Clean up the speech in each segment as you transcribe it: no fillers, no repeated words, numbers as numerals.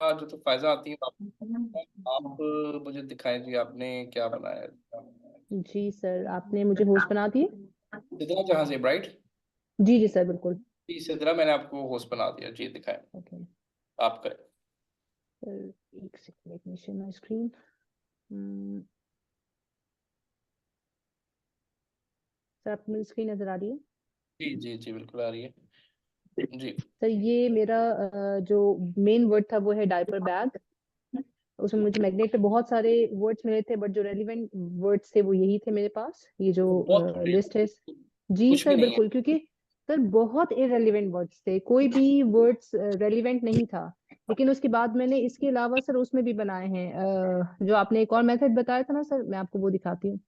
जो तो फायदा आती है आप मुझे दिखाएं जी, आपने क्या बनाया है? जी सर, आपने मुझे होस्ट बना दिए। सिद्रा जहां से ब्राइट। जी जी सर, बिल्कुल। जी सिद्रा, मैंने आपको होस्ट बना दिया जी, दिखाएं ओके आप करें। सर, एक second, let me share my screen. Sir, आपको मेरी स्क्रीन नजर आ रही है? जी जी जी बिल्कुल आ रही है जी। सर, ये मेरा जो मेन वर्ड था वो है डायपर बैग। उसमें मुझे मैग्नेट पे बहुत सारे वर्ड्स मिले थे, बट जो रेलिवेंट वर्ड्स थे वो यही थे मेरे पास, ये जो वो बहुत थोड़े लिस्ट है। जी कुछ भी सर, नहीं है। बिल्कुल, क्योंकि सर बहुत इररेलीवेंट वर्ड्स थे, कोई भी वर्ड्स रेलिवेंट नहीं था। लेकिन उसके बाद मैंने इसके अलावा सर उसमें भी बनाए हैं, जो आपने एक और मेथड बताया था ना सर, मैं आपको वो दिखाती हूँ।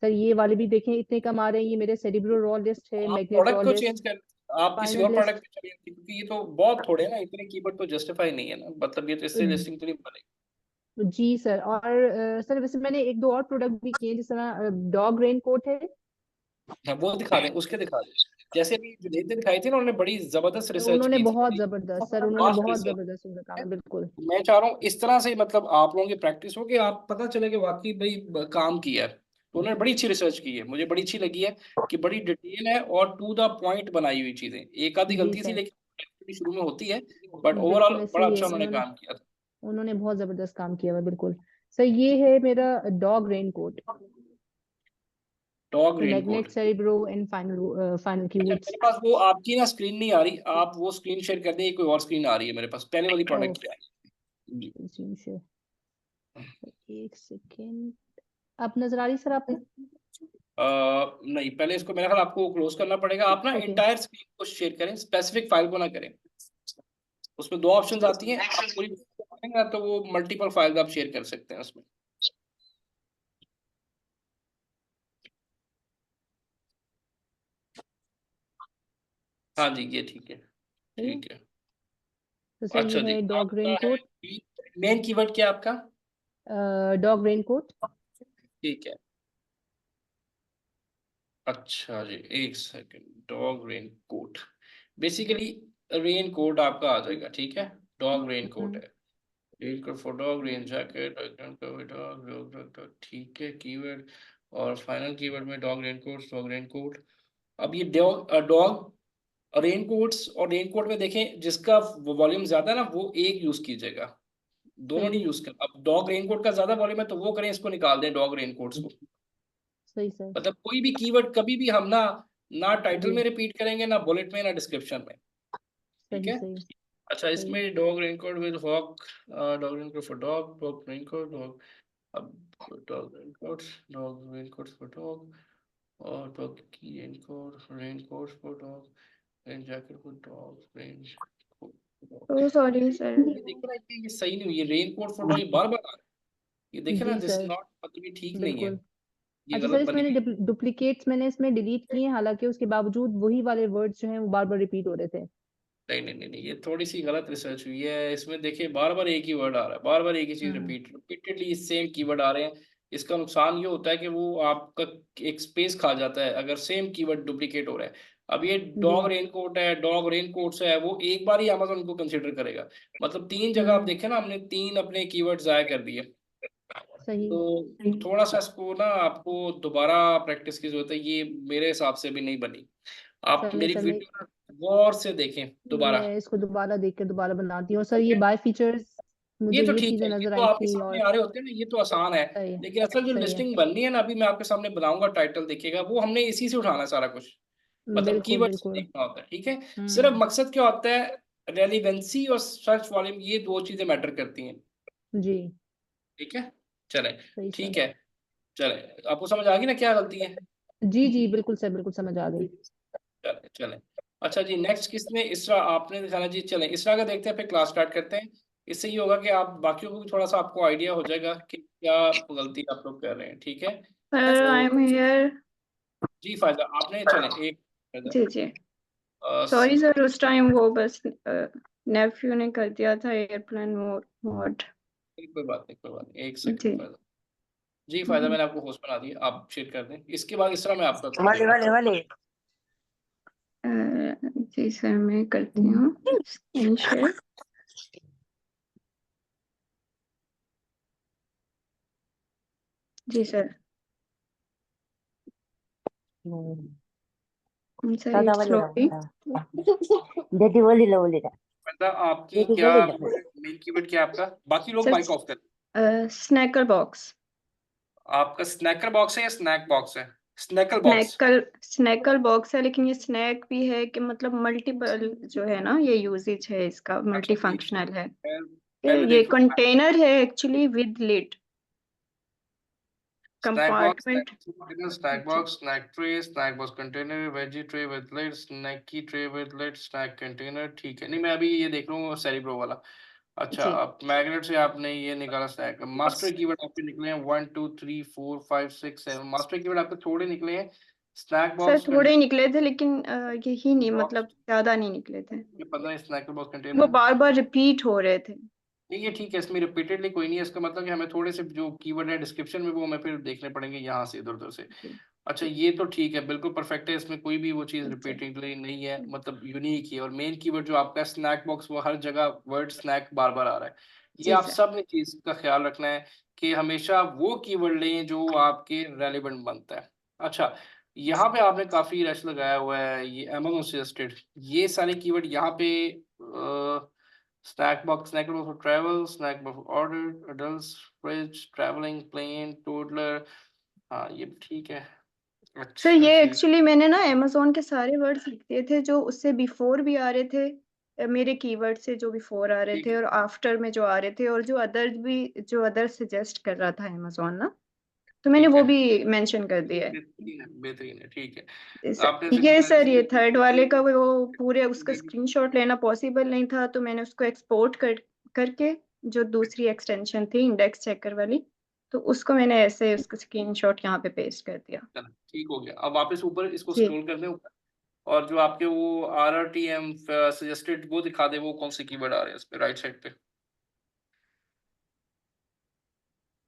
सर, ये वाले भी देखें, इतने कम आ रहे हैं। ये मेरे सेरिब्रो रॉ लिस्ट है, आप मैग्नेट प्रोडक्ट रॉ को लिस्ट, चेंज कर, आप किसी फाइनल और प्रोडक्ट लिस्ट। पे चलिए, क्योंकि ये तो बहुत थोड़े हैं ना, इतने कीवर्ड तो जस्टिफाई नहीं है ना, मतलब ये तो इससे लिस्टिंग तो नहीं बनेगी। जी सर, और सर वैसे मैंने एक दो और प्रोडक्ट भी किए, जिस तरह डॉग रेन कोट है। हाँ वो दिखा दें, उसके दिखा दें। जैसे अभी जुनेद ने दिखाई थी ना, उन्होंने बड़ी जबरदस्त रिसर्च उन्होंने की बहुत थी, जबरदस्त सर, उन्होंने वास्ट बहुत रिसर्च। जबरदस्त उनका काम है, बिल्कुल। मैं चाह रहा हूँ इस तरह से, मतलब आप लोगों की प्रैक्टिस हो कि आप पता चले कि वाकई भाई काम किया है। तो उन्होंने बड़ी अच्छी रिसर्च की है, मुझे बड़ी अच्छी लगी है कि बड़ी डिटेल है और टू द पॉइंट बनाई हुई चीजें। एक आधी जी गलती थी सर, लेकिन शुरू में होती है, बट ओवरऑल बिल्कुल ऐसे बड़ा ही अच्छा है। उन्होंने उन्होंने काम किया था। उन्होंने बहुत जबरदस्त काम किया हुआ है, बिल्कुल। सर, ये है मेरा dog rain coat, dog magnet raincoat. Cerebro and final final अच्छा कीवर्ड्स। मेरे पास वो आपकी ना स्क्रीन नहीं आ रही, आप वो स्क्रीन शेयर कर दें, ये कोई और स्क्रीन आ रही है मेरे पास, पहले वाली प्रोडक्ट क्या है जी। ओके, एक सेकेंड। आप नजर आ रही सर आपको? नहीं, पहले इसको मेरा ख्याल आपको क्लोज करना पड़ेगा। आप ना ओके, इंटायर स्क्रीन को शेयर करें, स्पेसिफिक फाइल को ना करें। उसमें दो ऑप्शंस आती हैं, आप पूरी करेंगे ना तो वो मल्टीपल फाइल आप शेयर कर सकते हैं उसमें। हाँ जी ये ठीक है, ठीक है। तो सर ये अच्छा जी, है डॉग आपका रेन है कोट। मेन कीवर्ड क्या है आपका? Dog rain coat. ठीक है। अच्छा जी, एक second. Dog rain coat, basically rain coat आपका आ जाएगा, ठीक है। डॉग रेन कोट है, rain coat for dog, rain jacket, dog, ठीक है कीवर्ड। और फाइनल कीवर्ड में dog rain coat, dog rain coat. अब ये डॉग डॉग रेन कोट्स और रेन कोट में देखें, जिसका वॉल्यूम ज्यादा है ना वो एक यूज कीजिएगा, दोनों नहीं सही, यूज कर। अब डॉग रेन कोट का ज्यादा वॉल्यूम है तो वो करें, इसको निकाल दें डॉग रेन कोट्स को। सही सर। मतलब कोई भी कीवर्ड कभी भी हम ना, ना टाइटल जी, में रिपीट करेंगे, ना बुलेट में, ना डिस्क्रिप्शन में। ठीक सही है। सही अच्छा, सही। इसमें dog raincoat with hawk, dog raincoat for dog, dog raincoat dog. अब dog raincoat, dog raincoat for dog, और डॉग की raincoat, raincoat for dog, rain jacket for dog, rain. Oh sorry sir. ये देखिए ना, ये सही नहीं हुई, ये रेनकोट फॉर डॉग ये बार बार आ रहा है। ये देखे ना, जी दिस सर, नॉट, मतलब ये ठीक नहीं है, बिल्कुल। ये अच्छा सर, गलत इसमें बनी हुई। मैंने डुप्लीकेट्स मैंने इसमें डिलीट किए हैं, हालांकि उसके बावजूद वही वाले वर्ड्स जो हैं वो बार बार रिपीट हो रहे थे। नहीं नहीं नहीं नहीं, ये थोड़ी सी गलत रिसर्च हुई है। इसमें देखिए बार बार एक ही वर्ड आ रहा है, बार बार एक ही चीज हम्म। रिपीटेडली सेम कीवर्ड आ रहे हैं। इसका नुकसान ये होता है कि वो आपका एक स्पेस खा जाता है अगर सेम कीवर्ड डुप्लीकेट हो रहा है। अब ये जी। डॉग रेनकोट है, डॉग रेनकोट्स है, वो एक बार ही अमेजोन को कंसिडर करेगा। मतलब तीन जगह आप हम्म। देखें ना, हमने तीन अपने कीवर्ड जाया कर दिए। सही। तो थोड़ा सा इसको ना आपको दोबारा प्रैक्टिस की जरूरत है, ये मेरे हिसाब से भी नहीं बनी। आप चले मेरी सर, वीडियो ना गौर से देखें दोबारा। मैं इसको दोबारा देख के दोबारा बनाती हूँ। और सर, ये बाय फीचर्स ये मुझे तो ये ठीक चीजें है, ये नजर तो आई आपके थी, सामने और आ रहे होते हैं ना, ये तो आसान है। सही है, लेकिन असल जो सही है। लिस्टिंग बननी है ना, अभी मैं आपके सामने बनाऊंगा, टाइटल देखिएगा, वो हमने इसी से उठाना है सारा कुछ। मतलब बिल्कुल कीवर्ड से बिल्कुल। देखना होता है, ठीक है। सिर्फ हम्म। मकसद क्या होता है, रेलिवेंसी और सर्च वॉल्यूम, ये दो चीजें मैटर करती हैं। जी। ठीक है, चले, सही सर। ठीक है, चले। आपको समझ आ गई ना क्या गलती है? जी जी, बिल्कुल सर, बिल्कुल समझ आ गई। चले चले। अच्छा जी, नेक्स्ट किसने, इसरा आपने दिखाना जी। चले इसरा का देखते हैं, फिर क्लास स्टार्ट करते हैं। इससे ये होगा कि आप बाकियों को भी थोड़ा सा आपको आइडिया हो जाएगा कि क्या गलती आप लोग कर रहे हैं, ठीक है। सर आई तो एम हियर। जी फायदा आपने, चले एक फायदा। जी जी। सॉरी सी, सर, उस टाइम वो बस नेफ्यू ने कर दिया था एयरप्लेन मोड। कोई बात नहीं, कोई बात नहीं, एक जी। सेकंड फायदा। जी फायदा, मैंने आपको होस्ट बना दिया, आप शेयर कर दें। इसके बाद इसरा मैं आपका वाले देखता वाले वाले जी सर, मैं करती हूँ स्क्रीन शेयर। जी सर। सर दादा इट्स वाली स्लोली। दीदी बोली लो बोली मतलब आपकी दीदी क्या बोली लो मेन कीवर्ड क्या है आपका? बाकी लोग सर माइक ऑफ कर। Sneaker box. आपका स्नैकर बॉक्स है या स्नैक बॉक्स है? Sneaker box. स्नैकर बॉक्स है, लेकिन ये स्नैक भी है कि मतलब मल्टीपल जो है ना, ये यूजेज है इसका, मल्टी अच्छा एक फंक्शनल है। पहले ये देखो कंटेनर है actually with lid, snack box, compartment. Snack box, snack tray, snack box container, veggie tray with lid, snack की tray with lid, snack container. ठीक है, नहीं मैं अभी ये देख रहा हूँ सेरिब्रो वाला। अच्छा, जी अब मैग्नेट से आपने ये निकाला स्नैक। मास्टर कीवर्ड आपके निकले हैं 1 2 3 4 5 6 7। मास्टर कीवर्ड आपके थोड़े निकले हैं। स्नैक सर बॉक्स थोड़े ही निकले थे, लेकिन यही नहीं, मतलब ज्यादा नहीं निकले थे, 15 स्नैक बॉक्स वो कंटेनर। बार बार रिपीट हो रहे थे। नहीं ये ठीक है, इसमें रिपीटेडली कोई नहीं है, इसका मतलब कि हमें थोड़े से जो कीवर्ड है डिस्क्रिप्शन में वो हमें फिर देखने पड़ेंगे यहाँ से इधर उधर से। जी अच्छा ये तो ठीक है, बिल्कुल परफेक्ट है, इसमें कोई भी वो चीज़ जी रिपीटेडली नहीं है, मतलब यूनिक है। और मेन कीवर्ड जो आपका स्नैक बॉक्स, वो हर जगह वर्ड स्नैक बार बार आ रहा है। ये जी आप सर। सब ने चीज़ का ख्याल रखना है कि हमेशा वो कीवर्ड लें जो आपके रेलिवेंट बनता है। अच्छा, यहाँ पे आपने काफ़ी रश लगाया हुआ है, ये Amazon सजेस्टेड, ये सारे कीवर्ड यहाँ पे snack box, snack box for travel, snack box for order, adults, fridge, travelling, plane, toddler. हाँ ये भी ठीक है। सर अच्छा ये जी। एक्चुअली मैंने ना अमेजोन के सारे वर्ड्स लिख दिए थे जो उससे बिफोर भी आ रहे थे, मेरे कीवर्ड से जो बिफोर आ रहे ठीक थे है, और आफ्टर में जो आ रहे थे, और जो अदर भी, जो अदर सजेस्ट कर रहा था अमेजोन ना, तो मैंने ठीक वो है, भी मेंशन कर दिया है। बेहतरीन है, बेहतरीन है, ठीक है। आपने ये सिंपल सर, ये जैसे थर्ड वाले का वो पूरे उसका स्क्रीनशॉट लेना पॉसिबल नहीं था, तो मैंने उसको एक्सपोर्ट करके, जो दूसरी एक्सटेंशन थी इंडेक्स चेकर वाली, तो उसको मैंने ऐसे उसका स्क्रीनशॉट यहाँ पे पेस्ट कर दिया। चलो, ठीक हो गया। अब वापस ऊपर इसको जी स्क्रॉल कर दें ऊपर, और जो आपके वो RRTM सजेस्टेड वो दिखा दे, वो कौन से कीवर्ड आ रहे हैं इस पे राइट साइड पे?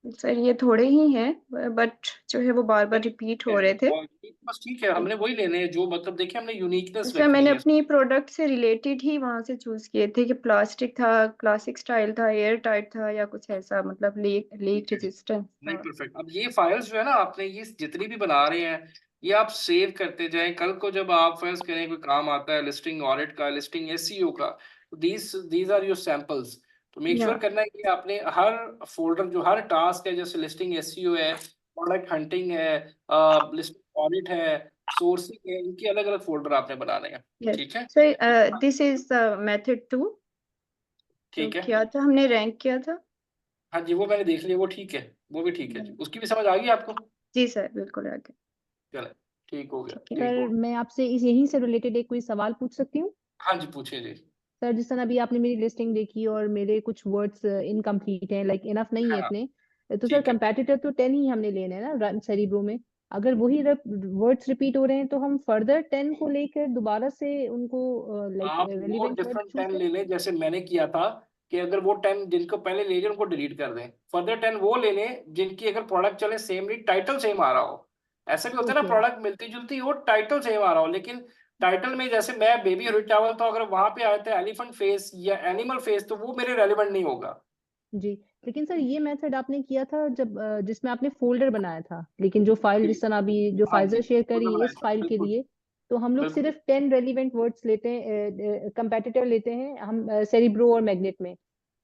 सर ये थोड़े ही हैं, बट जो है वो बार बार रिपीट हो रहे थे। और बस ठीक है, हमने वही लेने हैं जो मतलब देखिए हमने यूनिकनेस सर रखनी मैंने है। अपनी प्रोडक्ट से रिलेटेड ही वहां से चूज किए थे कि प्लास्टिक था, क्लासिक स्टाइल था, एयर टाइट था, या कुछ ऐसा, मतलब लीक ठीक है जी, रेजिस्टेंस नहीं था। परफेक्ट। अब ये फाइल्स जो है ना, आपने ये जितनी भी बना रहे हैं, ये आप सेव करते जाएं। कल को जब आप फर्ज करें कोई काम आता है लिस्टिंग ऑडिट का, लिस्टिंग SEO का, दीज आर योर सैंपल्स। तो मेक या श्योर करना है कि आपने हर फोल्डर, जो हर टास्क है, जैसे लिस्टिंग SEO है, प्रोडक्ट हंटिंग है, लिस्टिंग ऑडिट है, सोर्सिंग है, इनके अलग अलग फोल्डर आपने बनाने हैं। यस ठीक है, sir, this is the method 2 जो ठीक है। किया था हमने, रैंक किया था। हाँ जी, वो मैंने देख लिया, वो ठीक है, वो भी ठीक है जी, उसकी भी समझ आ गई आपको? जी सर बिल्कुल आगे। चले, ठीक हो गया, ठीक है। ठीक हो सर गया। मैं आपसे इस यहीं से रिलेटेड एक कोई सवाल पूछ सकती हूँ? हाँ जी, पूछिए जी। सर जिस तरह अभी आपने मेरी लिस्टिंग देखी और मेरे कुछ वर्ड्स इनकम्प्लीट हैं, लाइक इनफ नहीं है हाँ, इतने, तो सर ठीक है। कंपेटिटर तो 10 ही हमने लेने हैं ना सेरिब्रो में। अगर वही वर्ड्स रिपीट हो रहे हैं तो हम फर्दर 10 को लेकर दोबारा से उनको लाइक आप वो रेलिवेंट वर्ड डिफरेंट चूज 10 करें? ले लें, जैसे मैंने किया था कि अगर वो 10 जिनको पहले ले लिया उनको डिलीट कर दें। फर्दर 10 वो ले लें जिनकी अगर प्रोडक्ट चले सेम, नहीं टाइटल सेम आ रहा हो। ऐसा भी होता है ना, ओके प्रोडक्ट मिलती जुलती हो, टाइटल सेम आ रहा हो, लेकिन टाइटल में जैसे मैं बेबी टावल, तो अगर वहां पे आया था एलिफेंट फेस या एनिमल फेस, तो वो मेरे रेलिवेंट नहीं होगा। जी। लेकिन सर ये मेथड आपने किया था जब जिसमें आपने फोल्डर बनाया था, लेकिन जो फाइल जिस तरह अभी जो हाँ जी, फाइजर शेयर फोल्डर करी बनाया इस था, फाइल के बिल्कुल लिए, तो हम लोग बिल्कुल। सिर्फ 10 रेलिवेंट वर्ड्स लेते हैं, कंपेटिटर लेते हैं हम सेरिब्रो और मैग्नेट में।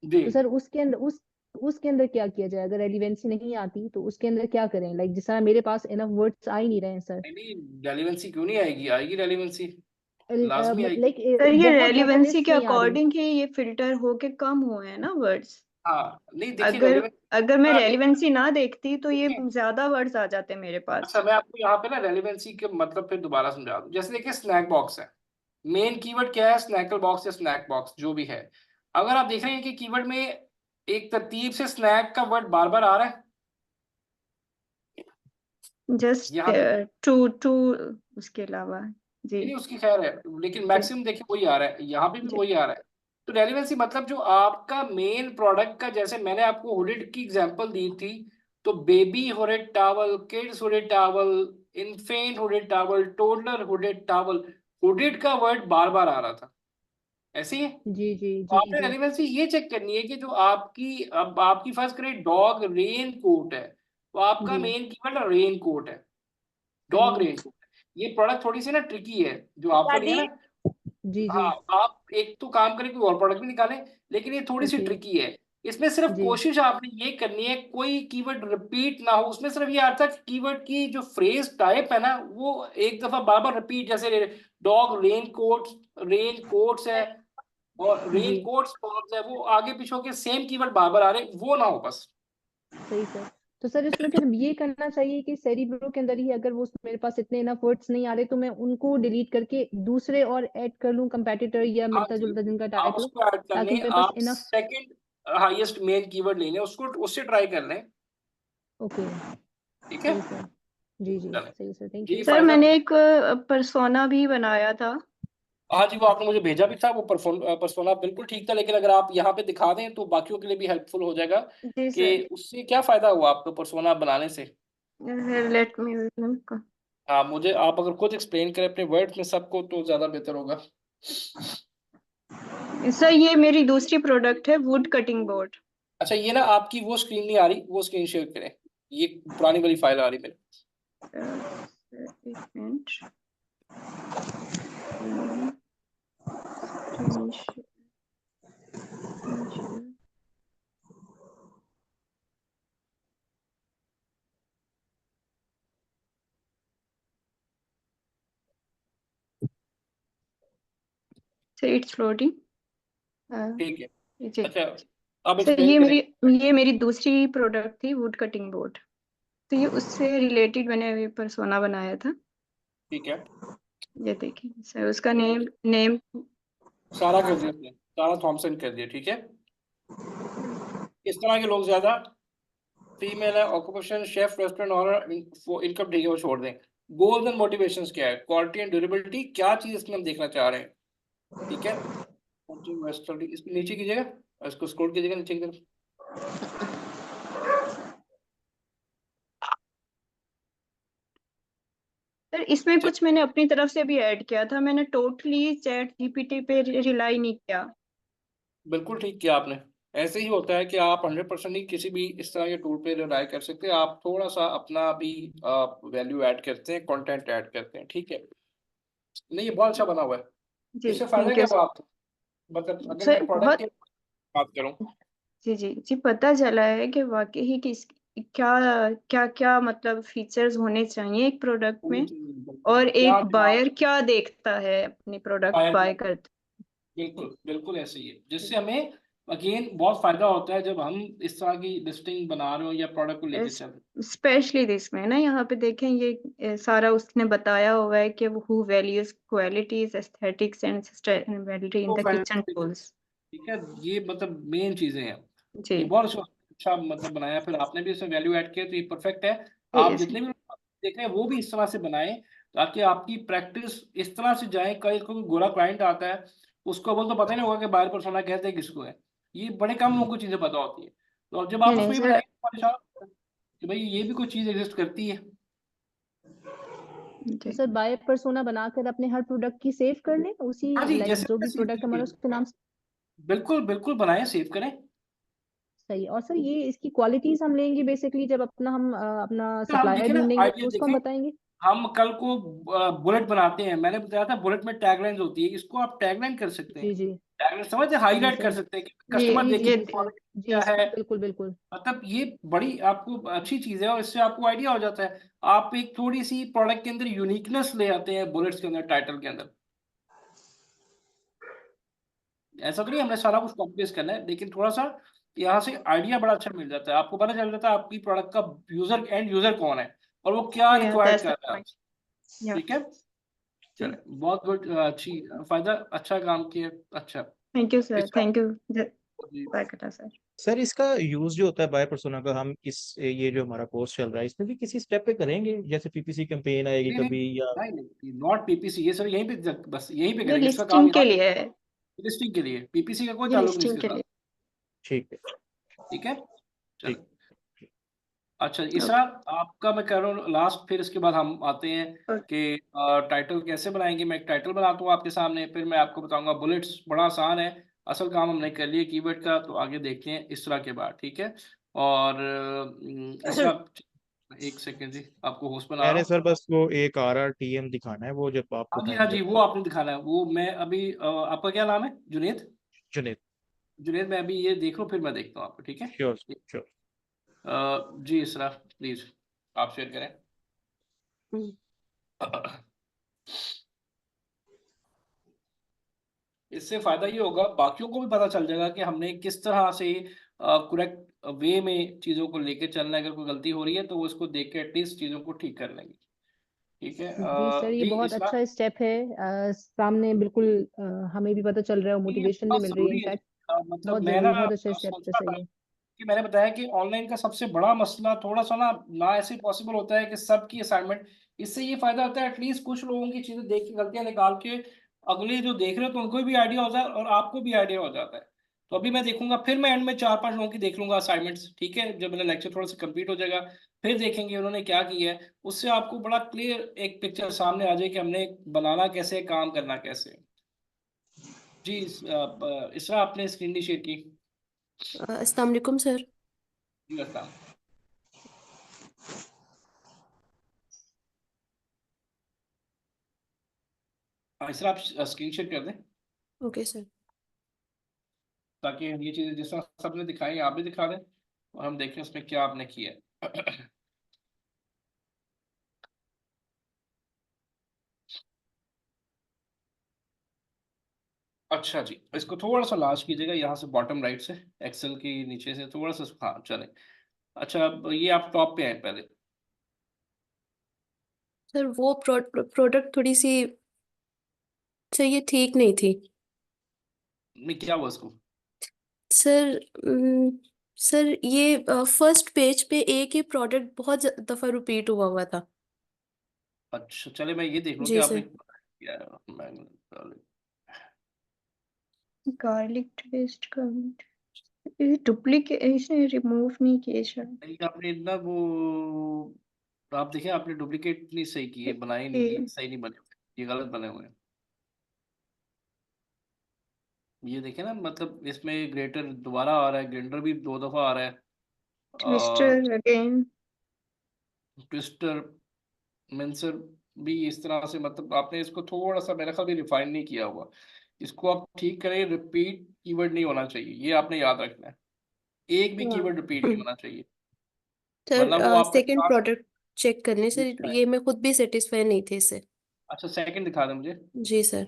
जी, तो सर उसके अंदर उसके अंदर क्या किया जाए? अगर रेलिवेंसी नहीं आती तो उसके अंदर क्या करें? लाइक जिस तरह मेरे पास इनफ वर्ड्स आ ही नहीं रहे हैं सर। नहीं नहीं, रेलिवेंसी क्यों नहीं आएगी? आएगी रेलिवेंसी, लाजमी आएगी। लाइक सर ये बहुत ज्यादा रेलिवेंसी लिस्ट के नहीं आ रही। अकॉर्डिंग ही ये फिल्टर होके कम हुए हैं ना वर्ड्स। हाँ नहीं देखिए, अगर रेलिवेंसी अगर मैं रेलिवेंसी ना देखती तो ये देखिए। ज्यादा वर्ड्स आ जाते मेरे अच्छा, पास। मैं आपको यहाँ पे ना रेलिवेंसी के मतलब फिर दोबारा समझा दूं। जैसे देखिए, स्नैक बॉक्स है, मेन कीवर्ड क्या है? स्नैकल बॉक्स या स्नैक बॉक्स जो भी है। अगर आप देख रहे हैं कि कीवर्ड में एक तरतीब से स्नैक का वर्ड बार बार आ रहा है, जस्ट यहाँ देखिए, टू टू, उसके अलावा। जी नहीं उसकी खैर है, लेकिन जी मैक्सिमम देखिए वही आ रहा है, यहाँ पे भी जी वही आ रहा है। तो रेलिवेंसी मतलब जो आपका मेन प्रोडक्ट का, जैसे मैंने आपको हुडेड की एग्जांपल दी थी, तो baby hooded towel, kids hooded towel, infant hooded towel, toddler hooded towel, hooded का वर्ड बार बार आ रहा था, ऐसे ही है। जी जी तो जी आपने जी। रेलिवेंसी ये चेक करनी है कि जो आपकी, अब आपकी फर्ज करें डॉग रेन कोट है, तो आपका जी मेन कीवर्ड रेन कोट है, डॉग सही रेन कोट। ये प्रोडक्ट थोड़ी सी ना ट्रिकी है जो आपको लिया ना। जी जी हाँ, आप एक तो काम करें कोई और प्रोडक्ट भी निकालें, लेकिन ये थोड़ी सी ओके ट्रिकी है। इसमें सिर्फ जी कोशिश आपने ये करनी है कोई कीवर्ड रिपीट ना हो, उसमें सिर्फ ये आता है कीवर्ड की जो फ्रेज टाइप है ना वो एक दफा बार बार रिपीट, जैसे डॉग रेन कोट्स है और जी रेन कोट्स है, वो आगे पीछे के सेम कीवर्ड बार बार आ रहे, वो ना हो बस। सही सर। तो सर इसमें फिर ये करना चाहिए कि सेरिब्रो के अंदर ही अगर वो मेरे पास इतने इनफ वर्ड्स नहीं आ रहे तो मैं उनको डिलीट करके दूसरे और ऐड कर लूं कंपेटिटर या हाँ मिलता जी, जुलता जिनका आप टाइप हो, उसको ऐड कर ताकि लें, मेरे पास आप enough. Second highest main keyword ले लें, उसको उससे ट्राई कर लें। ओके ठीक है, सही सर। जी जी चलें, सही सर, थैंक यही यू। सर फायदा। मैंने एक परसोना भी बनाया था। हाँ जी, वो आपने मुझे भेजा भी था, वो परसोना बिल्कुल ठीक था, लेकिन अगर आप यहाँ पे दिखा दें तो बाकियों के लिए भी हेल्पफुल हो जाएगा जी कि सर, उससे क्या फायदा हुआ आपको परसोना बनाने से। Let me. हाँ, मुझे आप अगर खुद एक्सप्लेन करें अपने वर्ड्स में सबको तो ज्यादा बेहतर होगा। सर ये मेरी दूसरी प्रोडक्ट है, वुड कटिंग बोर्ड। अच्छा, ये ना आपकी वो स्क्रीन नहीं आ रही, वो स्क्रीन शेयर करें, ये पुरानी वाली फाइल आ रही मेरे। एक मिनट। It's loading. ठीक है, जी अच्छा आप सर, एक्सप्लेन करें। ये मेरी दूसरी प्रोडक्ट थी, वुड कटिंग बोर्ड। तो ये उससे रिलेटेड मैंने अभी परसोना बनाया था। ठीक है, ये देखिए सर, उसका नेम सारा कर दिया उसने, सारा थॉमसन कर दिया, ठीक है। इस तरह के लोग ज्यादा, फीमेल है, occupation chef, restaurant owner, income, ठीक है वो छोड़ दें। गोल्स एंड मोटिवेशंस क्या है, क्वालिटी एंड ड्यूरेबिलिटी, क्या चीज इसमें हम देखना चाह रहे हैं, ठीक है। इसमें नीचे कीजिएगा, इसको स्क्रॉल कीजिएगा नीचे की तरफ। सर, इसमें कुछ मैंने अपनी तरफ से भी ऐड किया था। मैंने टोटली चैट जीपीटी पे रिलाई नहीं किया। बिल्कुल ठीक किया आपने, ऐसे ही होता है कि आप 100% ही किसी भी इस तरह के टूल पे रिलाय कर सकते हैं, आप थोड़ा सा अपना भी वैल्यू ऐड करते हैं, कंटेंट ऐड करते हैं, ठीक है। नहीं, ये बहुत अच्छा बना हुआ है। जी इससे फायदा थैंक क्या यू हुआ आपको, मतलब अगर मैं सर। प्रोडक्ट बहुत की बात करूं। जी जी जी, पता चला है कि वाकई ही किस क्या क्या क्या मतलब फीचर्स होने चाहिए एक प्रोडक्ट में, और क्या एक जवाब बायर क्या देखता है अपनी प्रोडक्ट फायर, बाय करते। बिल्कुल बिल्कुल ऐसे ही है, जिससे हमें अगेन बहुत फायदा होता है जब हम इस तरह की लिस्टिंग बना रहे हो या प्रोडक्ट को लेके चल रहे स्पेशली दिस में ना, यहाँ पे देखें ये सारा उसने बताया हुआ है कि who values qualities aesthetics and sustainability in the kitchen हो। टूल्स। ठीक है, ये मतलब मेन चीजें हैं, जी ये बहुत अच्छा मतलब बनाया, फिर आपने भी इसमें वैल्यू ऐड किया तो ये परफेक्ट है। आप yes, जितने भी देख रहे हैं वो भी इस तरह से बनाएं ताकि आपकी प्रैक्टिस इस तरह से जाए, कई कोई गोरा क्लाइंट आता है उसको बोल तो पता ही नहीं होगा कि बायर पर्सोना कहते हैं किसको है, ये बड़े कम लोगों को चीजें पता होती है। तो अब जब आप नहीं नहीं उसको ये सर। बताएंगे तो परेशान होगा कि भाई ये भी कोई चीज एग्जिस्ट करती है। तो जी सर बाय पर्सोना बनाकर अपने हर प्रोडक्ट की सेव कर लें उसी, हाँ जी, लाइक जैसे जो मैंने भी सेव प्रोडक्ट की हमारा थी, उसके नाम से। बिल्कुल बिल्कुल बनाएं, सेव करें। सही। और सर ये इसकी क्वालिटीज हम लेंगे बेसिकली जब अपना हम अपना तो हम सप्लायर देखें ना, ढूंढेंगे आइडिया तो उसको हम देखें, बताएंगे। हम कल को बुलेट बनाते हैं, मैंने बताया था बुलेट में टैगलाइंस होती है, इसको आप टैगलाइन कर सकते हैं, जी जी टैगलाइन समझ जी हाईलाइट कर सर। सकते हैं कि ये कस्टमर देखे ये कि product जी क्या है। बिल्कुल बिल्कुल। मतलब ये बड़ी आपको अच्छी चीज है और इससे आपको आइडिया हो जाता है, आप एक थोड़ी सी प्रोडक्ट के अंदर यूनिकनेस ले आते हैं बुलेट्स के अंदर, टाइटल के अंदर। ऐसा तो नहीं हमने सारा कुछ कॉपी पेस्ट करना है, लेकिन थोड़ा सा यहाँ से आइडिया बड़ा अच्छा मिल जाता है, आपको पता चल जाता है आपकी प्रोडक्ट का एंड यूजर कौन है और वो क्या yeah, रिक्वायर्ड that's कर the रहा है point. आपसे। Yeah. ठीक है, जी चले, बहुत गुड, अच्छी फायदा, अच्छा काम किया, अच्छा। थैंक यू सर, इसका थैंक यू जी, सर। सर इसका यूज जो होता है बाय पर्सोना का, हम इस ये जो हमारा कोर्स चल रहा है इसमें भी किसी स्टेप पे करेंगे, जैसे पीपीसी कैंपेन आएगी नहीं नहीं कभी या नहीं नहीं, नॉट पीपीसी, ये सब यहीं पे बस यहीं पे ये करेंगे, इसका काम लिस्टिंग के यहाँ लिए है। लिस्टिंग के लिए, पीपीसी का कोई ये ताल्लुक नहीं लिस्टिंग इसके के साथ। लिए। ठीक है। ठीक है, ठीक। चलो। अच्छा इसरा, ओके आपका मैं कह रहा हूँ लास्ट, फिर इसके बाद हम आते हैं ओके कि टाइटल कैसे बनाएंगे। मैं एक टाइटल बनाता हूँ आपके सामने, फिर मैं आपको बताऊंगा बुलेट्स, बड़ा आसान है, असल काम हमने कर लिया कीवर्ड का, तो आगे देखते हैं इस तरह के बाद, ठीक है। और इसरा एक सेकंड जी, आपको होस्ट बना रहा मैंने हूँ। सर बस वो एक RRTM दिखाना है, वो जब आपको हाँ जी, टाइम हाँ जी, जब वो आपने दिखाना है, वो मैं अभी आपका क्या नाम है? जुनेद? जुनेद। जुनेद, मैं अभी ये देख लूँ फिर मैं देखता हूँ आपको, ठीक है? Sure sure. जी इसरा, प्लीज आप शेयर करें। इससे फायदा ये होगा, बाकियों को भी पता चल जाएगा कि हमने किस तरह से करेक्ट वे में चीजों को लेके चलना है। अगर कोई गलती हो रही है तो वो इसको देख के एटलीस्ट चीजों को ठीक कर लेंगे। ठीक है जी सर, ये जी बहुत इसरा, अच्छा स्टेप है। सामने बिल्कुल हमें भी पता चल रहा है और ये मोटिवेशन भी बहुत मिल रही है। जरूरी है। इनफैक्ट मतलब बहुत मैं ना जरूरी, बहुत अच्छा स्टेप सोच है, रहा सही था है। कि मैंने बताया कि ऑनलाइन का सबसे बड़ा मसला थोड़ा सा ना ना ऐसे पॉसिबल होता है कि सबकी असाइनमेंट। इससे ये फायदा होता है एटलीस्ट कुछ लोगों की चीजें देख के गलतियां निकाल के अगले जो देख रहे हो तो उनको भी आइडिया हो जाए और आपको भी आइडिया हो जाता है। तो अभी मैं देखूंगा, फिर मैं एंड में 4-5 लोगों की देख लूंगा असाइनमेंट्स, ठीक है? जब मेरा लेक्चर थोड़ा सा कंप्लीट हो जाएगा फिर देखेंगे उन्होंने क्या किया है। उससे आपको बड़ा क्लियर एक पिक्चर सामने आ जाए कि हमने बनाना कैसे है, काम करना कैसे है। जी इसरा आपने स्क्रीन नहीं शेयर की? अस्सलाम वालेकुम सर। जी बताओ। इसरा आप स्क्रीन शेयर कर दें ओके सर। ताकि ये चीजें जिस तरह सबने दिखाई आप भी दिखा दें और हम देखें उसमें क्या आपने किया है। अच्छा जी, इसको थोड़ा सा लास्ट कीजिएगा यहाँ से, बॉटम राइट से, एक्सेल की नीचे से थोड़ा सा, हाँ चले। अच्छा, अब ये आप टॉप पे आए पहले। सर वो प्रोडक्ट थोड़ी सी सर ये ठीक नहीं थी। नहीं क्या हुआ इसको? सर सर ये फर्स्ट पेज पे एक ही प्रोडक्ट बहुत दफा रिपीट हुआ हुआ था। अच्छा चले, मैं ये देख लूँ कि जी आपने सर। क्या है। गार्लिक पेस्ट का ये डुप्लीकेट इसने रिमूव नहीं किए शायद। नहीं, आपने इतना वो, आप देखिए आपने डुप्लीकेट नहीं सही किए, बनाए नहीं, ये ये सही नहीं बने हुए, ये गलत बने हुए हैं। ये देखे ना, मतलब इसमें ग्रेटर दोबारा आ रहा है, ग्राइंडर भी 2 दफा आ रहा है, और ट्विस्टर अगेन। ट्विस्टर मिंसर भी इस तरह से, मतलब आपने इसको थोड़ा सा मेरा ख्याल भी रिफाइन नहीं किया हुआ। इसको आप ठीक करें, रिपीट कीवर्ड नहीं होना चाहिए, ये आपने याद रखना है। एक भी कीवर्ड रिपीट नहीं होना चाहिए, वरना वो सर आपका सेकंड क्लास प्रोडक्ट चेक करने सर, ये मैं खुद भी सेटिस्फाई नहीं थे इससे। अच्छा सेकंड दिखा दें मुझे। जी सर।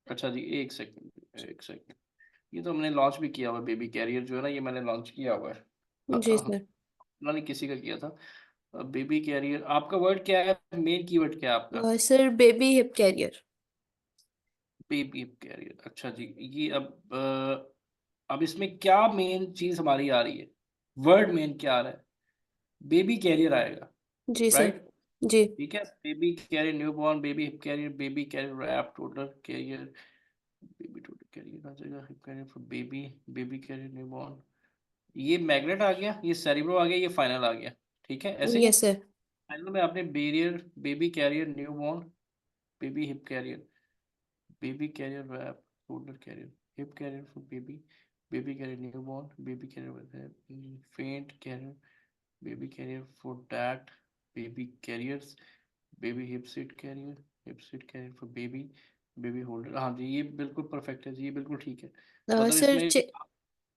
अच्छा जी, एक सेकंड एक सेकंड। ये तो हमने लॉन्च भी किया हुआ है, बेबी कैरियर जो है ना, ये मैंने लॉन्च किया हुआ है। जी सर। उन्होंने किसी का किया था। बेबी कैरियर, आपका वर्ड क्या है, मेन कीवर्ड क्या है आपका? Sir baby hip carrier. Baby carrier, अच्छा जी। ये अब इसमें क्या मेन चीज हमारी आ रही है, वर्ड मेन क्या आ रहा है? बेबी कैरियर आएगा, जी सर। राइट? जी ठीक है, baby carrier newborn, baby hip carrier, baby carrier wrap, total carrier, baby total carrier आ जाएगा, hip carrier for baby, baby carrier newborn. ये मैग्नेट आ गया, ये सेरिब्रो आ गया, ये फाइनल आ गया। ठीक है, ऐसे ही ना? Yes sir. फाइनल में आपने barrier, baby carrier newborn, baby hip carrier, baby carrier wrap, toddler carrier, hip carrier for baby, baby carrier newborn, baby carrier with a faint carrier, baby carrier for dad, baby carriers, baby hip seat carrier, hip seat carrier for baby, baby holder। हाँ जी, ये बिल्कुल perfect है जी, ये बिल्कुल ठीक है। मतलब sir इसमें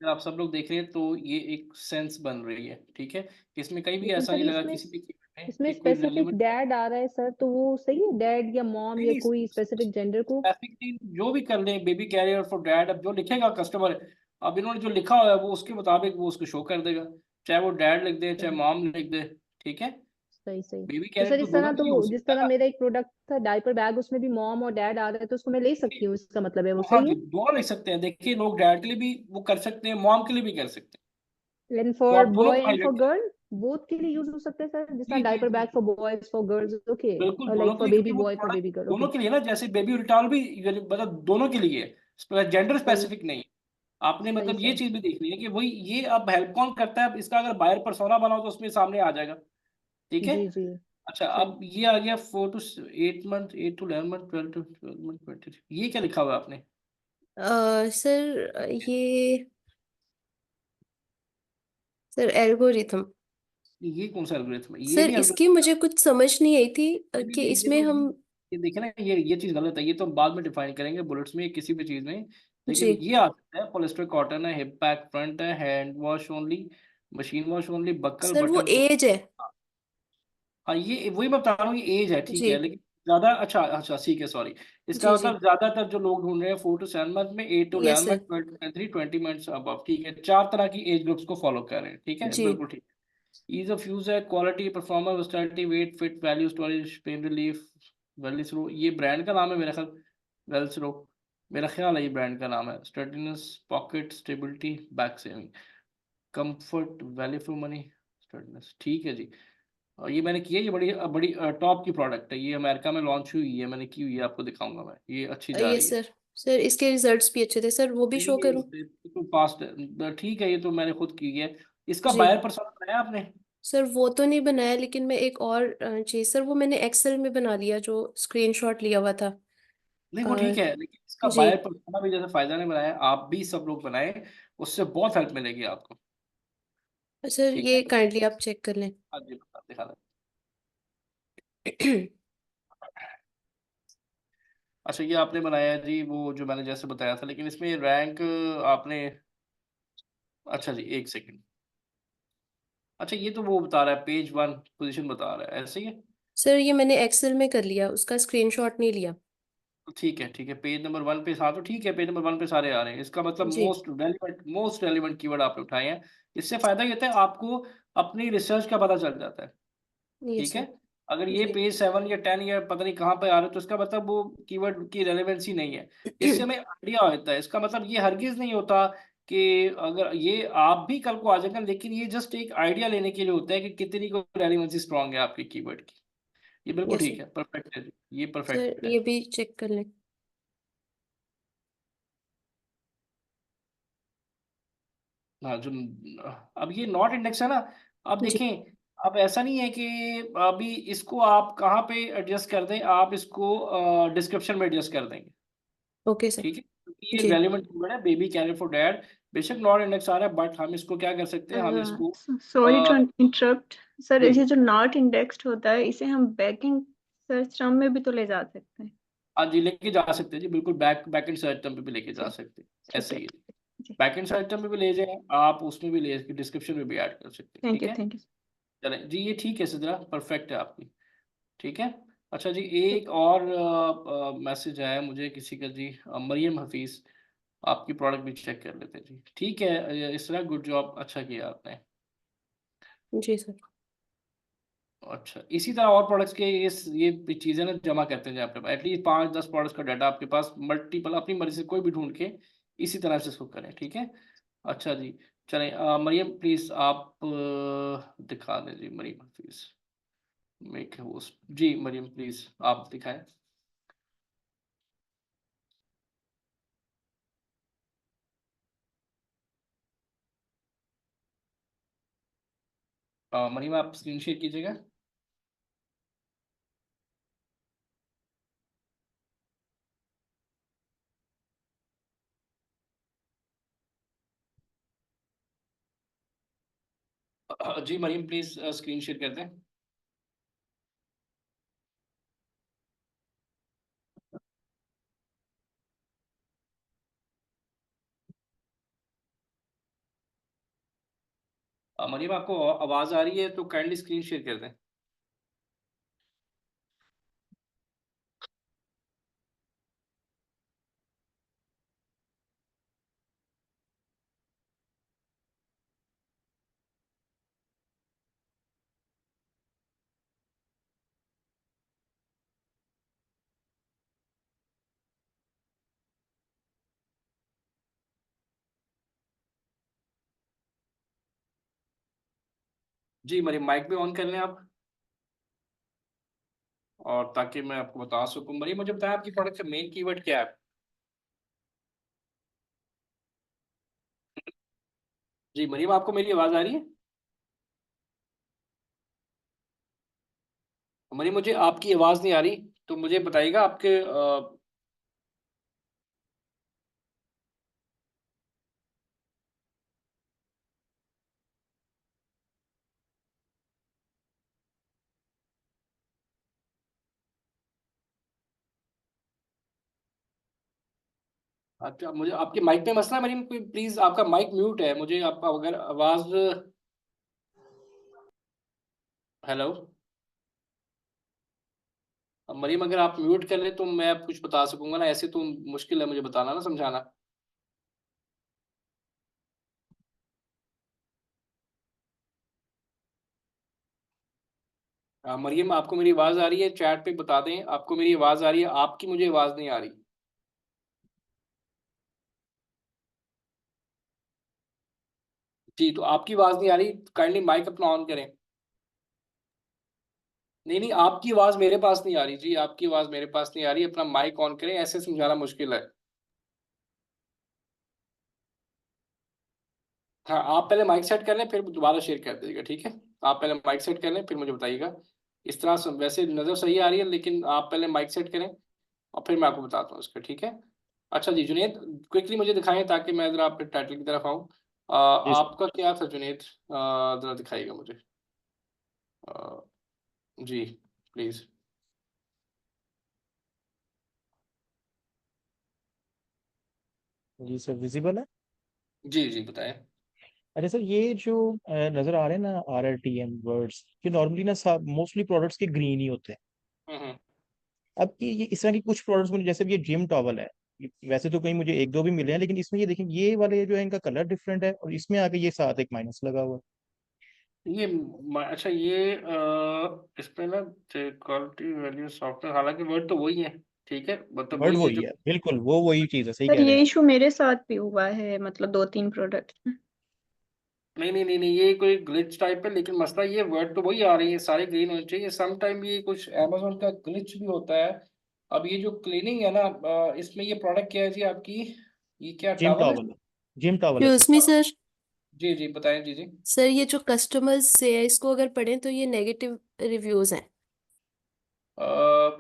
अगर आप सब लोग देख रहे हैं तो ये एक सेंस बन रही है, ठीक है? इसमें कहीं भी लेकिन ऐसा सर नहीं लगा इसमें किसी भी कीवर्ड में इसमें कि कोई स्पेसिफिक रेलेवेंट। डैड आ रहा है सर, तो वो सही है? डैड या मॉम या नहीं, कोई स्पेसिफिक जेंडर को? ट्रैफिक टीम जो भी कर ले, बेबी कैरियर फॉर डैड, अब जो लिखेगा कस्टमर, अब इन्होंने जो लिखा हुआ है वो उसके मुताबिक वो उसको शो कर देगा, चाहे वो डैड लिख दे चाहे सही मॉम लिख दे। ठीक है, सही सही। बेबी तो कैरियर सर तो इस दोनों तरह, के लिए हो तो जिस सकता है तरह ना। मेरा एक प्रोडक्ट था डायपर बैग, उसमें भी मॉम और डैड आ रहे हैं, तो उसको मैं ले सकती हूँ, इसका मतलब है वो हाँ सही जी, है? दोनों लिख सकते हैं। देखिए, लोग डैड के लिए भी वो कर सकते हैं, मॉम के लिए भी कर सकते हैं, लेकिन तो फॉर आप दोनों बॉय को एंड फॉर हाईलाइट करें। गर्ल बोथ के लिए यूज हो सकते हैं सर, जिस तरह जी जी डायपर जी बैग जी, for boys for girls, okay, बिल्कुल और दोनों लाइक के फॉर लिए, बेबी क्योंकि वो boy for product baby girl, दोनों ओके। के लिए ना, जैसे बेबी रिटॉल भी मतलब दोनों के लिए है, जेंडर सही स्पेसिफिक नहीं है। आपने सही मतलब ये सर। चीज भी देखनी है कि वही ये अब हेल्प कौन करता है, अब इसका अगर बायर पर्सोना बनाओ तो उसमें सामने आ जाएगा। ठीक है। जी जी अच्छा, सही। अब ये आ गया 4 to 8 month, 8 to 11 month, 12 to 12 month, 20। ये क्या लिखा हुआ है आपने? सर ये सर एल्गोरिथम। ये कौन सा एल्गोरिथम है? ये सर नहीं इसकी एल्गोरिथम। मुझे कुछ समझ नहीं आई थी नहीं कि नहीं, इसमें हम ये देखिए ना, ये चीज गलत है। ये तो हम बाद में डिफाइन करेंगे बुलेट्स में, किसी भी चीज में। लेकिन जी ये आ सकता है पॉलिस्टर कॉटन है, हिप पैक फ्रंट है, hand wash only, machine wash only, buckle sir वो बटन तो। एज है। हाँ, ये वही मैं बता रहा हूँ, ये एज है, ठीक जी है। लेकिन ज्यादा, अच्छा अच्छा ठीक है, सॉरी। इसका जी जी मतलब ज्यादातर जो लोग ढूंढ रहे हैं 4 to 7 मंथ में, 8 to 11 yes month, sir 12 to 23, 20 months अब, ठीक है। 4 तरह की एज ग्रुप्स को फॉलो कर रहे हैं, ठीक है, जी बिल्कुल ठीक। ईज ऑफ यूज है, quality, performance, versatility, weight, fit, value, storage, pain relief, वेलिसरो, ये ब्रांड का नाम है मेरा ख्याल, वेल्सरो, मेरा ख्याल है ये ब्रांड का नाम है। Steadiness, pocket stability, back saving, comfort, value for money, steadiness, ठीक है जी। और ये मैंने की है, ये बड़ी बड़ी टॉप की प्रोडक्ट है, ये अमेरिका में लॉन्च हुई है, मैंने की हुई है, आपको दिखाऊंगा मैं, ये अच्छी जा रही यस है। सर। सर इसके रिजल्ट्स भी अच्छे थे सर, वो भी शो करूं? ये तो फास्ट है, ठीक है, ये तो मैंने खुद की है। इसका जी बायर पर्सोना बनाया आपने? सर वो तो नहीं बनाया, लेकिन मैं एक और चीज सर, वो मैंने एक्सेल में बना लिया जो स्क्रीनशॉट लिया हुआ था। नहीं वो ठीक और है, लेकिन इसका जी बायर पर्सोना भी, जैसे फायदा ने बनाया, आप भी सब लोग बनाए, उससे बहुत हेल्प मिलेगी आपको, सर ठीक है। ये काइंडली आप चेक कर लें। हाँ जी, दिखा दें। अच्छा, ये आपने बनाया है जी, वो जो मैंने जैसे बताया था, लेकिन इसमें रैंक आपने, अच्छा जी, 1 सेकंड। अच्छा, ये तो वो बता रहा है पेज 1 पोजीशन बता रहा है, ऐसे ही है। सर ये मैंने एक्सेल में कर लिया, उसका स्क्रीनशॉट नहीं लिया। तो ठीक है, ठीक है, पेज नंबर 1 पे, हाँ तो ठीक है, पेज नंबर 1 पे सारे आ रहे हैं। इसका मतलब जी मोस्ट रेलिवेंट कीवर्ड आपने उठाए हैं। इससे फायदा ये होता है, आपको अपनी रिसर्च का पता चल जाता है, यस ठीक है। सर। अगर ये जी पेज 7 या 10 या पता नहीं कहाँ पे आ रहे हो, तो इसका मतलब वो कीवर्ड की रेलेवेंसी नहीं है। इससे हमें आइडिया होता है। इसका मतलब ये हरगिज नहीं होता कि अगर ये आप भी कल को आ जाएगा, लेकिन ये जस्ट एक आइडिया लेने के लिए होता है कि कितनी को रेलेवेंसी स्ट्रांग है आपकी कीवर्ड की। ये बिल्कुल यस ठीक सर। है, परफेक्ट है जी, ये सर परफेक्ट है। ये भी चेक कर लें। हाँ जो, अब ये नॉट इंडेक्स है ना, अब जी देखें, अब ऐसा नहीं है कि अभी इसको आप कहाँ पे एडजस्ट कर दें, आप इसको डिस्क्रिप्शन में एडजस्ट कर देंगे, ओके सर। ठीक है, क्योंकि ये जी रेलिवेंट कीवर्ड है, बेबी कैरियर फॉर डैड। बेशक नॉट इंडेक्स आ रहा है, बट हम इसको क्या कर सकते हैं, हम इसको sorry to uh, interrupt sir, जी, ये जो नॉट इंडेक्स्ड होता है इसे हम बैकिंग सर्च टर्म में भी तो ले जा सकते हैं। हाँ जी, लेके जा सकते हैं जी, बिल्कुल, बैक एंड सर्च टर्म पे भी लेके जा जी सकते हैं, ठीक ऐसे है। ही। जी बैक एंड सर्च टर्म पे भी ले जाए आप, उसमें भी ले, डिस्क्रिप्शन में भी ऐड कर सकते हैं, थैंक ठीक यू है। Thank you. चलें जी, ये ठीक है सिद्रा, परफेक्ट है आपकी, ठीक है। अच्छा जी, एक और मैसेज आया मुझे किसी का जी, मरियम हफीज, आपकी प्रोडक्ट भी चेक कर लेते हैं जी, ठीक है। इस तरह गुड जॉब, अच्छा किया आपने। जी सर। अच्छा, इसी तरह और प्रोडक्ट्स के ये चीज़ें ना जमा करते हैं जहाँ पे एटलीस्ट 5-10 प्रोडक्ट्स का डाटा आपके पास, मल्टीपल, अपनी मर्जी से कोई भी ढूंढ के इसी तरह से इसको करें, ठीक है। अच्छा जी, चलें, मरियम प्लीज़ आप दिखा दें जी, मरियम हफीज, मेक होस्ट जी, मरियम प्लीज़ आप दिखाएं। मरियम आप स्क्रीन शेयर कीजिएगा। जी मरियम प्लीज़ स्क्रीन शेयर कर दें। मरियम आपको आवाज़ आ रही है तो काइंडली स्क्रीन शेयर कर दें। जी मरियम, माइक भी ऑन कर लें आप, और ताकि मैं आपको बता सकूं। मरियम मुझे बताएं, आपकी प्रोडक्ट का मेन कीवर्ड क्या है? जी मरियम, आपको मेरी आवाज़ आ रही है? मरियम, मुझे आपकी आवाज़ नहीं आ रही, तो मुझे बताइएगा आपके अच्छा, मुझे आपके माइक पे मसला है मरीम, कोई प्लीज आपका माइक म्यूट है, मुझे आपका अगर आवाज, हेलो मरीम, अगर आप म्यूट कर ले तो मैं कुछ बता सकूंगा ना, ऐसे तो मुश्किल है मुझे बताना ना, समझाना। मरियम, आपको मेरी आवाज आ रही है? चैट पे बता दें आपको मेरी आवाज आ रही है, आपकी मुझे आवाज नहीं आ रही। जी, तो आपकी आवाज नहीं आ रही, काइंडली माइक अपना ऑन करें। नहीं नहीं, आपकी आवाज मेरे पास नहीं आ रही जी, आपकी आवाज मेरे पास नहीं आ रही, अपना माइक ऑन करें, ऐसे समझाना मुश्किल है। हाँ, आप पहले माइक सेट कर लें फिर दोबारा शेयर कर दीजिएगा, ठीक है? आप पहले माइक सेट कर लें फिर मुझे बताइएगा। इस तरह से वैसे नज़र सही आ रही है, लेकिन आप पहले माइक सेट करें और फिर मैं आपको बताता हूँ इसका, ठीक है? अच्छा जी जुनेद, क्विकली मुझे दिखाएं ताकि मैं ज़रा आपके टाइटल की तरफ आऊँ। जी सर। आपका क्या था जुनेद, ज़रा दिखाइएगा मुझे। अ, जी प्लीज़। जी सर, विजिबल है। जी जी बताएं। अरे सर, ये जो नजर आ रहे हैं ना RRTM वर्ड्स, ये नॉर्मली ना मोस्टली प्रोडक्ट्स के ग्रीन ही होते हैं। हम्म। अब ये इस तरह की कुछ प्रोडक्ट्स मुझे, जैसे ये जिम टॉवल है, वैसे तो कहीं मुझे एक दो भी मिले हैं, लेकिन इसमें ये देखें, ये वाले जो है इनका कलर डिफरेंट है, और इसमें आके ये साथ एक माइनस लगा हुआ है। ये अच्छा, ये इस पे ना क्वालिटी वैल्यू सॉफ्टवेयर, हालांकि वर्ड तो वही है, ठीक है, मतलब वर्ड वही है वही जो। है, बिल्कुल वो वही चीज है, सही सर कह रहे ये हैं। इशू मेरे साथ भी हुआ है, मतलब 2-3 प्रोडक्ट में। नहीं नहीं नहीं नहीं, ये कोई ग्लिच टाइप है, लेकिन मसला ये वर्ड तो वही आ रही है, सारे ग्रीन होने चाहिए। सम टाइम ये कुछ अमेजोन का ग्लिच भी होता है। अब ये जो क्लीनिंग है ना, इसमें ये प्रोडक्ट क्या है जी आपकी, ये क्या जिम टॉवल है? टॉवल है। जिम टॉवल है सर। Excuse me sir. जी जी बताएं जी जी। सर ये जो कस्टमर्स से है, इसको अगर पढ़ें तो ये नेगेटिव रिव्यूज हैं।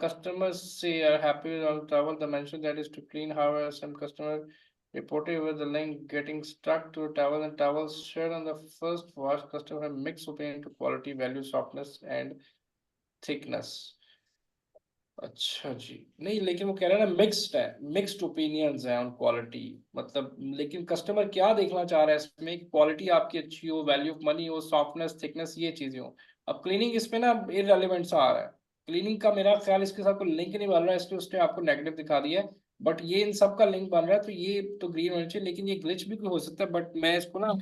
Customers say are happy with our towel. The mention that is to clean. However, some customer reported with the link getting stuck to a towel, and towels shared on the first wash. Customer have mixed opinion to quality, value, softness, and thickness. अच्छा जी, नहीं लेकिन वो कह रहा है ना mixed है, mixed opinions हैं ऑन क्वालिटी, मतलब लेकिन कस्टमर क्या देखना चाह रहा है इसमें कि क्वालिटी आपकी अच्छी हो, वैल्यू ऑफ मनी हो, सॉफ्टनेस, थिकनेस, ये चीजें हो। अब क्लीनिंग इसमें ना इररेलेवेंट सा आ रहा है, क्लीनिंग का मेरा ख्याल इसके साथ कोई लिंक नहीं बन रहा है, इसलिए उसने आपको नेगेटिव दिखा दिया है। बट ये इन सब का लिंक बन रहा है, तो ये तो ग्रीन होना चाहिए, लेकिन ये ग्लिच भी कोई हो सकता है, बट मैं इसको ना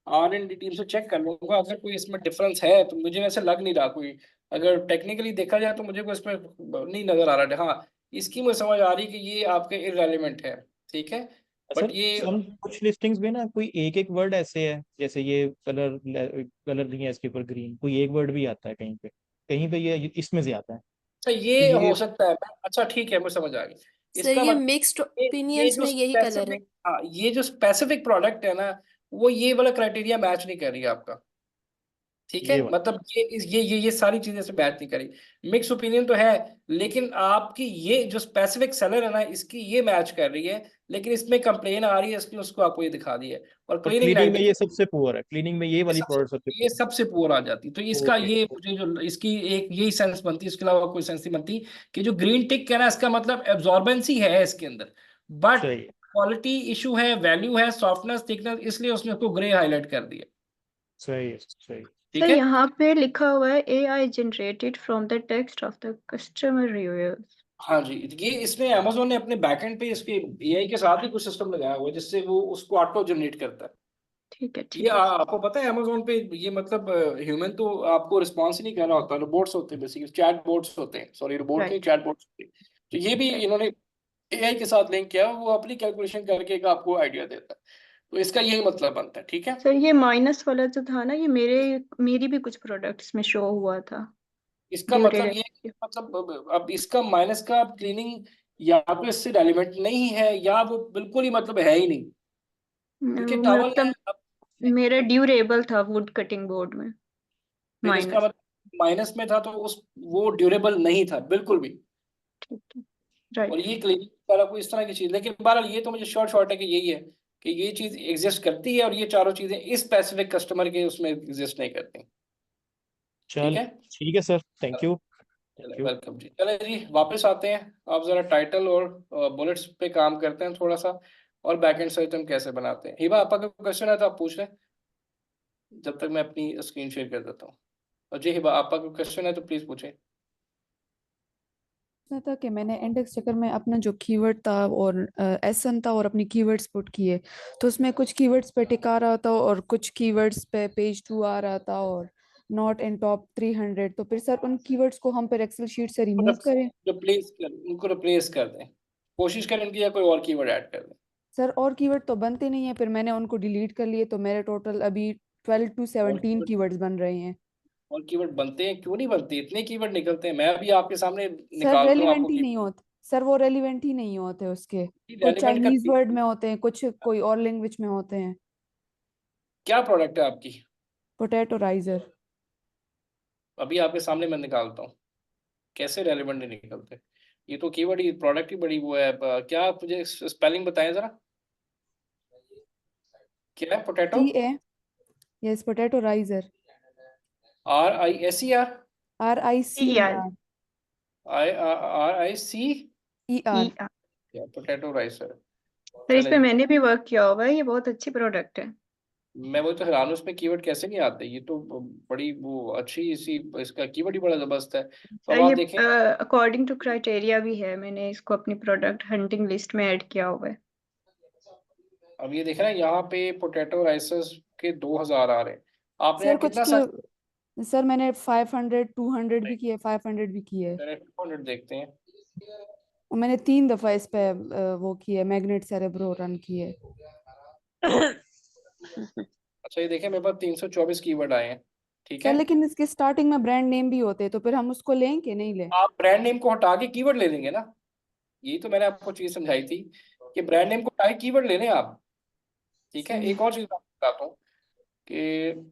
R&D टीम से चेक कर लूंगा, अगर कोई इसमें डिफरेंस है तो मुझे वैसे लग नहीं रहा कोई, अगर टेक्निकली देखा जाए तो मुझे कोई इसमें नहीं नजर आ रहा है। हाँ, इसकी मुझे समझ आ रही कि ये आपके इररेलेवेंट है, ठीक है, सर बट ये सम कुछ लिस्टिंग्स में ना कोई एक एक वर्ड ऐसे है, जैसे ये कलर, कलर नहीं है इसके ऊपर ग्रीन, कोई एक वर्ड भी आता है कहीं पे, कहीं पे ये इसमें से आता है। अच्छा तो ये ये हो सकता है। अच्छा ठीक है, मुझे समझ आ गई। सर इसका ये मतलब मिक्स्ड ये ओपिनियंस जो में यही कलर है। स्पेसिफिक, हाँ ये जो स्पेसिफिक प्रोडक्ट है ना, वो ये वाला क्राइटेरिया मैच नहीं कर रही है आपका, ठीक है, ये वाला। मतलब ये सारी चीजें से बात नहीं करी। मिक्स ओपिनियन तो है, लेकिन आपकी ये जो स्पेसिफिक सेलर है ना, इसकी ये मैच कर रही है, लेकिन इसमें कंप्लेन आ रही है, इसलिए उसको आपको ये दिखा दी है, और और क्लीनिंग क्लीनिंग में नेगेटिव, ये सबसे पुअर है, क्लीनिंग में ये ये वाली सबसे प्रोडक्ट सबसे ये पुअर सबसे पुअर आ जाती, तो है। इसका ओके। ये मुझे जो इसकी एक यही सेंस बनती है, इसके अलावा कोई सेंस नहीं बनती कि जो ग्रीन टिक है ना, इसका मतलब एब्जॉर्बेंसी है इसके अंदर, बट सही है। क्वालिटी इशू है, वैल्यू है, सॉफ्टनेस, थिकनेस, इसलिए उसने उसको ग्रे हाईलाइट कर दिया, सही है। सही। सर ठीक है। यहाँ पे लिखा हुआ है AI generated from the text of the customer reviewers. हाँ जी, ये इसने अमेजोन ने अपने बैकएंड पे इसके एआई के साथ ही कुछ सिस्टम लगाया हुआ है, जिससे वो उसको ऑटो जनरेट करता है। ठीक है ये ठीक है। आपको पता है अमेजोन पे ये मतलब ह्यूमन तो आपको रिस्पॉन्स ही नहीं कर रहा होता, रोबोट्स होते हैं, बेसिकली चैट बोट्स होते हैं, सॉरी रोबोट नहीं, राइट चैट बोट्स होते हैं। तो ये भी राइट। इन्होंने एआई के साथ लिंक किया, वो अपनी कैलकुलेशन करके एक आपको आइडिया देता है, तो इसका यही मतलब बनता है, ठीक है। सर ये माइनस वाला जो था ना, ये मेरी भी कुछ प्रोडक्ट्स में शो हुआ था। इसका मतलब ये है कि मतलब अब इसका माइनस का क्लीनिंग या तो इससे रेलिवेंट नहीं है, या वो बिल्कुल ही मतलब है ही नहीं, क्योंकि टॉवल है मतलब अब। मेरा ड्यूरेबल था वुड कटिंग बोर्ड में। फिर इसका माइनस। मतलब माइनस में था, तो उस वो ड्यूरेबल नहीं था बिल्कुल भी। ठीक है। और राइट। ये क्लिनिक वाला कोई इस तरह की चीज, लेकिन बहरहाल ये तो मुझे शॉर्ट है कि यही है कि ये चीज एग्जिस्ट करती है, और ये चारों चीजें इस स्पेसिफिक कस्टमर के उसमें एग्जिस्ट नहीं करती, ठीक चल है। ठीक है सर, थैंक यू। चले थैंक यू। वेलकम जी, चले जी वापस आते हैं, आप जरा टाइटल और बुलेट्स पे काम करते हैं थोड़ा सा। और बैकएंड सर्च हम कैसे बनाते हैं। हिबा आपका कोई क्वेश्चन है तो आप पूछ लें, जब तक मैं अपनी स्क्रीन शेयर कर देता हूँ। और जी हिबा आपका कोई क्वेश्चन है तो प्लीज पूछें। पूछना था कि मैंने इंडेक्स चेकर में अपना जो कीवर्ड था और एसएन था और अपनी कीवर्ड्स पुट किए, तो उसमें कुछ कीवर्ड्स पे टिक आ रहा था और कुछ कीवर्ड्स पे पेज 2 आ रहा था और नॉट इन टॉप 300। तो फिर सर उन कीवर्ड्स को हम फिर एक्सेल शीट से रिमूव करें? उनको रिप्लेस कर दें, कोशिश करें उनकी या कोई और कीवर्ड ऐड कर दें। सर और कीवर्ड तो बनते नहीं है, फिर मैंने उनको डिलीट कर लिए, तो मेरे टोटल अभी 12 to 17 कीवर्ड्स बन रहे हैं। और कीवर्ड बनते हैं, क्यों नहीं बनते, इतने कीवर्ड निकलते हैं, मैं अभी आपके सामने सर निकालता हूँ रेलिवेंट आपको ही नहीं होते सर, वो रेलिवेंट ही नहीं होते उसके। कुछ रेलिवेंट का चाइनीज वर्ड में होते हैं, कुछ कोई और लैंग्वेज में होते हैं। क्या प्रोडक्ट है आपकी? Potato riser. अभी आपके सामने मैं निकालता हूँ, कैसे रेलिवेंट नहीं निकलते। ये तो कीवर्ड ही, प्रोडक्ट ही बड़ी वो है। क्या आप मुझे स्पेलिंग बताएं जरा, क्या है potato? TA, yes, potato riser. RISER RICER। RICER ER। Potato ricer. Sir इस पे चले, मैंने भी वर्क किया हुआ है, ये बहुत अच्छी प्रोडक्ट है। मैं वो तो हैरान हूं, उसमें कीवर्ड कैसे नहीं आते। ये तो बड़ी वो अच्छी इसी, इसका कीवर्ड ही बड़ा जबरदस्त है। तो सर अब आप ये देखें, अकॉर्डिंग टू क्राइटेरिया भी है, मैंने इसको अपनी प्रोडक्ट हंटिंग लिस्ट में ऐड किया हुआ है। अब ये देख रहे हैं यहाँ पे पोटैटो राइसर्स के 2000 आ रहे हैं। आपने सर यहाँ कुछ कितना सर्च? के सर मैंने 500 200 भी किए, 500 भी किए, 200 देखते हैं। और मैंने 3 दफा इस पे वो किए, मैग्नेट सेरेब्रो रन किए। अच्छा ये देखें, मेरे पास 324 कीवर्ड आए हैं, ठीक सर है। लेकिन इसके स्टार्टिंग में ब्रांड नेम भी होते हैं, तो फिर हम उसको लें कि नहीं लें? आप ब्रांड नेम को हटा के कीवर्ड ले लेंगे ना, यही तो मैंने आपको चीज समझाई थी कि ब्रांड नेम को हटा के कीवर्ड ले लें आप, ठीक है। सही। एक और चीज मैं आपको बताता हूँ कि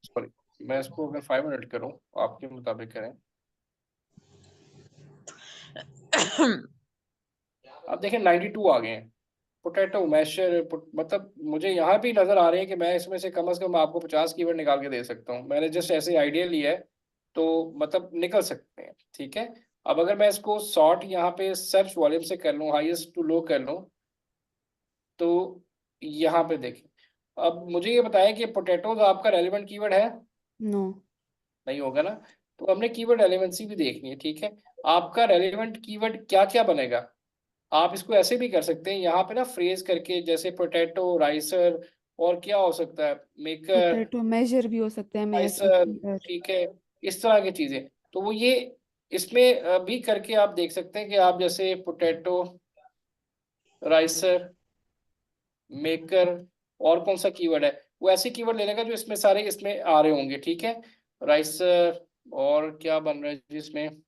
सॉरी, मैं इसको अगर 5 मिनट करूँ, आपके मुताबिक करें। अब देखें 92 आ गए हैं। पोटैटो मैशर मतलब मुझे यहाँ भी नजर आ रहे हैं कि मैं इसमें से कम आपको 50 कीवर्ड निकाल के दे सकता हूँ। मैंने जस्ट ऐसे आइडिया लिया है, तो मतलब निकल सकते हैं, ठीक है। अब अगर मैं इसको सॉर्ट यहाँ पे सर्च वॉल्यूम से कर लूँ, हाईएस्ट टू लो कर लूँ, तो यहाँ पे देखें। अब मुझे ये बताएं कि पोटैटोज आपका रेलिवेंट कीवर्ड है? नो। नहीं होगा ना। तो हमने कीवर्ड रेलेवेंसी भी देखनी है, ठीक है। आपका रेलिवेंट कीवर्ड क्या क्या बनेगा, आप इसको ऐसे भी कर सकते हैं यहाँ पे ना, फ्रेज करके, जैसे पोटैटो राइसर, और क्या हो सकता है, मेकर, पोटैटो मेजर भी हो सकता है, राइसर, MESSER। ठीक है। इस तरह की चीजें, तो वो ये इसमें भी करके आप देख सकते हैं कि आप जैसे पोटैटो राइसर, मेकर, और कौन सा कीवर्ड है, वो ऐसे कीवर्ड ले लेगा जो इसमें सारे इसमें आ रहे होंगे, ठीक है। राइसर, और क्या बन रहा है जिसमें,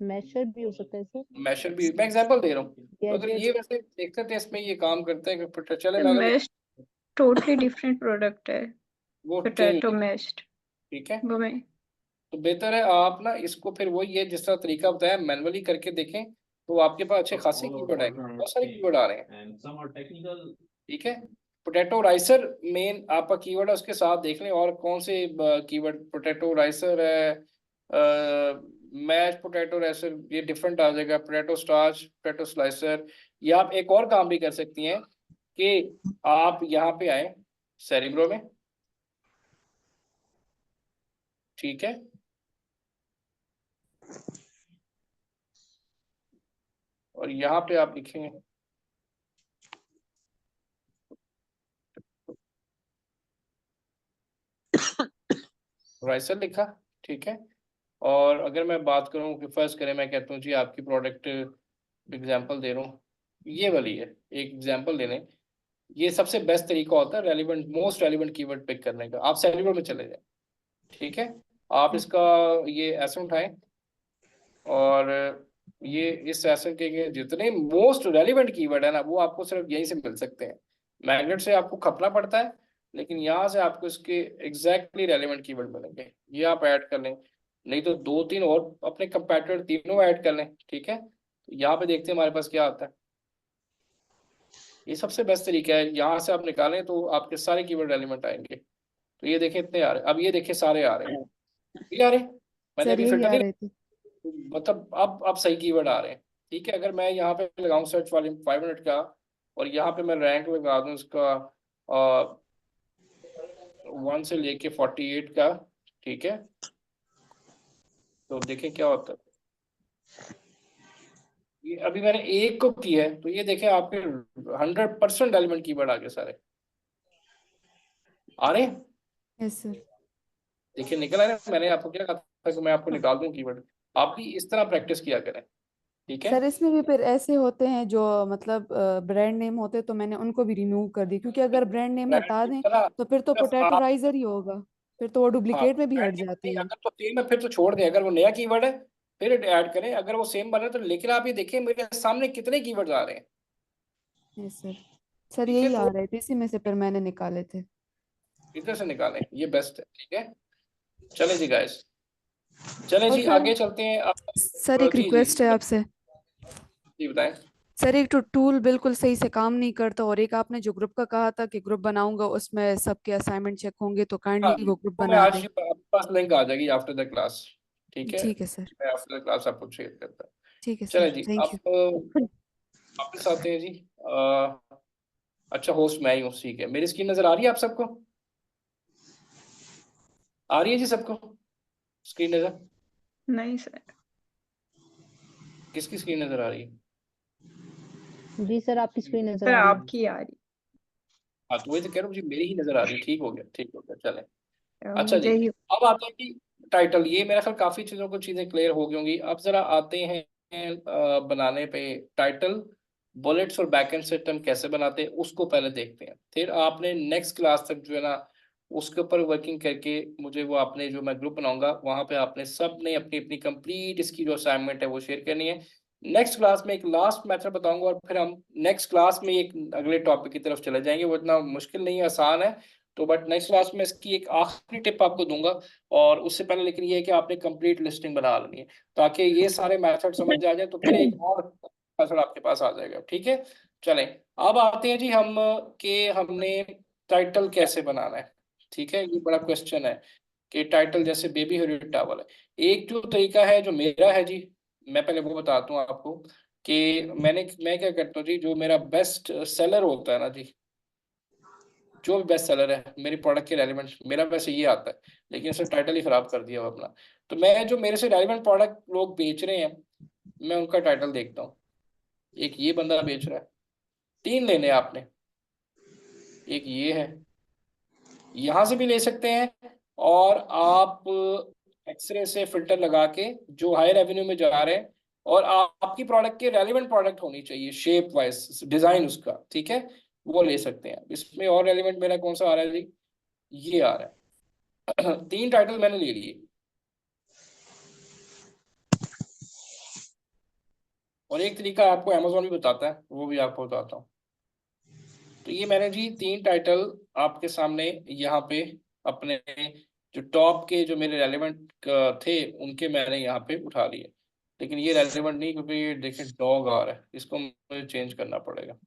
मैशर भी हो सकता है सर। मैशर भी, मैं एग्जांपल दे रहा हूँ। तो अगर गैजेट। ये वैसे देखते थे इसमें ये काम करता है कि चले, सर मैं अगर मैश टोटली डिफरेंट प्रोडक्ट है, वो चेंज, पोटैटो मैश्ड। ठीक है। वो मैं तो बेहतर है आप ना इसको फिर वही है जिस तरह तरीका बताया, मैनुअली करके देखें, तो आपके पास अच्छे खासे कीवर्ड आएंगे, बहुत सारे कीवर्ड आ रहे हैं, ठीक है। पोटैटो राइसर मेन आपका कीवर्ड है, उसके साथ देख लें और कौन से कीवर्ड, पोटैटो राइसर है, मैश पोटैटो राइसर, ये डिफरेंट आ जाएगा, पोटैटो स्टार्च, पोटैटो स्लाइसर। या आप एक और काम भी कर सकती हैं कि आप यहाँ पे आए सेरिब्रो में, ठीक है। और यहाँ पे आप लिखें राइसर लिखा, ठीक है। और अगर मैं बात करूं कि फर्स्ट करें, मैं कहता हूँ जी आपकी प्रोडक्ट एग्जांपल दे रहा हूँ, ये वाली है, एक एग्जांपल दे लें। ये सबसे बेस्ट तरीका होता है relevant, most relevant keyword pick करने का। आप सेरिब्रो में चले जाएं, ठीक है। आप इसका ये ऐसे उठाएं, और ये इस एसेट के जितने मोस्ट रेलिवेंट कीवर्ड है ना, वो आपको सिर्फ यहीं से मिल सकते हैं। मैग्नेट से आपको खपना पड़ता है, लेकिन यहाँ से आपको इसके एग्जैक्टली रेलिवेंट कीवर्ड मिलेंगे। ये आप ऐड कर लें, नहीं तो 2-3 और अपने कंपैटिटर तीनों ऐड कर लें, ठीक है। तो यहाँ पे देखते हैं हमारे पास क्या आता है। ये सबसे बेस्ट तरीका है, यहाँ से आप निकालें तो आपके सारे कीवर्ड रेलिवेंट आएंगे। तो ये देखें इतने आ रहे, अब ये देखें सारे आ रहे हैं, ये आ रहे हैं। मैंने सर अभी यही फिल्टर आ नहीं, रहे थे। मतलब अब सही कीवर्ड आ रहे हैं। ठीक है, अगर मैं यहाँ पे लगाऊं सर्च वॉल्यूम 500 का, और यहाँ पे मैं रैंक लगा दूं उसका 1 से लेके 48 का, ठीक है, तो देखें क्या होता है। ये अभी मैंने एक को किया है, तो ये देखें आपके 100% एलिमेंट कीवर्ड आ गए सारे, आ रहे हैं। Yes sir. देखिए निकल आए ना, मैंने आपको क्या कहा था कि मैं आपको निकाल दूं कीवर्ड। आप भी इस तरह प्रैक्टिस किया करें, ठीक है। सर इसमें भी फिर ऐसे होते हैं जो मतलब ब्रांड नेम होते तो मैंने उनको भी रिमूव कर दी, क्योंकि अगर ब्रांड नेम ब्रांड हटा की दें तरह तो फिर तो सिर्फ आप, पोटैटोराइजर ही होगा, फिर तो वो हाँ डुप्लीकेट में भी हट ब्रांड जाते नहीं, हैं। अगर तो सेम है फिर तो छोड़ दें, अगर वो नया कीवर्ड है फिर ऐड करें, अगर वो सेम बना तो। लेकिन आप ये देखिए मेरे सामने कितने कीवर्ड्स आ रहे हैं, यस सर। सर ठीक है, यही आ तो रहे थे, इसी में से फिर मैंने निकाले थे। इधर से निकालें, ये बेस्ट है, ठीक है। चलें जी गाइस, चलें और जी सर, आगे चलते हैं आप। सर एक जी जी रिक्वेस्ट है आपसे। जी बताएं। सर एक तो टूल बिल्कुल सही से काम नहीं करता, और एक आपने जो ग्रुप का कहा था कि ग्रुप बनाऊंगा उसमें सबके असाइनमेंट चेक होंगे, तो हाँ काइंडली वो ग्रुप वो मैं बना आज दें। ही आपके पास लिंक आ जाएगी आफ्टर द क्लास, ठीक है। ठीक है सर। मैं आफ्टर द क्लास आपको शेयर करता हूँ। ठीक है सर, चलें जी, थैंक यू। अब वापस आते हैं जी। अच्छा होस्ट मैं ही हूँ, ठीक है। मेरी स्क्रीन नजर आ रही है आप सबको? आ रही है जी सबको स्क्रीन नजर? नहीं सर। किसकी स्क्रीन नजर आ रही है? जी सर, आपकी स्क्रीन नजर सर आ रही है। आपकी आ रही हाँ तो वही तो कह रहा हूँ जी, मेरी ही नजर आ रही है। ठीक हो गया, ठीक हो गया, चले। है, अच्छा जी, मुझे ही। अब आते हैं कि टाइटल, ये मेरा ख्याल काफी चीजों को चीजें क्लियर हो गई होंगी। अब जरा आते हैं बनाने पे टाइटल, बुलेट्स और बैकएंड सिस्टम कैसे बनाते हैं उसको पहले देखते हैं। फिर आपने नेक्स्ट क्लास तक जो है ना उसके ऊपर वर्किंग करके मुझे वो आपने जो मैं ग्रुप बनाऊंगा वहां पे आपने सब ने अपनी अपनी कंप्लीट इसकी जो असाइनमेंट है वो शेयर करनी है। नेक्स्ट क्लास में एक लास्ट मेथड बताऊंगा, और फिर हम नेक्स्ट क्लास में एक अगले टॉपिक की तरफ चले जाएंगे। वो इतना मुश्किल नहीं है, आसान है। तो बट नेक्स्ट क्लास में इसकी एक आखिरी टिप आपको दूंगा, और उससे पहले लेकिन ये है कि आपने कंप्लीट लिस्टिंग बना लेनी है, ताकि ये सारे मेथड समझ आ जाए, तो फिर एक और मेथड आपके पास आ जाएगा, ठीक है। चलें, अब आते हैं जी हम कि हमने टाइटल कैसे बनाना है, ठीक है। ये बड़ा क्वेश्चन है कि टाइटल, जैसे बेबी हेरिटेज टावल है, एक जो तरीका है जो मेरा है जी, मैं पहले वो बताता हूँ आपको कि मैं क्या करता हूँ जी, जो मेरा बेस्ट सेलर होता है ना जी, जो भी बेस्ट सेलर है मेरी प्रोडक्ट के रेलिवेंट, मेरा वैसे ये आता है, लेकिन इसने टाइटल ही खराब कर दिया हुआ अपना। तो मैं जो मेरे से रेलिवेंट प्रोडक्ट लोग बेच रहे हैं, मैं उनका टाइटल देखता हूँ। एक ये बंदा बेच रहा है, 3 लेने हैं आपने, एक ये है, यहाँ से भी ले सकते हैं, और आप एक्सरे से फिल्टर लगा के जो हाई रेवेन्यू में जा रहे हैं, और आपकी प्रोडक्ट के रेलिवेंट प्रोडक्ट होनी चाहिए शेप वाइज, डिजाइन उसका, ठीक है, वो ले सकते हैं। इसमें और रेलिवेंट मेरा कौन सा आ रहा है जी, ये आ रहा है। 3 टाइटल मैंने ले लिए, और एक तरीका आपको अमेजोन भी बताता है, वो भी आपको बताता हूँ। तो ये मैंने जी 3 टाइटल आपके सामने यहाँ पे अपने जो टॉप के जो मेरे रेलेवेंट थे उनके मैंने यहाँ पे उठा लिए। लेकिन ये रेलेवेंट नहीं, क्योंकि ये देखें डॉग आ रहा है, इसको मुझे चेंज करना पड़ेगा।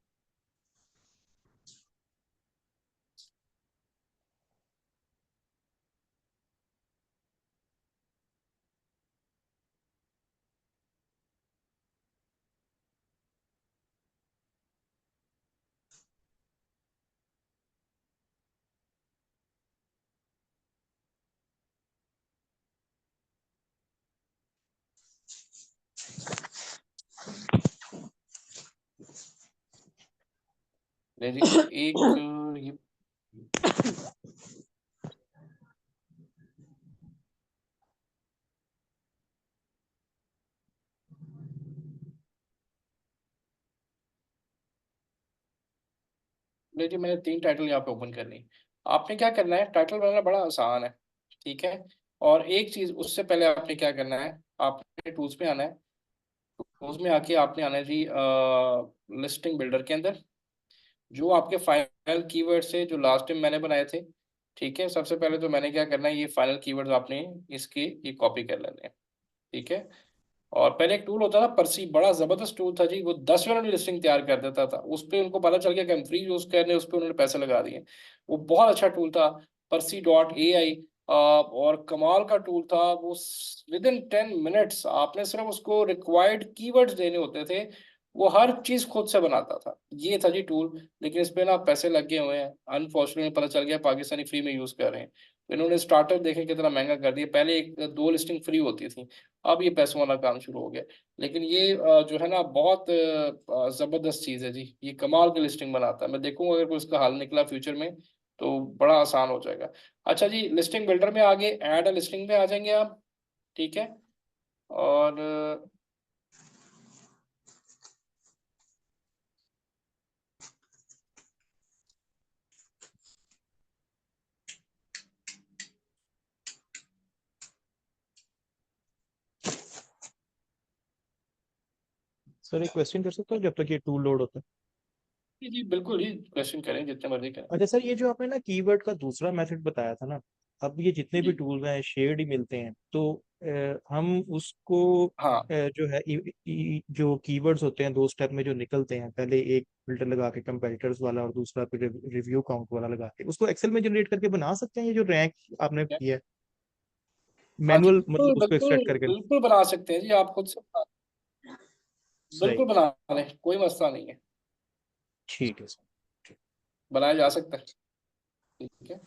ले जी, एक ये ले जी, मैंने 3 टाइटल यहाँ पे ओपन करनी। आपने क्या करना है, टाइटल बनाना बड़ा आसान है, ठीक है। और एक चीज उससे पहले आपने क्या करना है, आपने टूल्स में आना है, टूल्स में आके आपने आना है जी लिस्टिंग बिल्डर के अंदर, जो आपके फाइनल कीवर्ड्स है जो लास्ट टाइम मैंने बनाए थे, ठीक है। सबसे पहले तो मैंने क्या करना है, ये फाइनल कीवर्ड्स आपने इसके ये कॉपी कर लेने हैं, ठीक है। और पहले एक टूल होता था परसी, बड़ा जबरदस्त टूल था जी, वो 10 मिनट में लिस्टिंग तैयार कर देता था। उस पर उनको पता चल गया कि हम फ्री यूज कर रहे हैं, उस पर उन्होंने पैसे लगा दिए। वो बहुत अच्छा टूल था, percy.ai। और कमाल का टूल था वो। विद इन 10 मिनट्स आपने सिर्फ उसको रिक्वायर्ड कीवर्ड्स देने होते थे, वो हर चीज खुद से बनाता था। ये था जी टूल। लेकिन इस पे ना पैसे लगे हुए हैं, अनफॉर्चुनेटली पता चल गया पाकिस्तानी फ्री में यूज कर रहे हैं। तो इन्होंने स्टार्टर देखे कितना महंगा कर दिया, पहले एक दो लिस्टिंग फ्री होती थी, अब ये पैसों वाला काम शुरू हो गया। लेकिन ये जो है ना बहुत जबरदस्त चीज है जी, ये कमाल की लिस्टिंग बनाता है। मैं देखूंगा अगर कोई इसका हल निकला फ्यूचर में तो बड़ा आसान हो जाएगा। अच्छा जी, लिस्टिंग बिल्डर में आगे ऐड लिस्टिंग में आ जाएंगे आप, ठीक है। और सर एक क्वेश्चन कर सकता हूँ जब तक ये टूल लोड होता है? जी जी बिल्कुल जी, क्वेश्चन करें जितने मर्जी करें। अच्छा सर, ये जो आपने ना कीवर्ड का दूसरा मेथड बताया था ना, अब ये जितने भी जी टूल्स हैं शेयर्ड ही मिलते हैं, तो हम उसको हाँ जो है जो कीवर्ड्स होते हैं 2 स्टेप में जो निकलते हैं, पहले एक फिल्टर लगा के कंपेटिटर्स वाला और दूसरा फिर रिव्यू काउंट वाला लगा के, उसको एक्सेल में जनरेट करके बना सकते हैं ये जो रैंक आपने ठीक है। किया है, हाँ जी मैनुअल बिल्कुल मतलब उसको बिल्कुल एक्सट्रैक्ट करके? बिल्कुल बना सकते हैं जी, आप खुद से सही, बिल्कुल बना लें, कोई मसला नहीं है, ठीक है सर। बनाया जा सकता है। ठीक है,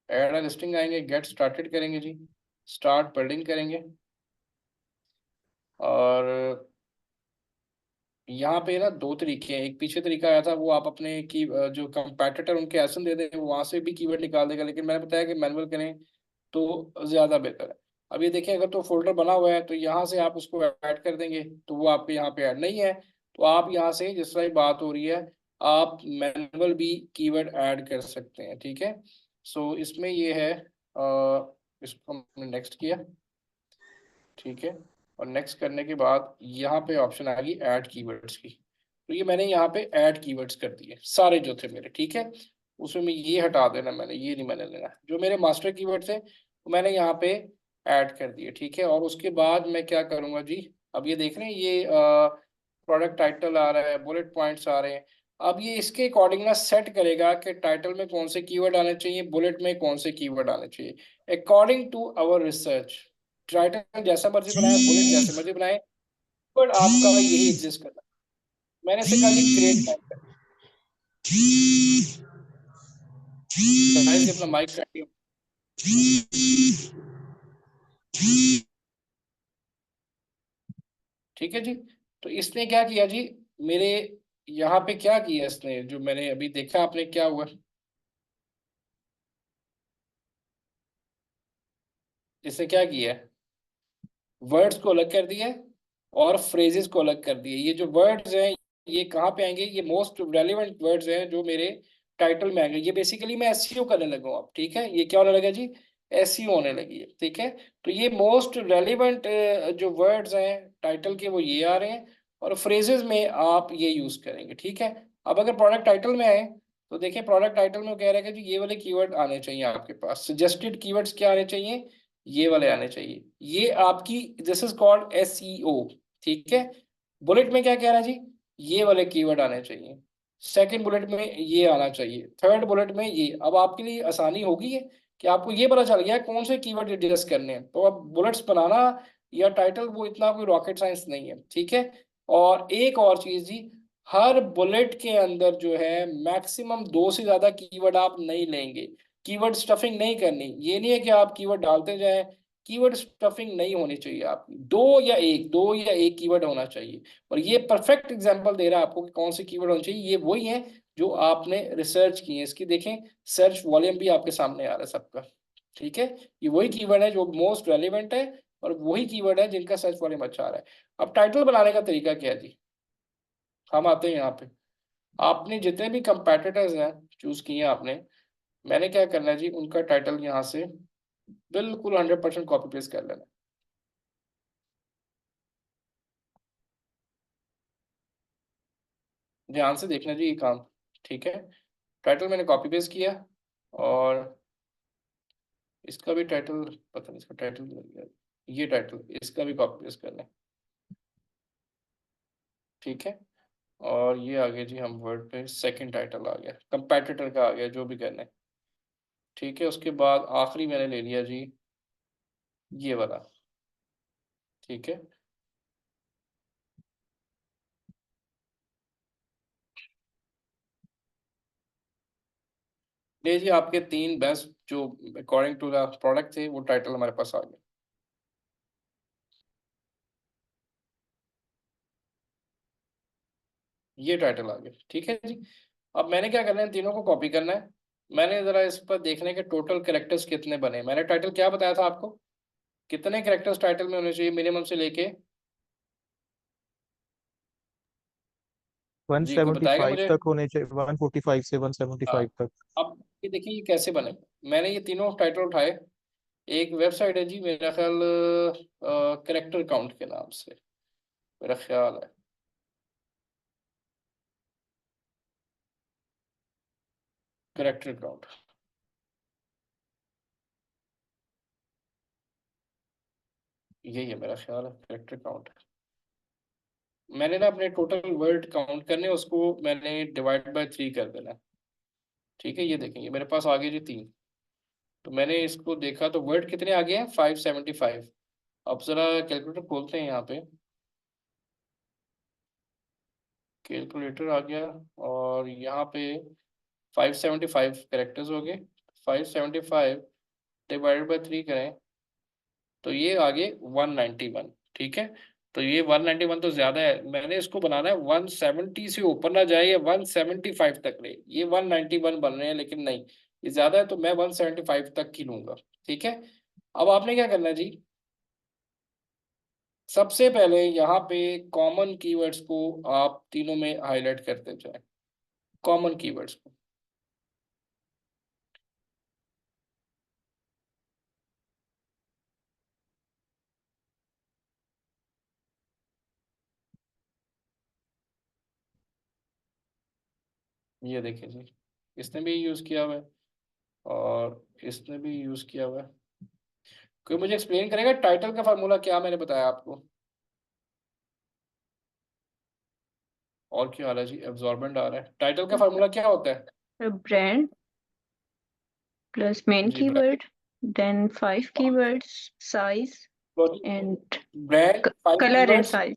ऐड लिस्टिंग आएंगे, गेट स्टार्टेड करेंगे जी, स्टार्ट बिल्डिंग करेंगे। और यहाँ पे ना दो तरीके हैं, एक पीछे तरीका आया था वो आप अपने की जो कंपैटिटर उनके एसएन दे दें, वहां से भी कीवर्ड निकाल देगा, लेकिन मैंने बताया कि मैनुअल करें तो ज्यादा बेहतर है। अब ये देखें, अगर तो फोल्डर बना हुआ है तो यहाँ से आप उसको ऐड कर देंगे, तो वो आपके यहाँ पे ऐड नहीं है, तो आप यहाँ से जिस तरह बात हो रही है आप मैनुअल भी कीवर्ड ऐड कर सकते हैं, ठीक है। सो इसमें ये है, इसको हमने नेक्स्ट किया, ठीक है। और नेक्स्ट करने के बाद यहाँ पे ऑप्शन आ गई ऐड कीवर्ड्स की, तो ये मैंने यहाँ पे ऐड कीवर्ड्स कर दिए सारे जो थे मेरे, ठीक है। उसमें मैं ये हटा देना, मैंने ये नहीं मैंने लेना, जो मेरे मास्टर कीवर्ड थे वो मैंने यहाँ पे ऐड कर दिए, ठीक है। और उसके बाद मैं क्या करूँगा जी, अब ये देख रहे हैं ये प्रोडक्ट टाइटल आ रहा है, बुलेट पॉइंट्स आ रहे हैं। अब ये इसके अकॉर्डिंग ना सेट करेगा कि टाइटल में कौन से कीवर्ड आने चाहिए, बुलेट में कौन से कीवर्ड आने चाहिए according to our research. Title जैसा मर्जी बनाए, बुलेट जैसे मर्जी बनाए, बट आपका यही एग्जिस्ट करना है। मैंने इसे कहा जी क्रिएट कंटेंट। गाइस ये अपना माइक काटिए, ठीक है जी। तो इसने क्या किया जी, मेरे यहाँ पे क्या किया इसने, जो मैंने अभी देखा आपने क्या हुआ, इसने क्या किया, वर्ड्स को अलग कर दिया और फ्रेजेस को अलग कर दिए। ये जो वर्ड्स हैं ये कहाँ पे आएंगे, ये मोस्ट रेलिवेंट वर्ड्स हैं जो मेरे टाइटल में आएंगे। ये बेसिकली मैं एसईओ करने लगा हूँ अब, ठीक है। ये क्या होने लगा जी, एसईओ होने लगी है, ठीक है। तो ये मोस्ट रेलिवेंट जो वर्ड्स हैं टाइटल के वो ये आ रहे हैं, और फ्रेजेस में आप ये यूज करेंगे, ठीक है। अब अगर प्रोडक्ट टाइटल में आए तो देखिए प्रोडक्ट टाइटल में वो कह रहा है कि जी ये वाले कीवर्ड आने चाहिए आपके पास, सजेस्टेड कीवर्ड्स क्या आने चाहिए, ये वाले आने चाहिए। ये आपकी दिस इज कॉल्ड एसईओ, ठीक है। बुलेट में क्या कह रहा है जी, ये वाले कीवर्ड आने चाहिए, सेकंड बुलेट में ये आना चाहिए, थर्ड बुलेट में ये। अब आपके लिए आसानी होगी है कि आपको ये पता चल गया है कौन से कीवर्ड एडजस्ट करने हैं, तो अब बुलेट्स बनाना या टाइटल वो इतना कोई रॉकेट साइंस नहीं है, ठीक है। और एक और चीज जी, हर बुलेट के अंदर जो है मैक्सिमम 2 से ज्यादा कीवर्ड आप नहीं लेंगे, कीवर्ड स्टफिंग नहीं करनी। ये नहीं है कि आप कीवर्ड डालते जाएं, कीवर्ड स्टफिंग नहीं होनी चाहिए आपकी, दो या एक कीवर्ड होना चाहिए। और ये परफेक्ट एग्जांपल दे रहा है आपको कि कौन से कीवर्ड होने चाहिए, ये वही है जो आपने रिसर्च किए हैं। इसकी देखें सर्च वॉल्यूम भी आपके सामने आ रहा है सबका, ठीक है। ये वही कीवर्ड है जो मोस्ट रेलिवेंट है, और वही कीवर्ड है जिनका सर्च वॉल्यूम अच्छा आ रहा है। अब टाइटल बनाने का तरीका क्या है जी, हम आते हैं यहाँ पे। आपने जितने भी कंपेटिटर्स हैं चूज किए हैं आपने, मैंने क्या करना है जी, उनका टाइटल यहाँ से बिल्कुल 100% कॉपी पेस्ट कर लेना। ध्यान से देखना जी ये काम, ठीक है। टाइटल मैंने कॉपी पेस्ट किया, और इसका भी टाइटल, पता नहीं इसका टाइटल, ये टाइटल इसका भी कॉपी पेस्ट करना है, ठीक है। और ये आ गया जी हम वर्ड पे सेकंड टाइटल आ गया, कंपेटिटर का आ गया, जो भी करना है। ठीक है, उसके बाद आखिरी मैंने ले लिया जी ये वाला। ठीक है, ये जी आपके 3 बेस्ट जो अकॉर्डिंग टू द प्रोडक्ट थे वो टाइटल हमारे पास आ गए। ये टाइटल आ गया। ठीक है जी, अब मैंने क्या करना है, तीनों को कॉपी करना है। मैंने जरा इस पर देखने के टोटल कैरेक्टर्स कितने बने। मैंने टाइटल क्या बताया था आपको, कितने कैरेक्टर्स टाइटल में होने चाहिए मिनिमम से लेके? जी कोई बताएगा 175 मुझे? तक होने चाहिए, 145 से हाँ, 175 तक। अब ये देखिए ये कैसे बने। मैंने ये तीनों टाइटल उठाए, एक वेबसाइट है जी मेरा ख्याल करेक्टर काउंट के नाम से, मेरा ख्याल है। करेक्टर काउंट, यही है मेरा ख्याल है, करेक्टर काउंट। मैंने ना अपने टोटल वर्ड काउंट करने, उसको मैंने डिवाइड बाय 3 कर देना है। ठीक है, ये देखेंगे मेरे पास आ गए जी 3। तो मैंने इसको देखा तो वर्ड कितने आ गए हैं, 575। अब जरा कैलकुलेटर खोलते हैं यहाँ पे, कैलकुलेटर आ गया और यहाँ पे 575 कैरेक्टर्स हो गए। 575 डिवाइडेड बाय 3 करें तो ये आगे 191। ठीक है, तो ये 191 तो ज्यादा है, मैंने इसको बनाना है 170 से ऊपर ना जाए, या 175 तक रहे। ये 191 बन रहे हैं लेकिन नहीं, ये ज्यादा है, तो मैं 175 तक की लूंगा। ठीक है, अब आपने क्या करना है जी, सबसे पहले यहाँ पे कॉमन कीवर्ड्स को आप तीनों में हाईलाइट करते जाए, कॉमन कीवर्ड्स को। ये देखिए जी, इसने भी यूज किया हुआ है और इसने भी यूज किया हुआ है। कोई मुझे एक्सप्लेन करेगा टाइटल का फार्मूला क्या मैंने बताया आपको? और क्या हाल है जी, एब्जॉर्बेंट आ रहा है। टाइटल का फार्मूला क्या होता है? ब्रांड प्लस मेन जी keyword, then 5 keywords, size and brand, 5 color and keywords, size.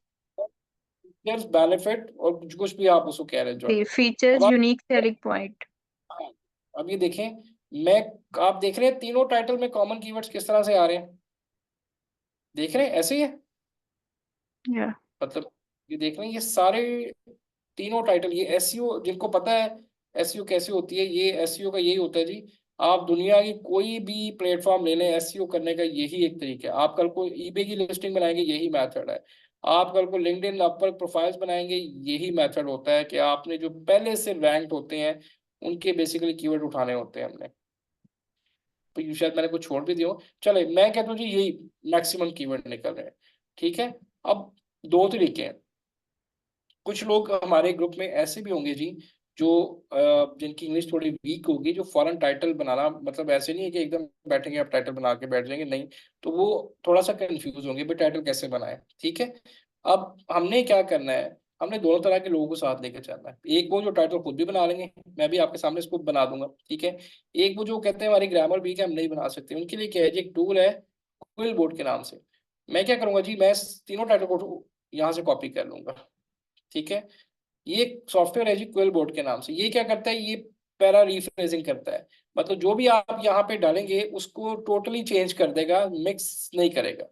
Features, benefit और कुछ भी आप उसको कह रहे हैं जो। The अब features, आप, unique selling point. हाँ, अब ये देखें, मैं, आप देख रहे हैं तीनों टाइटल में कॉमन कीवर्ड्स किस तरह से आ रहे हैं, देख रहे हैं ऐसे ही है। Yeah. मतलब ये देख रहे हैं, ये सारे तीनों टाइटल, ये एसईओ, जिनको पता है एसईओ कैसे होती है, ये एसईओ का यही होता है जी। आप दुनिया की कोई भी प्लेटफॉर्म ले लें, एसईओ करने का यही एक तरीका है। आप कल को ईबे की लिस्टिंग बनाएंगे, यही मेथड है। आप कल को लिंक्डइन पर प्रोफाइल्स बनाएंगे, यही मेथड होता है कि आपने जो पहले से रैंक्ड होते हैं उनके बेसिकली कीवर्ड उठाने होते हैं हमने। तो ये शायद मैंने कुछ छोड़ भी दिया हो। चले, मैं कहता हूँ जी यही मैक्सिमम कीवर्ड निकल रहे हैं। ठीक है, अब 2 तरीके हैं। कुछ लोग हमारे ग्रुप में ऐसे भी होंगे जी जो जिनकी इंग्लिश थोड़ी वीक होगी, जो फॉरेन टाइटल बनाना, मतलब ऐसे नहीं है कि एकदम बैठेंगे आप टाइटल बना के बैठ जाएंगे, नहीं। तो वो थोड़ा सा कंफ्यूज होंगे भाई टाइटल कैसे बनाए। ठीक है, अब हमने क्या करना है, हमने दोनों तरह के लोगों को साथ लेकर चलना है। एक वो जो टाइटल खुद भी बना लेंगे, मैं भी आपके सामने इसको बना दूंगा। ठीक है, एक वो जो कहते हैं हमारी ग्रामर वीक है, हम नहीं बना सकते, उनके लिए क्या है जी, एक टूल है क्विल बोर्ड के नाम से। मैं क्या करूंगा जी, मैं तीनों टाइटल को यहाँ से कॉपी कर लूंगा। ठीक है, ये सॉफ्टवेयर है जी क्विल बोर्ड के नाम से। ये क्या करता है, ये पैरा रीफ्रेजिंग करता है, मतलब जो भी आप यहाँ पे डालेंगे उसको टोटली चेंज कर देगा, मिक्स नहीं करेगा।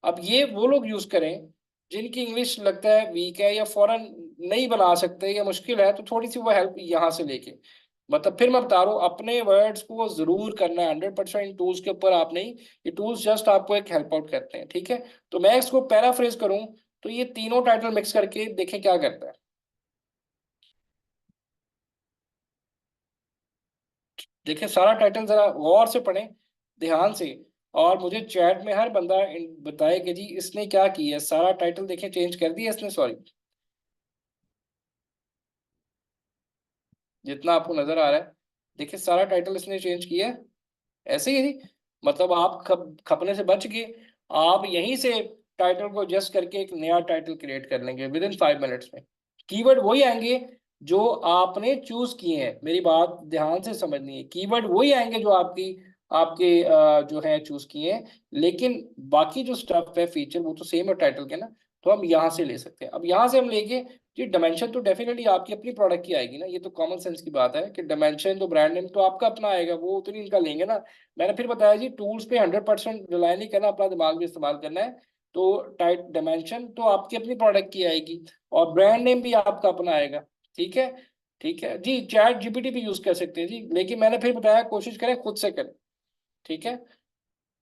अब ये वो लोग यूज करें जिनकी इंग्लिश लगता है वीक है, या फॉरेन नहीं बना सकते, या मुश्किल है, तो थोड़ी सी वो हेल्प यहाँ से लेके, मतलब फिर मैं बता रहा हूँ, अपने वर्ड्स को जरूर करना है 100%। टूल्स के ऊपर आप नहीं, ये टूल्स जस्ट आपको एक हेल्प आउट करते हैं। ठीक है, तो मैं इसको पैराफ्रेज करूँ तो ये तीनों टाइटल मिक्स करके देखें क्या करता है। देखिए सारा टाइटल जरा गौर से पढ़ें, ध्यान से, और मुझे चैट में हर बंदा बताए कि जी इसने क्या किया है। सारा टाइटल देखें चेंज कर दिया इसने, सॉरी, जितना आपको नजर आ रहा है, देखिए सारा टाइटल इसने चेंज किया है। ऐसे ही है जी, मतलब आप खपने से बच गए। आप यहीं से टाइटल को एडजस्ट करके एक नया टाइटल क्रिएट कर लेंगे विद इन 5 मिनट्स में। कीवर्ड वही आएंगे जो आपने चूज किए हैं, मेरी बात ध्यान से समझनी है। कीवर्ड वही आएंगे जो आपके जो है चूज किए हैं, लेकिन बाकी जो स्टफ है फीचर वो तो सेम है टाइटल के ना, तो हम यहाँ से ले सकते हैं। अब यहाँ से हम लेके जी डायमेंशन तो डेफिनेटली आपकी अपनी प्रोडक्ट की आएगी ना, ये तो कॉमन सेंस की बात है कि डायमेंशन तो ब्रांड नेम तो आपका अपना आएगा, वो तो नहीं इनका लेंगे ना। मैंने फिर बताया जी टूल्स पे 100% रिलाय नहीं करना, अपना दिमाग भी इस्तेमाल करना है। तो टाइट डायमेंशन तो आपकी अपनी प्रोडक्ट की आएगी और ब्रांड नेम भी आपका अपना आएगा। ठीक है, ठीक है जी। चैट जीपीटी भी यूज कर सकते हैं जी, लेकिन मैंने फिर बताया कोशिश करें खुद से करें। ठीक है,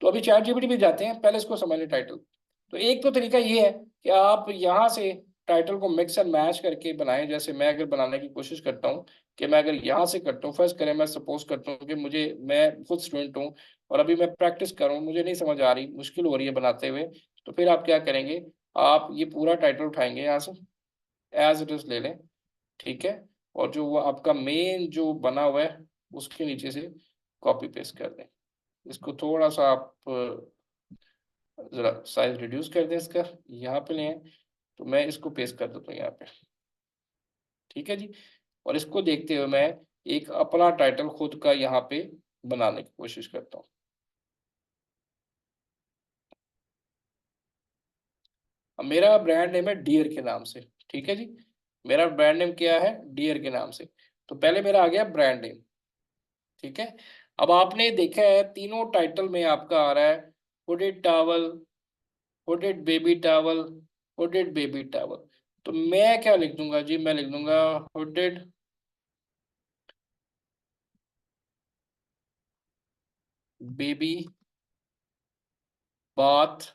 तो अभी चैट जीपीटी भी जाते हैं, पहले इसको समझ लें टाइटल। तो एक तो तरीका ये है कि आप यहाँ से टाइटल को मिक्स एंड मैच करके बनाएं। जैसे मैं अगर बनाने की कोशिश करता हूँ कि मैं अगर यहाँ से करता हूँ, फर्स्ट करें मैं सपोज करता हूँ कि मैं खुद स्टूडेंट हूँ और अभी मैं प्रैक्टिस कर रहा हूँ, मुझे नहीं समझ आ रही, मुश्किल हो रही है बनाते हुए। तो फिर आप क्या करेंगे, आप ये पूरा टाइटल उठाएंगे यहाँ से, एज इट इज ले लें। ठीक है, और जो वो आपका मेन जो बना हुआ है उसके नीचे से कॉपी पेस्ट कर दें। इसको थोड़ा सा आप जरा साइज रिड्यूस कर दें इसका, यहाँ पे लें, तो मैं इसको पेस्ट कर देता हूँ यहाँ पे। ठीक है जी, और इसको देखते हुए मैं एक अपना टाइटल खुद का यहाँ पे बनाने की कोशिश करता हूँ। अब मेरा ब्रांड नेम है डियर के नाम से। ठीक है जी, मेरा ब्रांड नेम क्या है, डियर के नाम से। तो पहले मेरा आ गया ब्रांड नेम। ठीक है, अब आपने देखा है तीनों टाइटल में आपका आ रहा है hooded towel, hooded baby towel, hooded baby towel. तो मैं क्या लिख दूंगा जी, मैं लिख दूंगा हुडेड बेबी बाथ,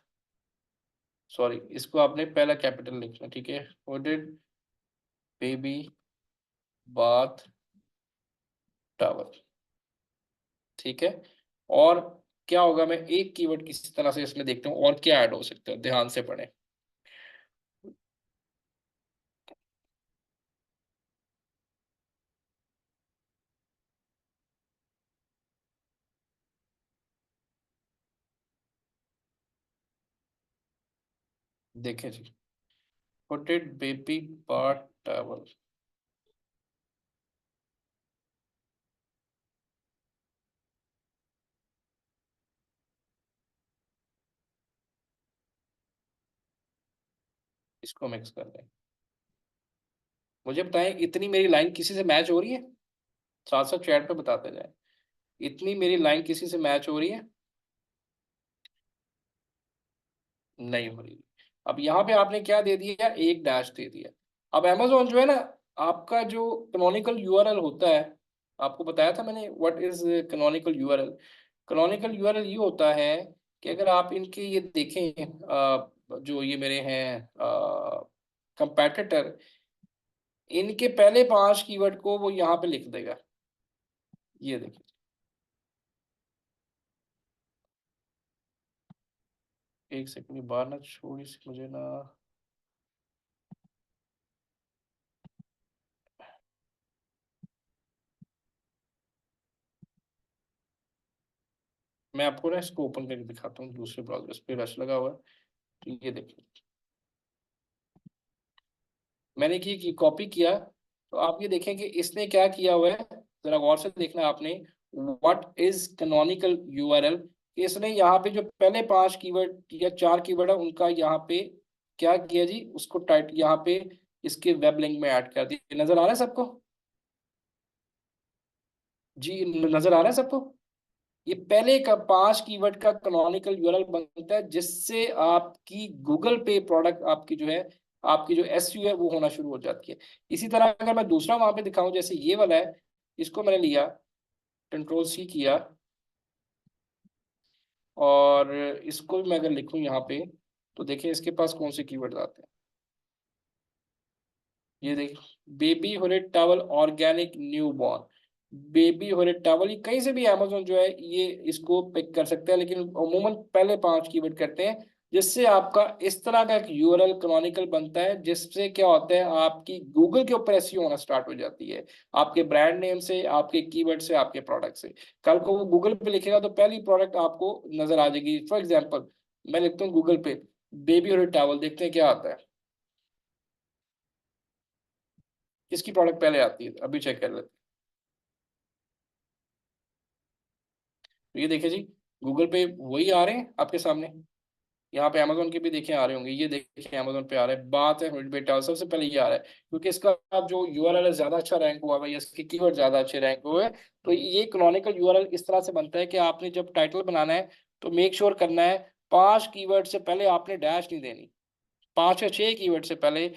सॉरी इसको आपने पहला कैपिटल लिखना। ठीक है, हुडेड बेबी बाथ टॉवल। ठीक है, और क्या होगा, मैं एक कीवर्ड किसी तरह से इसमें देखता हूँ और क्या ऐड हो सकता है, ध्यान से पढ़ें। देखें जी, हुडेड बेबी बाथ टॉवल। इसको मिक्स कर दें। मुझे बताएं इतनी मेरी लाइन किसी से मैच हो रही है, साथ साथ चैट पे बताते जाए, इतनी मेरी लाइन किसी से मैच हो रही है, नहीं हो रही। अब यहाँ पे आपने क्या दे दिया, एक डैश दे दिया। अब अमेजोन जो है ना, आपका जो कैनोनिकल यूआरएल होता है, आपको बताया था मैंने what is canonical URL. Canonical URL ये होता है कि अगर आप इनके ये देखें जो ये मेरे हैं कंपेटिटर, इनके पहले 5 कीवर्ड को वो यहाँ पे लिख देगा। ये देखिए, एक सेकंड बाहर ना छोड़ी सी मुझे ना, मैं आपको ना इसको ओपन करके दिखाता हूँ दूसरे ब्राउजर, इस पे रश लगा हुआ है। तो ये देखिए, मैंने की कॉपी किया, तो आप ये देखें कि इसने क्या किया हुआ है, जरा गौर से देखना आपने, व्हाट इज कैनोनिकल यूआरएल। इसने यहाँ पे जो पहले 5 कीवर्ड या 4 कीवर्ड है उनका यहाँ पे क्या किया जी, उसको टाइट यहाँ पे इसके वेब लिंक में ऐड कर दिया। नजर आ रहा है सबको जी, नजर आ रहा है सबको। ये पहले का 5 कीवर्ड का कैनोनिकल यूआरएल बनता है, जिससे आपकी गूगल पे प्रोडक्ट आपकी जो है, आपकी जो एसईओ है वो होना शुरू हो जाती है। इसी तरह अगर मैं दूसरा वहां पे दिखाऊं, जैसे ये वाला है, इसको मैंने लिया, कंट्रोल सी किया, और इसको भी मैं अगर लिखूं यहाँ पे, तो देखें इसके पास कौन से कीवर्ड आते हैं। ये देखिए, baby hooded towel organic newborn, baby hooded towel, ये कहीं से भी अमेजोन जो है ये इसको पिक कर सकते हैं, लेकिन अमूमन पहले 5 कीवर्ड करते हैं, जिससे आपका इस तरह का एक यूआरएल कैनोनिकल बनता है, जिससे क्या होता है, आपकी गूगल के ऊपर एसईओ होना स्टार्ट हो जाती है, आपके ब्रांड नेम से, आपके कीवर्ड से, आपके प्रोडक्ट से। कल को वो गूगल पे लिखेगा तो पहली प्रोडक्ट आपको नजर आ जाएगी। फॉर एग्जाम्पल मैं लिखता हूँ गूगल पे बेबी होलिड टॉवल, देखते हैं क्या आता है। किसकी प्रोडक्ट पहले आती है, अभी चेक कर लेते हैं। तो ये देखिए जी, गूगल पे वही आ रहे हैं आपके सामने, यहाँ पे अमेजोन के भी देखे आ रहे होंगे, ये देखिए अमेजोन पे आ रहा है, बात है बेटा सबसे पहले ये आ रहा है, क्योंकि इसका जो यूआरएल है ज्यादा अच्छा रैंक हुआ है, या इसके कीवर्ड ज्यादा अच्छे रैंक हुए हैं। तो ये कैनोनिकल यूआरएल इस तरह से बनता है कि आपने जब टाइटल बनाना है तो मेक श्योर करना है 5 कीवर्ड से पहले आपने डैश नहीं देनी, 5 या 6 कीवर्ड से पहले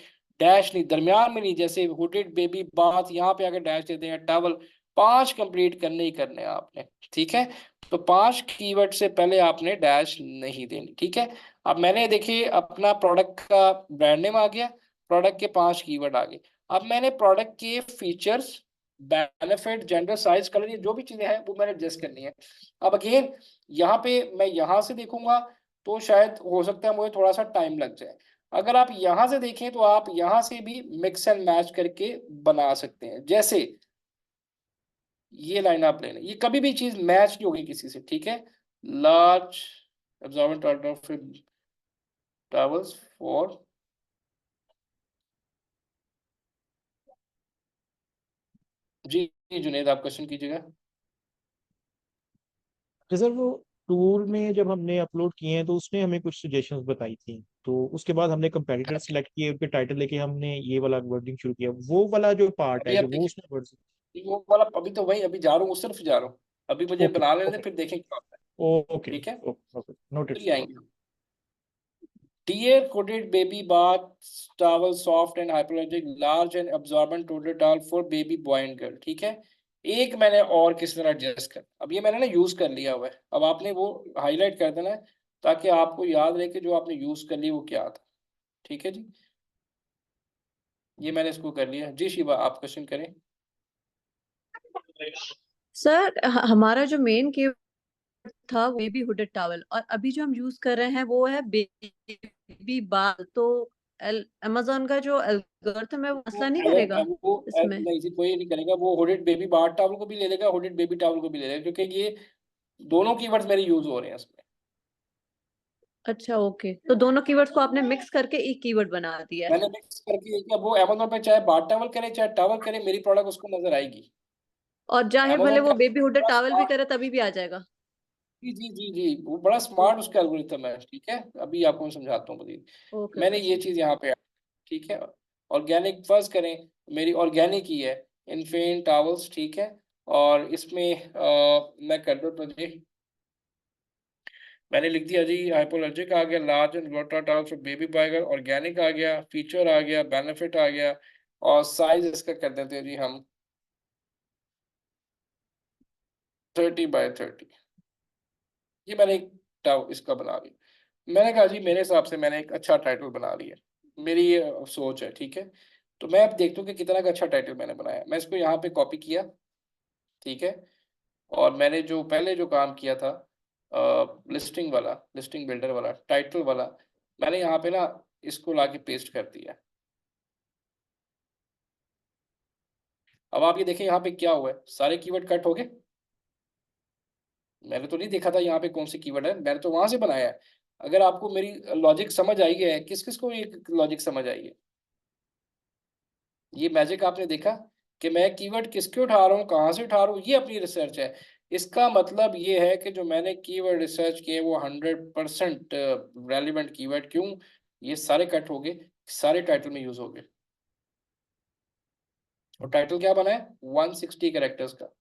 डैश नहीं, दरमियान में नहीं, जैसे हुडेड बेबी बात यहाँ पे अगर डैश देते हैं, टॉवल, 5 कंप्लीट करने ही करने हैं आपने, ठीक है। तो 5 कीवर्ड से पहले आपने डैश नहीं देनी, ठीक है। अब मैंने देखिए अपना प्रोडक्ट का ब्रांड नेम आ गया, प्रोडक्ट के 5 कीवर्ड आ गए। अब मैंने प्रोडक्ट के features, benefit, gender, size, colour, ये जो भी चीजें हैं वो मैंने एडजस्ट करनी है। अब अगेन यहाँ पे मैं यहाँ से देखूंगा तो शायद हो सकता है मुझे थोड़ा सा टाइम लग जाए। अगर आप यहाँ से देखें तो आप यहाँ से भी मिक्स एंड मैच करके बना सकते हैं। जैसे ये लाइन आप लेना, ये कभी भी चीज मैच नहीं होगी किसी से, ठीक है। Large absorbent of towels for, जी जुनेद आप क्वेश्चन कीजिएगा। तो सर वो टूल में जब हमने अपलोड किए हैं तो उसने हमें कुछ सजेशंस बताई थी, तो उसके बाद हमने कंपैरेटर सिलेक्ट किए, उनके टाइटल लेके हमने ये वाला वर्डिंग शुरू किया, वो वाला जो पार्ट अभी है आप जो वो देखिए, उसने वर्ड्स। वो वाला अभी तो वही, अभी जा रहा हूँ उस तरफ जा रहा हूँ, अभी मुझे ओके बना लेने ओके दे, फिर देखें क्या होता है, ओके ठीक है। ओके नोटेड फिर आएंगे tear coated baby bath towel, soft and hypoallergenic, large and absorbent total towel for baby boy and girl, ठीक है। एक मैंने और किस तरह एडजस्ट कर, अब ये मैंने ना यूज कर लिया हुआ है, अब आपने वो हाईलाइट कर देना है ताकि आपको याद रहे कि जो आपने यूज कर लिया वो क्या था, ठीक है जी। ये मैंने इसको कर लिया जी। शिवा आप क्वेश्चन करें। सर हमारा जो मेन की था वो बेबी हुडेड टॉवल, और अभी जो हम यूज कर रहे हैं वो है बेबी बाल। तो अमेजोन का जो एल्गोरिथम है वो मसला नहीं करेगा इसमें? नहीं जी, कोई नहीं करेगा, वो हुडेड बेबी बाथ टॉवल को भी ले लेगा, हुडेड बेबी टॉवल को भी ले लेगा, क्योंकि ये दोनों कीवर्ड्स मेरे यूज हो रहे हैं इसमें। अच्छा ओके, तो दोनों कीवर्ड्स को आपने मिक्स करके एक कीवर्ड बना दिया है। मैंने मिक्स करके ये किया, वो अमेजोन पे चाहे बाथ टॉवल करे चाहे टॉवल करे, मेरी प्रोडक्ट उसको नजर आएगी। और चाहे भले अमेजोन वो का बेबी हुडेड बड़ा टॉवल भी स्मार्ट, करे तभी भी आ जाएगा। जी जी जी जी, वो बड़ा स्मार्ट उसका एल्गोरिथम है, ठीक है। अभी आपको मैं समझाता हूँ मजीद। ओके मैंने ओके ये चीज यहाँ पे, ठीक है। ऑर्गेनिक फर्स्ट करें, मेरी ऑर्गेनिक ही है, इन्फेंट टॉवल्स, ठीक है। और इसमें मैं कर दूँ तो जी, मैंने लिख दिया जी, हाइपोअलर्जिक आ गया, लार्ज एंड ग्लोटा टॉवल्स बेबी बॉय, ऑर्गेनिक आ गया, फीचर आ गया, बेनिफिट आ गया, और साइज इसका कर देते हैं जी हम 30x30। ये मैंने एक इसका बना लिया। मैंने कहा जी मेरे हिसाब से मैंने एक अच्छा टाइटल बना लिया, मेरी ये सोच है, ठीक है। तो मैं अब देखता हूँ कि कितना का अच्छा टाइटल मैंने बनाया। मैं इसको यहाँ पे कॉपी किया, ठीक है। और मैंने जो पहले जो काम किया था लिस्टिंग वाला, लिस्टिंग बिल्डर वाला, टाइटल वाला, मैंने यहाँ पे ना इसको लाके पेस्ट कर दिया। अब आप ये देखें यहाँ पे क्या हुआ है, सारे कीवर्ड कट हो गए। मैंने तो नहीं देखा था यहाँ पे कौन सी कीवर्ड है, मैंने तो वहां से बनाया है। अगर आपको मेरी लॉजिक समझ आई है, किस किस को ये लॉजिक समझ आई है, ये मैजिक आपने देखा कि मैं कीवर्ड किसके उठा रहा हूँ, कहाँ से उठा रहा हूँ, ये अपनी रिसर्च है। इसका मतलब ये है कि जो मैंने कीवर्ड रिसर्च किए वो 100% रेलिवेंट कीवर्ड, क्यों, ये सारे कट हो गए, सारे टाइटल में यूज हो गए। और टाइटल क्या बना है, 160 कैरेक्टर्स का।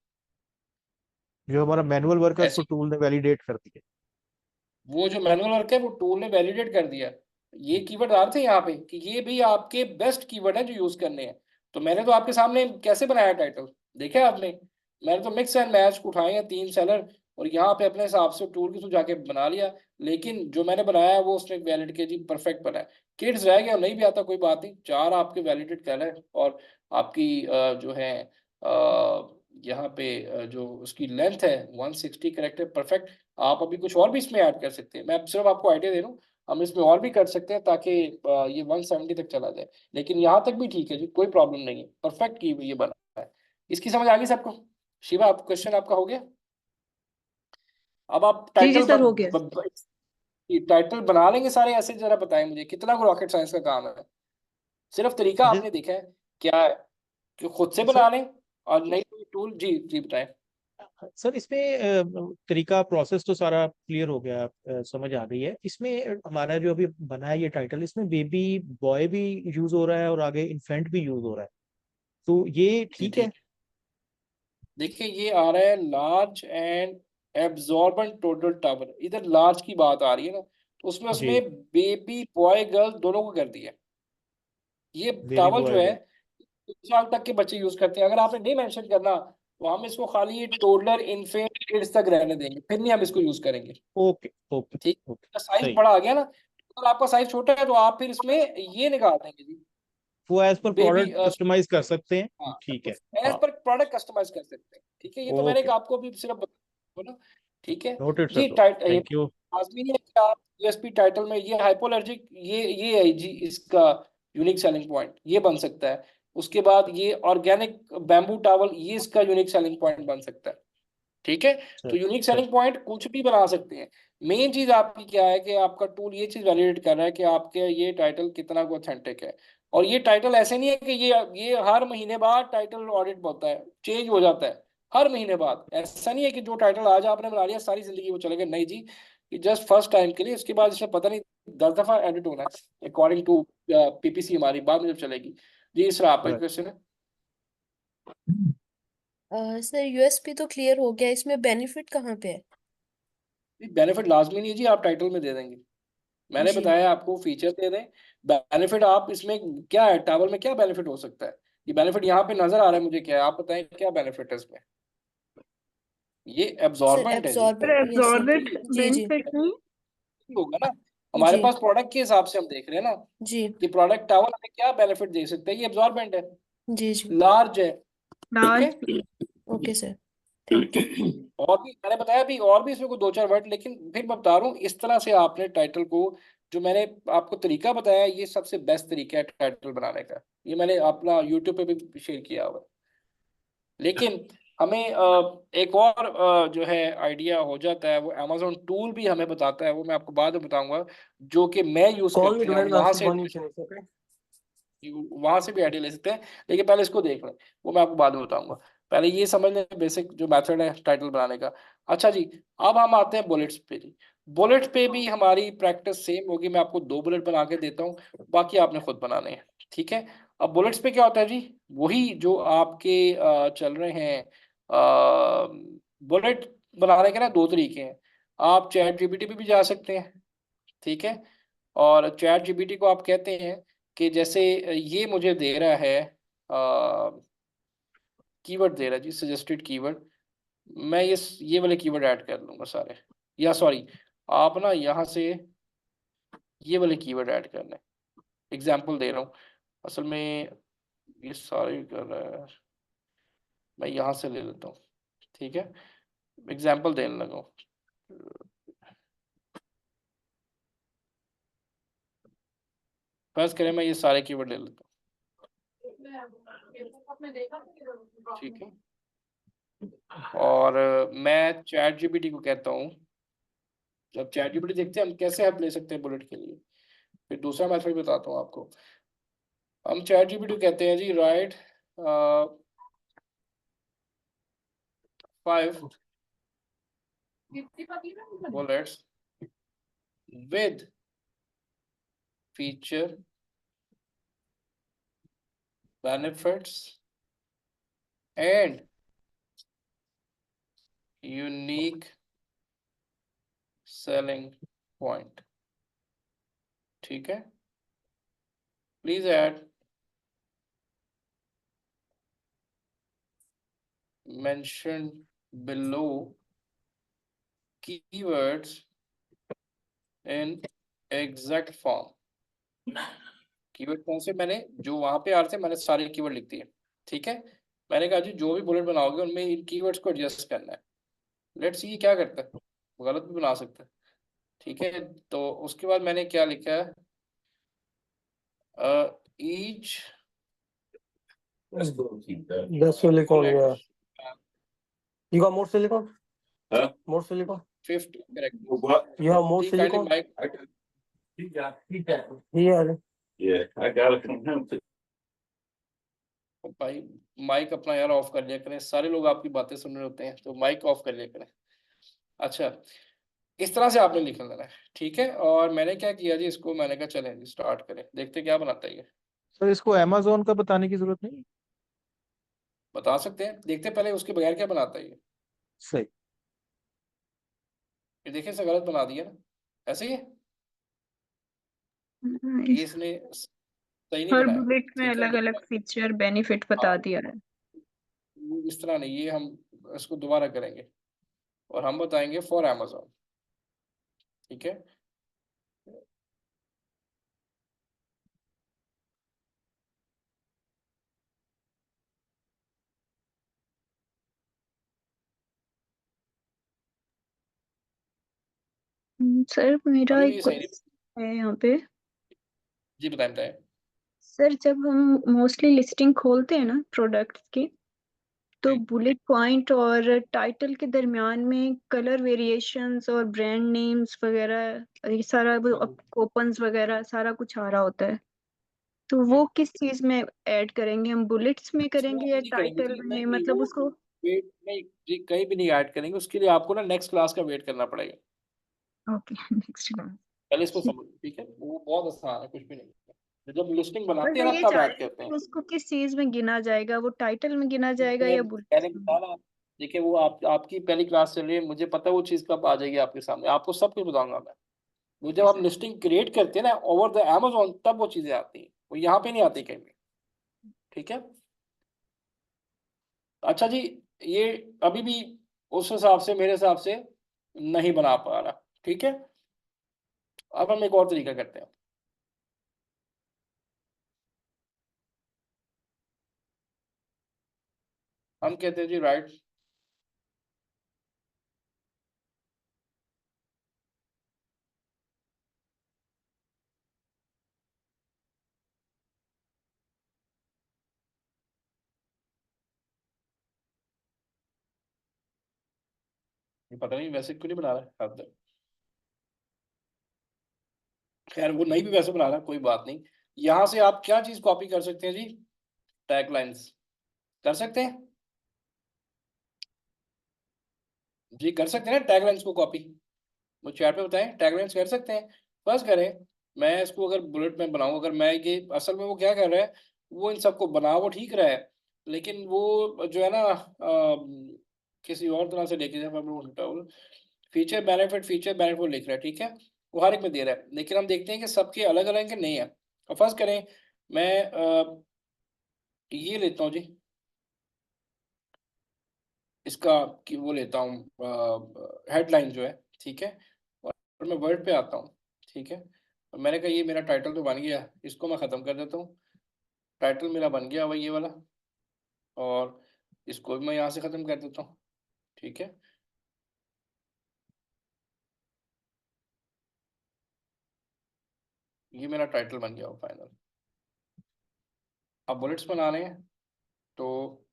जो हमारा मैनुअल वर्क है उसको ऐसे टूल ने वैलिडेट कर दिया। वो जो मैनुअल वर्क है वो टूल ने वैलिडेट कर दिया। ये कीवर्ड आ रहे थे यहाँ पे कि ये भी आपके बेस्ट कीवर्ड है जो यूज करने हैं। तो मैंने तो आपके सामने कैसे बनाया टाइटल, देखा आपने, मैंने तो मिक्स एंड मैच उठाए हैं 3 सेलर, और यहाँ पे अपने हिसाब से टूल के थ्रू जाके बना लिया। लेकिन जो मैंने बनाया है वो उसने वैलिड किया जी, परफेक्ट बना है। किड्स रह गया, नहीं भी आता कोई बात नहीं, 4 आपके वैलिडेट कर है। और आपकी जो है यहाँ पे जो उसकी लेंथ है 160 कैरेक्टर, परफेक्ट। आप अभी कुछ और भी इसमें ऐड कर सकते हैं, मैं सिर्फ आपको आइडिया दे रहा हूँ, हम इसमें और भी कर सकते हैं ताकि ये 170 तक चला जाए। लेकिन यहाँ तक भी ठीक है जी, कोई प्रॉब्लम नहीं है, परफेक्ट की ये बना है। इसकी समझ आ गई सबको? शिवा आप क्वेश्चन आपका हो गया। अब आप जी जी टाइटल सर हो गया। टाइटल बना लेंगे सारे ऐसे, जरा बताएं मुझे कितना रॉकेट साइंस का काम है, सिर्फ तरीका जी आपने देखा है क्या है। कि खुद से सर बना लें और नहीं कोई टूल। जी जी बताएं। सर इसमें तरीका प्रोसेस तो सारा क्लियर हो गया, समझ आ गई है। इसमें हमारा जो अभी बना है ये टाइटल, इसमें बेबी बॉय भी यूज हो रहा है और आगे इन्फेंट भी यूज हो रहा है, तो ये जी ठीक ठीक है? है। देखिए ये आ रहा है large and absorbent total tower, इधर लार्ज की बात आ रही है ना, तो उसमें जी, उसमें बेबी बॉय गर्ल दोनों को कर दिया। ये बेबी टावल जो बॉय है गर्ल। 2 साल तक के बच्चे यूज करते हैं। अगर आपने नहीं मेंशन करना तो हम इसको खाली टोडलर इन्फेंट किड्स तक रहने देंगे, फिर नहीं हम इसको यूज करेंगे। ओके ओके ठीक, ओके, साइज सही। बड़ा आ गया ना, अगर आपका साइज छोटा है तो आप फिर इसमें ये निकाल देंगे जी, वो as per baby. Product customise कर सकते हैं, हाँ, ठीक है। एज हाँ, पर प्रोडक्ट कस्टमाइज कर सकते हैं। ठीक है, ये तो मैंने ओके, आपको अभी सिर्फ बताया ना। ठीक है नोटेड जी। सर, टाइट ये थैंक यू। लाजमी नहीं है कि आप यूएसपी टाइटल में ये हाइपोलर्जिक ये है जी इसका यूनिक सेलिंग पॉइंट ये बन सकता है। उसके बाद ये ऑर्गेनिक बैम्बू टावल ये इसका यूनिक सेलिंग पॉइंट बन सकता है। ठीक है, सर तो यूनिक सर सेलिंग पॉइंट कुछ भी बना सकते हैं। मेन चीज आपकी क्या है कि आपका टूल ये चीज वैलिडेट कर रहा है कि आपके ये टाइटल कितना ऑथेंटिक है। और ये टाइटल ऐसे नहीं है कि ये हर महीने बाद टाइटल ऑडिट होता है, चेंज हो जाता है हर महीने बाद। ऐसा नहीं है कि जो टाइटल आज आपने बना लिया सारी जिंदगी वो चलेगा, नहीं जी। ये जस्ट फर्स्ट टाइम के लिए, उसके बाद इसमें पता नहीं 10 दफा एडिट होना है अकॉर्डिंग टू पीपीसी हमारी बाद में जब चलेगी। जी इस तरह आपका right. क्वेश्चन है। सर यूएसपी तो क्लियर हो गया, इसमें बेनिफिट कहाँ पे है? बेनिफिट लाजमी नहीं है जी, आप टाइटल में दे देंगे। मैंने जी बताया आपको फीचर दे दें, बेनिफिट आप इसमें क्या है, टावर में क्या बेनिफिट हो सकता है। ये बेनिफिट यहाँ पे नजर आ रहा है मुझे, क्या है आप बताएं क्या बेनिफिट है इसमें। ये सर एब्जॉर्बेंट है जी, पर एब्जॉर्बेंट, यस सर, एब्जॉर्बेट जी जी बेनिफिट नहीं। होगा ना। हमारे जी पास प्रोडक्ट के हिसाब से हम देख रहे हैं ना जी कि प्रोडक्ट टावर हमें क्या बेनिफिट दे सकता है। ये एब्जॉर्बेंट है, जी जी लार्ज है। ठीक है। Large okay sir, thank you. और भी मैंने बताया भी, और भी इसमें कोई 2-4 वर्ड, लेकिन फिर मैं बता रहा हूँ इस तरह से आपने टाइटल को, जो मैंने आपको तरीका बताया ये सबसे बेस्ट तरीका है टाइटल बनाने का। ये मैंने अपना यूट्यूब पे भी शेयर किया हुआ है। लेकिन हमें एक और जो है आइडिया हो जाता है, वो अमेजोन टूल भी हमें बताता है, वो मैं आपको बाद में बताऊंगा, जो कि मैं यूज Call me करती हूँ। when वहां after से 1 minute, okay? वहां से भी आइडिया ले सकते हैं, लेकिन पहले इसको देख लें, वो मैं आपको बाद में बताऊंगा। पहले ये समझ लें बेसिक जो मेथड है टाइटल बनाने का। अच्छा जी, अब हम आते हैं बुलेट्स पे जी। बुलेट पे भी हमारी प्रैक्टिस सेम होगी, मैं आपको 2 बुलेट बना के देता हूँ, बाकी आपने खुद बनाने हैं। ठीक है, अब बुलेट्स पे क्या होता है जी, वही जो आपके चल रहे हैं बुलेट बनाने के ना 2 तरीके हैं। आप चैट जीपीटी पे भी जा सकते हैं। ठीक है, और चैट जीपीटी को आप कहते हैं कि जैसे ये मुझे दे रहा है कीवर्ड दे रहा है जी, सजेस्टेड कीवर्ड, मैं ये वाले कीवर्ड ऐड कर लूंगा सारे, या सॉरी आप ना यहाँ से ये वाले कीवर्ड ऐड करना है। एग्जाम्पल दे रहा हूँ, असल में ये सारे कर रहा है, मैं यहाँ से ले लेता हूँ। ठीक है, एग्जाम्पल देने लगा हूँ। फर्स्ट करें मैं ये सारे कीवर्ड ले लेता हूँ। ठीक है, और मैं चैट जीपीटी को कहता हूँ, जब चैट जीपीटी देखते हैं हम कैसे हेल्प ले सकते हैं बुलेट के लिए। फिर दूसरा मेथड बताता हूँ आपको। हम चैट जीपीटी को कहते हैं जी right 5 bullets with feature, benefits and unique selling point। ठीक है, please add mention below keywords in exact form। Keyword कौन से, मैंने जो वहां पे आ रहे थे मैंने सारे कीवर्ड लिख दिए। ठीक है, मैंने कहा जी जो भी बुलेट बनाओगे उनमें इन कीवर्ड्स को एडजस्ट करना है। लेट्स सी क्या करता है, वो गलत भी बना सकता है। ठीक है, तो उसके बाद मैंने क्या लिखा है, each The silicone, yeah. You got more silicone? Huh? More silicone? 50 correct। What? You have more Please kindly silicone? mic Yeah. Yeah, I got it from him. भाई माइक अपना यार ऑफ कर लिया करें, सारे लोग आपकी बातें सुन रहे होते हैं, तो माइक ऑफ कर लिया करें। अच्छा, इस तरह से आपने लिख लेना है, ठीक है। और मैंने क्या किया जी, इसको मैंने कहा चलें जी स्टार्ट करें, देखते क्या बनाता है ये। सर इसको अमेजोन का बताने की जरूरत नहीं? बता सकते हैं, देखते पहले उसके बगैर क्या बनाता है ये। सही। ये देखिए से गलत बना दिया ना, ऐसे ही है, ये इसने सही नहीं हर बनाया, बुलेट में ठीक है। अलग अलग फीचर बेनिफिट बता हाँ, दिया है। ये इस तरह नहीं, ये हम इसको दोबारा करेंगे और हम बताएंगे फॉर Amazon, ठीक है। सर मेरा अभी भी एक ये सही नहीं, क्वेश्चन है यहाँ पे। जी बताएं बताएं। सर जब हम मोस्टली लिस्टिंग खोलते हैं ना प्रोडक्ट्स की, तो जी बुलेट पॉइंट और टाइटल के दरमियान में कलर वेरिएशंस और ब्रांड नेम्स वगैरह ये सारा ओपन्स वगैरह सारा कुछ आ रहा होता है, तो जी वो किस चीज में ऐड करेंगे, हम बुलेट्स में इसमें करेंगे हम या नहीं करेंगे टाइटल जी, में, नहीं नहीं, मतलब वो उसको। वेट नहीं जी, कहीं भी नहीं ऐड करेंगे, उसके लिए आपको ना नेक्स्ट क्लास का वेट करना पड़ेगा। Okay next class. पहले इसको समझ, ठीक है, वो बहुत आसान है, कुछ भी नहीं है। जब लिस्टिंग और बनाते मैं हैं ना ये तब चाह ऐड रही हूँ करते कि हैं। उसको किस चीज में गिना जाएगा, वो टाइटल में गिना जाएगा मैंने या बुलेट्स मैंने में। बताया ना, देखिए वो आपकी पहली क्लास चल रही है, मुझे पता है वो चीज़ कब आ जाएगी आपके सामने, आपको सब कुछ बताऊंगा मैं। वो जब ओके आप सर। लिस्टिंग क्रिएट करते हैं ना ओवर द Amazon, तब वो चीज़ें आती हैं, वो यहाँ पे नहीं आती कहीं भी, ठीक है। अच्छा जी, ये अभी भी उस हिसाब से मेरे हिसाब से नहीं बना पा रहा, ठीक है। अब हम एक और तरीका करते हैं, हम कहते हैं जी राइट, ये पता नहीं वैसे क्यों नहीं बना रहा है, हद है। खैर वो नहीं भी वैसे बना रहा, कोई बात नहीं। यहाँ से आप क्या चीज कॉपी कर सकते हैं जी, टैग लाइन्स कर सकते हैं जी, कर सकते हैं ना टैग लाइन्स को कॉपी। वो चैट पे बताएं, टैग लाइन्स कर सकते हैं। फर्स्ट करें, मैं इसको अगर बुलेट में बनाऊं, अगर मैं ये असल में वो क्या कर रहा है, वो इन सबको बना वो ठीक रहा है, लेकिन वो जो है ना किसी और तरह से लेके जाए, फीचर बेनिफिट वो लिख रहा है, ठीक है। वो हर एक में दे रहा है, लेकिन हम देखते हैं कि सबके अलग अलग हैं कि नहीं है। और फर्स्ट करें, मैं ये लेता हूँ जी, इसका कि वो लेता हूँ हेडलाइन जो है, ठीक है। और मैं वर्ड पे आता हूँ, ठीक है। और मैंने कहा ये मेरा टाइटल तो बन गया, इसको मैं ख़त्म कर देता हूँ। टाइटल मेरा बन गया वही ये वाला, और इसको भी मैं यहाँ से ख़त्म कर देता हूँ, ठीक है। ये मेरा टाइटल बन गया फाइनल। अब बुलेट्स बना रहे हैं, तो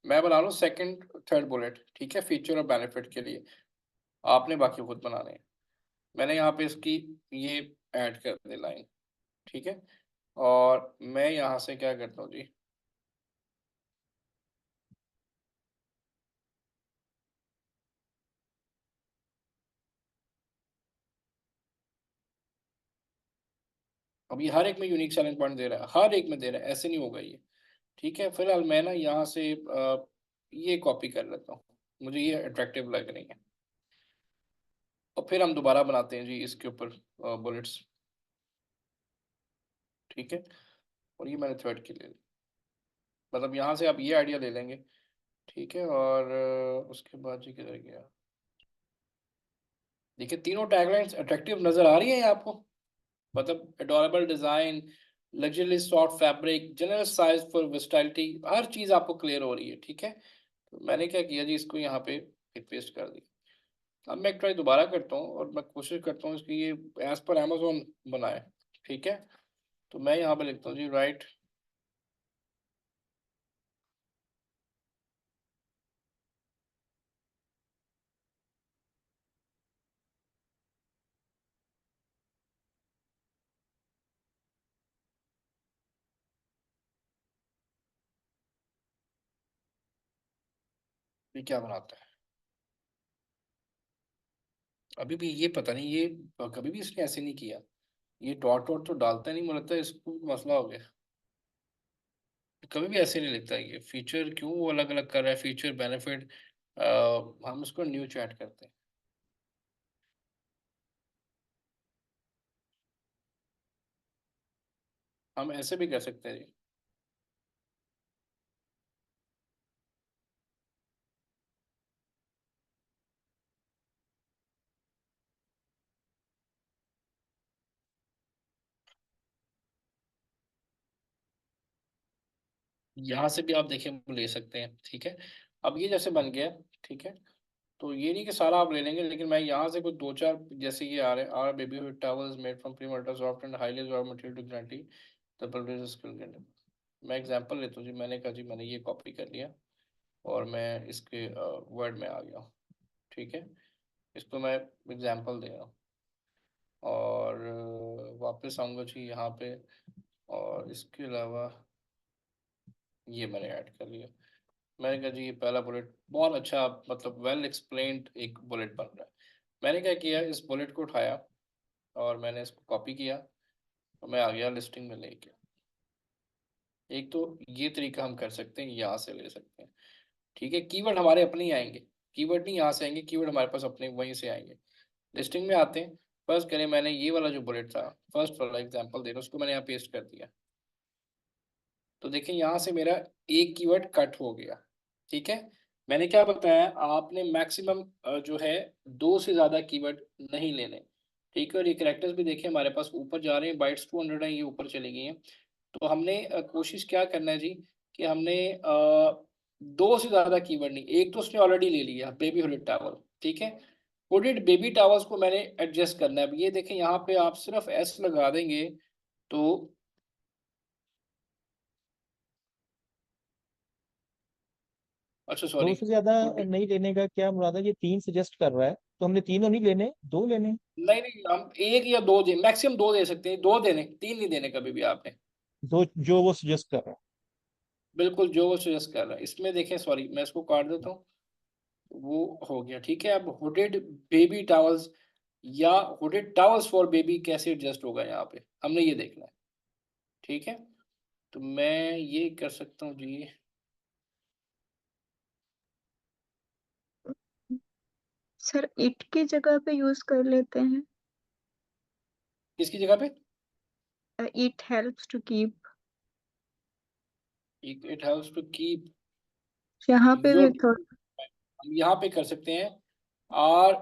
मैं बना लूँ सेकंड थर्ड बुलेट, ठीक है, फीचर और बेनिफिट के लिए। आपने बाकी खुद बनाने हैं। मैंने यहाँ पे इसकी ये ऐड कर दी लाइन, ठीक है। और मैं यहाँ से क्या करता हूँ जी, अब ये हर एक में यूनिक सेलिंग पॉइंट दे रहा है, हर एक में दे रहा है, ऐसे नहीं होगा ये, ठीक है। फिलहाल मैं ना यहाँ से ये कॉपी कर लेता हूँ, मुझे ये अट्रैक्टिव लग रही है। और फिर हम दोबारा बनाते हैं जी इसके ऊपर बुलेट्स, ठीक है। और ये मैंने थर्ड के लिए, मतलब यहाँ से आप ये आइडिया ले लेंगे, ठीक है। और उसके बाद जी किधर गया, देखिए तीनों टैगलाइंस अट्रैक्टिव नजर आ रही है आपको, मतलब adorable design, luxury soft fabric, generous size for versatility, हर चीज आपको क्लियर हो रही है, ठीक है। तो मैंने क्या किया जी, इसको यहाँ पे पेस्ट कर दी। अब मैं एक ट्राई दोबारा करता हूँ और मैं कोशिश करता हूँ इसकी ये एज पर Amazon बनाए, ठीक है। तो मैं यहाँ पे लिखता हूँ जी राइट, ये क्या बनाता है? अभी भी ये पता नहीं, ये कभी भी इसने ऐसे नहीं किया। ये डॉट वॉट तो डालता नहीं, मुझे लगता है इसको मसला हो गया। कभी भी ऐसे नहीं लिखता ये फीचर, क्यों वो अलग अलग कर रहा है, फीचर बेनिफिट। हम इसको न्यू चैट करते हैं। हम ऐसे भी कर सकते हैं जी। यहाँ से भी आप देखिए ले सकते हैं, ठीक है। अब ये जैसे बन गया, ठीक है। तो ये नहीं कि सारा आप ले लेंगे, लेकिन मैं यहाँ से कुछ दो चार जैसे ये आ रहे हैं, our baby hood towels made from प्रीमोर्टा soft and highly absorb material to guarantee the producer skill. मैं एग्जांपल लेता हूँ जी, मैंने कहा जी मैंने ये कॉपी कर लिया और मैं इसके वर्ड में आ गया हूँ, ठीक है। इसको मैं एग्जांपल दे रहा हूँ और वापस आऊँगा जी यहाँ पे, और इसके अलावा ये मैंने ऐड कर लिया। मैंने कहा जी ये पहला बुलेट बहुत अच्छा, मतलब वेल एक्सप्लेन्ड एक बुलेट बन रहा है। मैंने क्या किया, इस बुलेट को उठाया और मैंने इसको कॉपी किया और मैं आ गया लिस्टिंग में लेके। एक तो ये तरीका हम कर सकते हैं, यहाँ से ले सकते हैं, ठीक है। कीवर्ड हमारे अपने ही आएंगे, कीवर्ड नहीं यहाँ से आएंगे, कीवर्ड हमारे पास अपने वहीं से आएंगे। लिस्टिंग में आते हैं, फर्स्ट करें, मैंने ये वाला जो बुलेट था, फर्स्ट वाला एग्जांपल दे रहा हूँ, उसको मैंने यहाँ पेस्ट कर दिया। तो देखिए यहाँ से मेरा एक कीवर्ड कट हो गया, ठीक है। मैंने क्या बताया, आपने मैक्सिमम जो है 2 से ज़्यादा कीवर्ड नहीं लेने, ठीक है। और ये कैरेक्टर्स भी देखिए हमारे पास ऊपर जा रहे हैं, बाइट्स 200 हैं, ये ऊपर चली गई हैं। तो हमने कोशिश क्या करना है जी, कि हमने 2 से ज़्यादा कीवर्ड नहीं, एक तो उसने ऑलरेडी ले लिया बेबी हुडेड टॉवल, ठीक है। हुडेड बेबी टॉवल्स को मैंने एडजस्ट करना है। अब ये देखें यहाँ पे आप सिर्फ एस लगा देंगे तो अच्छा दो सॉरी, से ज्यादा नहीं लेने का क्या मुराद है? ये 3 सजेस्ट कर रहा है, तो हमने तीनों नहीं लेने, 2 लेने। नहीं नहीं, हम 1 या 2 दे, मैक्सिमम 2 दे सकते हैं, 2 देने, 3 नहीं देने कभी भी आपने। दो जो वो सजेस्ट कर रहा है। बिल्कुल जो वो सजेस्ट कर रहा है। इसमें देखें, सॉरी मैं इसको काट देता हूँ, वो हो गया, ठीक है। अब हुडेड बेबी टॉवल्स या हुडेड टॉवल्स फॉर बेबी कैसे एडजस्ट होगा, यहाँ पे हमने ये देखना है, ठीक है। तो मैं ये कर सकता हूँ जी, सर इट की जगह पे यूज कर लेते हैं, किसकी जगह पे? It helps to keep, it helps to keep यहाँ पे भी योर, थोड़ा हम यहाँ पे कर सकते हैं आर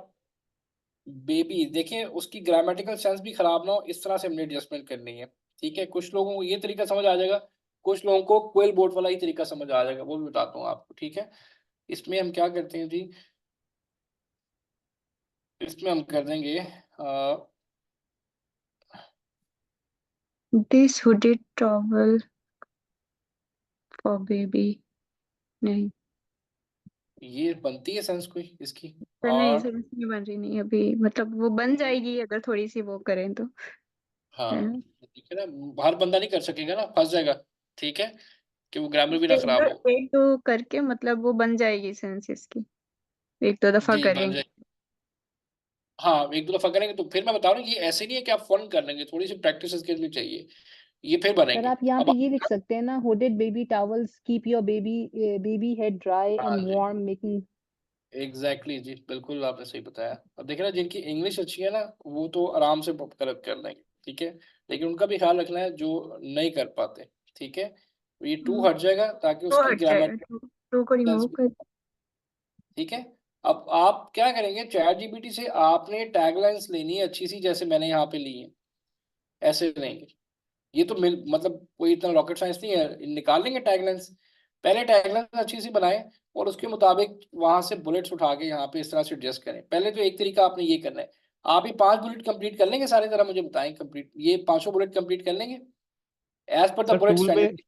बेबी। देखें उसकी ग्रामेटिकल सेंस भी खराब ना हो, इस तरह से हमने एडजस्टमेंट करनी है, ठीक है। कुछ लोगों को ये तरीका समझ आ जाएगा, कुछ लोगों को क्वेल बोर्ड वाला ही तरीका समझ आ जाएगा, वो भी बताता हूँ आपको, ठीक है। इसमें हम क्या करते हैं जी, इसमें हम कर देंगे this hooded towel for baby, नहीं ये बनती है सेंस कोई इसकी, सर, नहीं और सर नहीं बन रही, नहीं अभी, मतलब वो बन जाएगी अगर थोड़ी सी वो करें तो, है हाँ ना। ठीक है ना, हर बंदा नहीं कर सकेगा ना, फंस जाएगा, ठीक है, कि वो ग्रामर भी ना खराब हो। एक दो करके मतलब वो बन जाएगी सेंस इसकी, एक दो दफा जी बन करेंगे। जाए, हाँ एक दो दफा करेंगे तो फिर मैं बता रहा हूँ, ये ऐसे नहीं है कि आप फन कर लेंगे, थोड़ी सी प्रैक्टिस इसके लिए चाहिए, ये फिर सर बनेंगे। आप यहाँ अब पे ये लिख सकते हैं ना, hooded baby towels keep your baby head dry हाँ एंड जी, वार्म मेकिंग। एग्जैक्टली जी, बिल्कुल आपने सही बताया। अब देखिए ना, जिनकी इंग्लिश अच्छी है ना, वो तो आराम से कर लेंगे, ठीक है। लेकिन उनका भी ख्याल रखना है जो नहीं कर पाते, ठीक है। ये टू हट जाएगा ताकि तो उसकी हट जाएगा, ग्रामेटिकल टू को रिमूव सेंस भी, कर। ठीक है। अब आप क्या करेंगे, चैट जीपीटी से आपने टैगलाइंस लेनी है अच्छी सी, जैसे मैंने यहाँ पे ली है, ऐसे लेंगे। ये तो मतलब कोई इतना रॉकेट साइंस नहीं है, निकाल लेंगे टैगलाइंस। पहले टैगलाइंस अच्छी सी बनाएं और उसके मुताबिक वहां से बुलेट्स उठा के यहाँ पे इस तरह से एडजस्ट करें। पहले तो एक तरीका आपने ये करना है, आप ये 5 बुलेट कंप्लीट कर लेंगे सारे, तरह मुझे बताएं, कंप्लीट ये 500 बुलेट कंप्लीट कर लेंगे as per the sir bullet standard.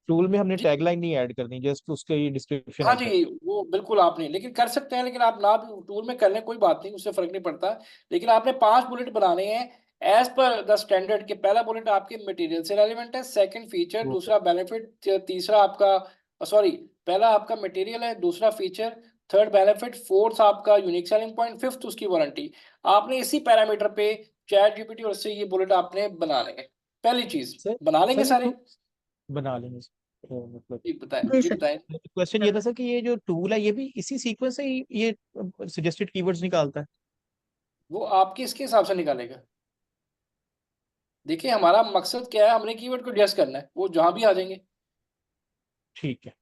Tool में हमने जी टैगलाइन नहीं ऐड करनी, जस्ट उसका ये डिस्क्रिप्शन हाँ ऐड जी, वो बिल्कुल आपने, लेकिन कर सकते हैं, लेकिन आप ना भी टूल में कर लें कोई बात नहीं, उससे फर्क नहीं पड़ता। लेकिन आपने 5 बुलेट बनाने हैं एज पर द स्टैंडर्ड के। पहला बुलेट आपके मटेरियल से रेलिवेंट है, सेकंड फीचर, करनी। दूसरा बेनिफिट, तीसरा आपका सॉरी, पहला आपका मटेरियल है, दूसरा फीचर, थर्ड बेनिफिट, फोर्थ आपका यूनिक सेलिंग पॉइंट, फिफ्थ उसकी वारंटी। आपने इसी पैरामीटर पे चैट जीपीटी और इससे ये बुलेट आपने बनाने हैं। पहली चीज सर बना लेंगे सर सारे। बना लेंगे सर। मतलब जी बताएं, जी जी सर। बताएं। क्वेश्चन ये था सर कि ये जो टूल है ये भी इसी सीक्वेंस से ही ये सजेस्टेड कीवर्ड्स निकालता है? वो आपके इसके हिसाब से निकालेगा। देखिए हमारा मकसद क्या है, हमने कीवर्ड को एडजस्ट करना है, वो जहां भी आ जाएंगे। ठीक है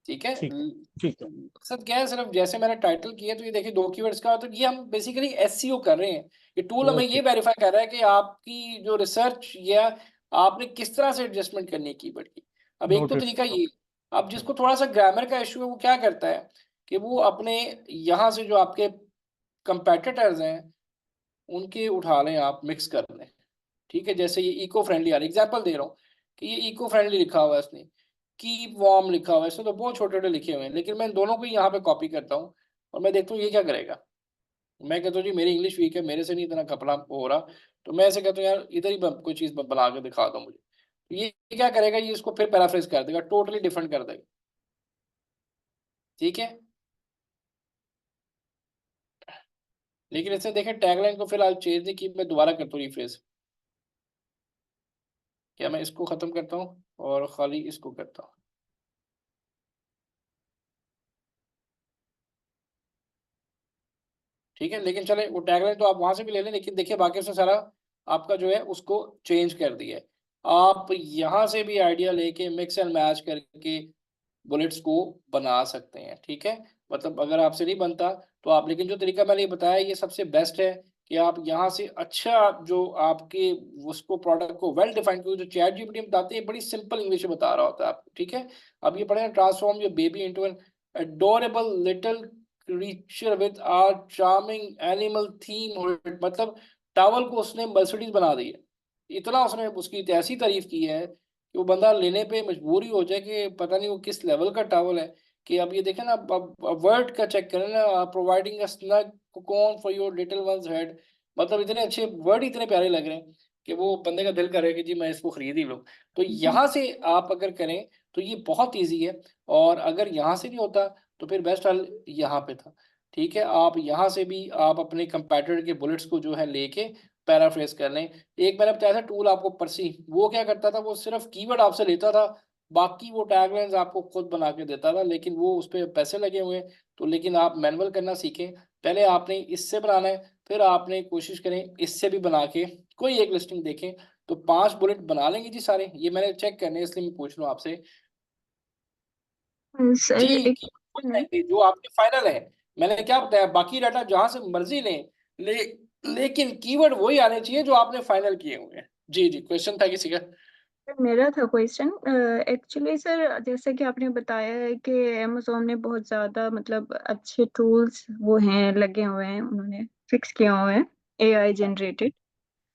ठीक है। ठीक है ठीक है। मकसद क्या है, सिर्फ जैसे मैंने टाइटल किया तो ये देखिए 2 कीवर्ड्स का, तो ये हम बेसिकली एसईओ कर रहे हैं। ये टूल हमें ओके ये वेरीफाई कर रहा है कि आपकी जो रिसर्च या आपने किस तरह से एडजस्टमेंट करनी है कीवर्ड की। अब एक तो नोटेड तरीका ये, अब जिसको थोड़ा सा ग्रामर का इशू है वो क्या करता है कि वो अपने यहाँ से जो आपके कंपेटिटर्स हैं उनके उठा लें, आप मिक्स कर लें। ठीक है, जैसे ये इको फ्रेंडली आ रही, एग्जाम्पल दे रहा हूँ कि ये इको फ्रेंडली लिखा हुआ है इसने, कीप वार्म लिखा हुआ है इसने, तो बहुत छोटे छोटे लिखे हुए हैं, लेकिन मैं इन दोनों को यहाँ पे कॉपी करता हूँ और मैं देखता हूँ ये क्या करेगा। मैं कहता हूँ जी मेरी इंग्लिश वीक है, मेरे से नहीं इतना कपड़ा हो रहा, तो मैं ऐसे कहता हूँ यार इधर ही कोई चीज़ बना के दिखा दो मुझे। तो ये क्या करेगा, ये इसको फिर पैराफ्रेज कर देगा, टोटली डिफरेंट कर देगा। ठीक है, लेकिन इससे देखें टैगलाइन को फिलहाल चेंज नहीं की, मैं दोबारा करता हूँ रिफ्रेश। क्या मैं इसको खत्म करता हूँ और खाली इसको करता हूँ। ठीक है, लेकिन चले वो टैगलाइन तो आप वहां से भी ले लें, लेकिन देखिए बाकी से सारा आपका जो है उसको चेंज कर दिया है। आप यहाँ से भी आइडिया लेके मिक्स एंड मैच करके बुलेट्स को बना सकते हैं। ठीक है, मतलब अगर आपसे नहीं बनता तो आप, लेकिन जो तरीका मैंने ये बताया ये सबसे बेस्ट है कि आप यहाँ से अच्छा जो आपके उसको प्रोडक्ट को वेल डिफाइंड, क्योंकि जो चैट जीपीटी में बताते हैं बड़ी सिंपल इंग्लिश में बता रहा होता है आपको। ठीक है, अब ये पढ़े transform your baby into an adorable little creature with a charming animal theme, मतलब टावल को उसने मर्सिडीज बना दी है। इतना उसने उसकी ऐसी तारीफ की है कि वो बंदा लेने पे मजबूर ही हो जाए कि पता नहीं वो किस लेवल का टावल है। कि अब ये देखें ना, अब वर्ड का चेक करें ना, providing a snug cocoon for your little ones head, मतलब इतने अच्छे वर्ड, इतने प्यारे लग रहे हैं कि वो बंदे का दिल करे कि जी मैं इसको खरीद ही लूँ। तो यहाँ से आप अगर करें तो ये बहुत ईजी है, और अगर यहाँ से नहीं होता तो फिर बेस्ट हल यहाँ पे था। ठीक है, आप यहाँ से भी आप अपने कंपैटिटर के बुलेट्स को जो है लेके पैराफ्रेज कर लें। एक मैंने बताया था टूल आपको पर्सी, वो क्या करता था, वो सिर्फ कीवर्ड आपसे लेता था, बाकी वो टैगलाइंस आपको खुद बना के देता था, लेकिन वो उस पर पैसे लगे हुए हैं। तो लेकिन आप मैनुअल करना सीखें, पहले आपने इससे बनाना है, फिर आपने कोशिश करें इससे भी बना के कोई एक लिस्टिंग देखें। तो 5 बुलेट बना लेंगे जी सारे, ये मैंने चेक करने इसलिए मैं पूछ रहा हूँ आपसे। सर जी एक हो क्वेश्चन है। जाएंगे जो आपके फाइनल है। मैंने क्या बताया, बाकी डाटा जहां से मर्जी लें, लेकिन कीवर्ड वही आने चाहिए जो आपने फाइनल किए हुए हैं। जी जी, क्वेश्चन था किसी का? सर मेरा था क्वेश्चन, एक्चुअली सर जैसे कि आपने बताया है कि अमेजोन ने बहुत ज़्यादा मतलब अच्छे टूल्स वो हैं लगे हुए हैं, उन्होंने फिक्स किए हुए हैं एआई जनरेटेड।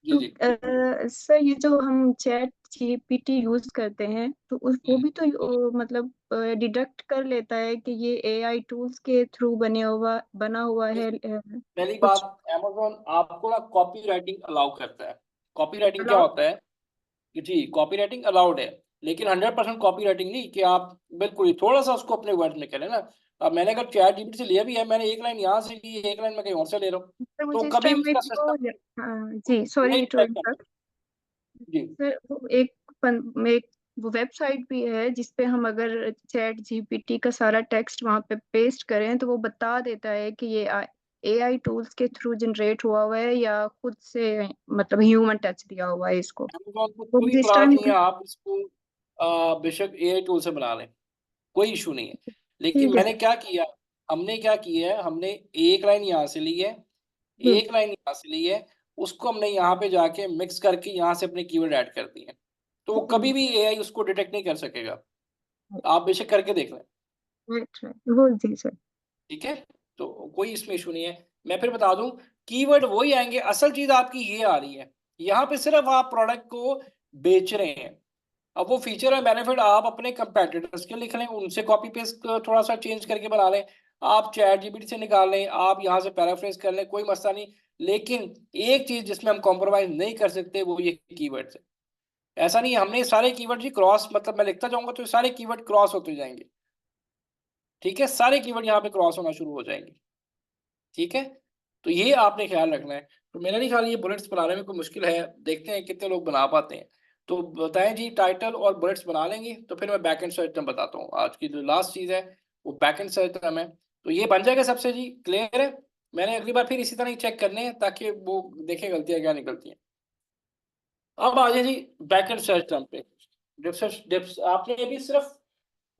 जी तो जी सर ये जो हम चैट जीपीटी यूज करते हैं तो वो भी तो मतलब डिडक्ट कर लेता है कि ये एआई टूल्स के थ्रू बना हुआ है पहली कुछ। बात, amazon आपको ना कॉपी राइटिंग अलाउ करता है। कॉपी राइटिंग क्या अलाउ। होता है कि जी कॉपी राइटिंग अलाउड है, लेकिन 100% कॉपी राइटिंग नहीं कि आप बिल्कुल ही थोड़ा सा उसको अपने वर्ड में करें ना। अब मैंने अगर चैट जीपीटी से लिया भी है, मैंने एक लाइन यहाँ से ली, एक लाइन मैं कहीं और से ले रहा हूँ, सर तो मुझे इस कभी टाइम भी में उसका वो सिस्टम जी नहीं सॉरी टू डिटेक्ट इंटरप्ट। करता। जी सर एक वो वेबसाइट भी है जिसपे हम अगर चैट जीपीटी का सारा टेक्स्ट वहां पे पेस्ट करें तो वो बता देता है कि ये एआई टूल्स के थ्रू जनरेट हुआ है या खुद से मतलब ह्यूमन टच दिया हुआ है इसको। Amazon को वो कोई मुझे इस इतराज टाइम। नहीं है, आप इसको बेशक एआई टूल से बना लें, कोई इशू नहीं है। लेकिन ठीक है मैंने सर। क्या किया, हमने क्या किया है, हमने एक लाइन यहाँ से ली है, जी एक लाइन यहाँ से ली है, उसको हमने यहाँ पे जाके मिक्स करके यहाँ से अपने कीवर्ड ऐड कर दिए हैं। तो वो कभी भी एआई उसको डिटेक्ट नहीं कर सकेगा, आप बेशक करके देख लें। राइट राइट वो जी सर। ठीक है, तो कोई इसमें इशू नहीं है। मैं फिर बता दूं, कीवर्ड वही आएंगे, असल चीज आपकी ये आ रही है, यहाँ पे सिर्फ आप प्रोडक्ट को बेच रहे हैं। अब वो फीचर और बेनिफिट आप अपने कंपेटिटर्स के लिख लें, उनसे कॉपी पेस्ट थोड़ा सा चेंज करके बना लें, आप चैट जीपीटी से निकाल लें, आप यहाँ से पैराफ्रेज कर लें, कोई मसला नहीं। लेकिन एक चीज जिसमें हम कॉम्प्रोमाइज नहीं कर सकते वो ये कीवर्ड्स है। ऐसा नहीं है हमने सारे कीवर्ड जी क्रॉस, मतलब मैं लिखता जाऊंगा तो सारे कीवर्ड क्रॉस होते जाएंगे, ठीक है, सारे कीवर्ड यहाँ पे क्रॉस होना शुरू हो जाएंगे। ठीक है, तो ये आपने ख्याल रखना है। तो मेरा नहीं ख्याल ये बुलेट्स बनाने में कोई मुश्किल है, देखते हैं कितने लोग बना पाते हैं। तो बताएं जी, टाइटल और बुलेट्स बना लेंगे तो फिर मैं बैक एंड सर्च टर्म बताता हूँ। आज की जो लास्ट चीज है वो बैक एंड सर्च टर्म है। तो ये बन जाएगा सबसे जी, क्लियर है। मैंने अगली बार फिर इसी तरह ही चेक करने हैं ताकि वो देखे गलतियां क्या निकलती हैं। अब आ जाए जी बैक एंड सर्च टर्म पे। आपने अभी सिर्फ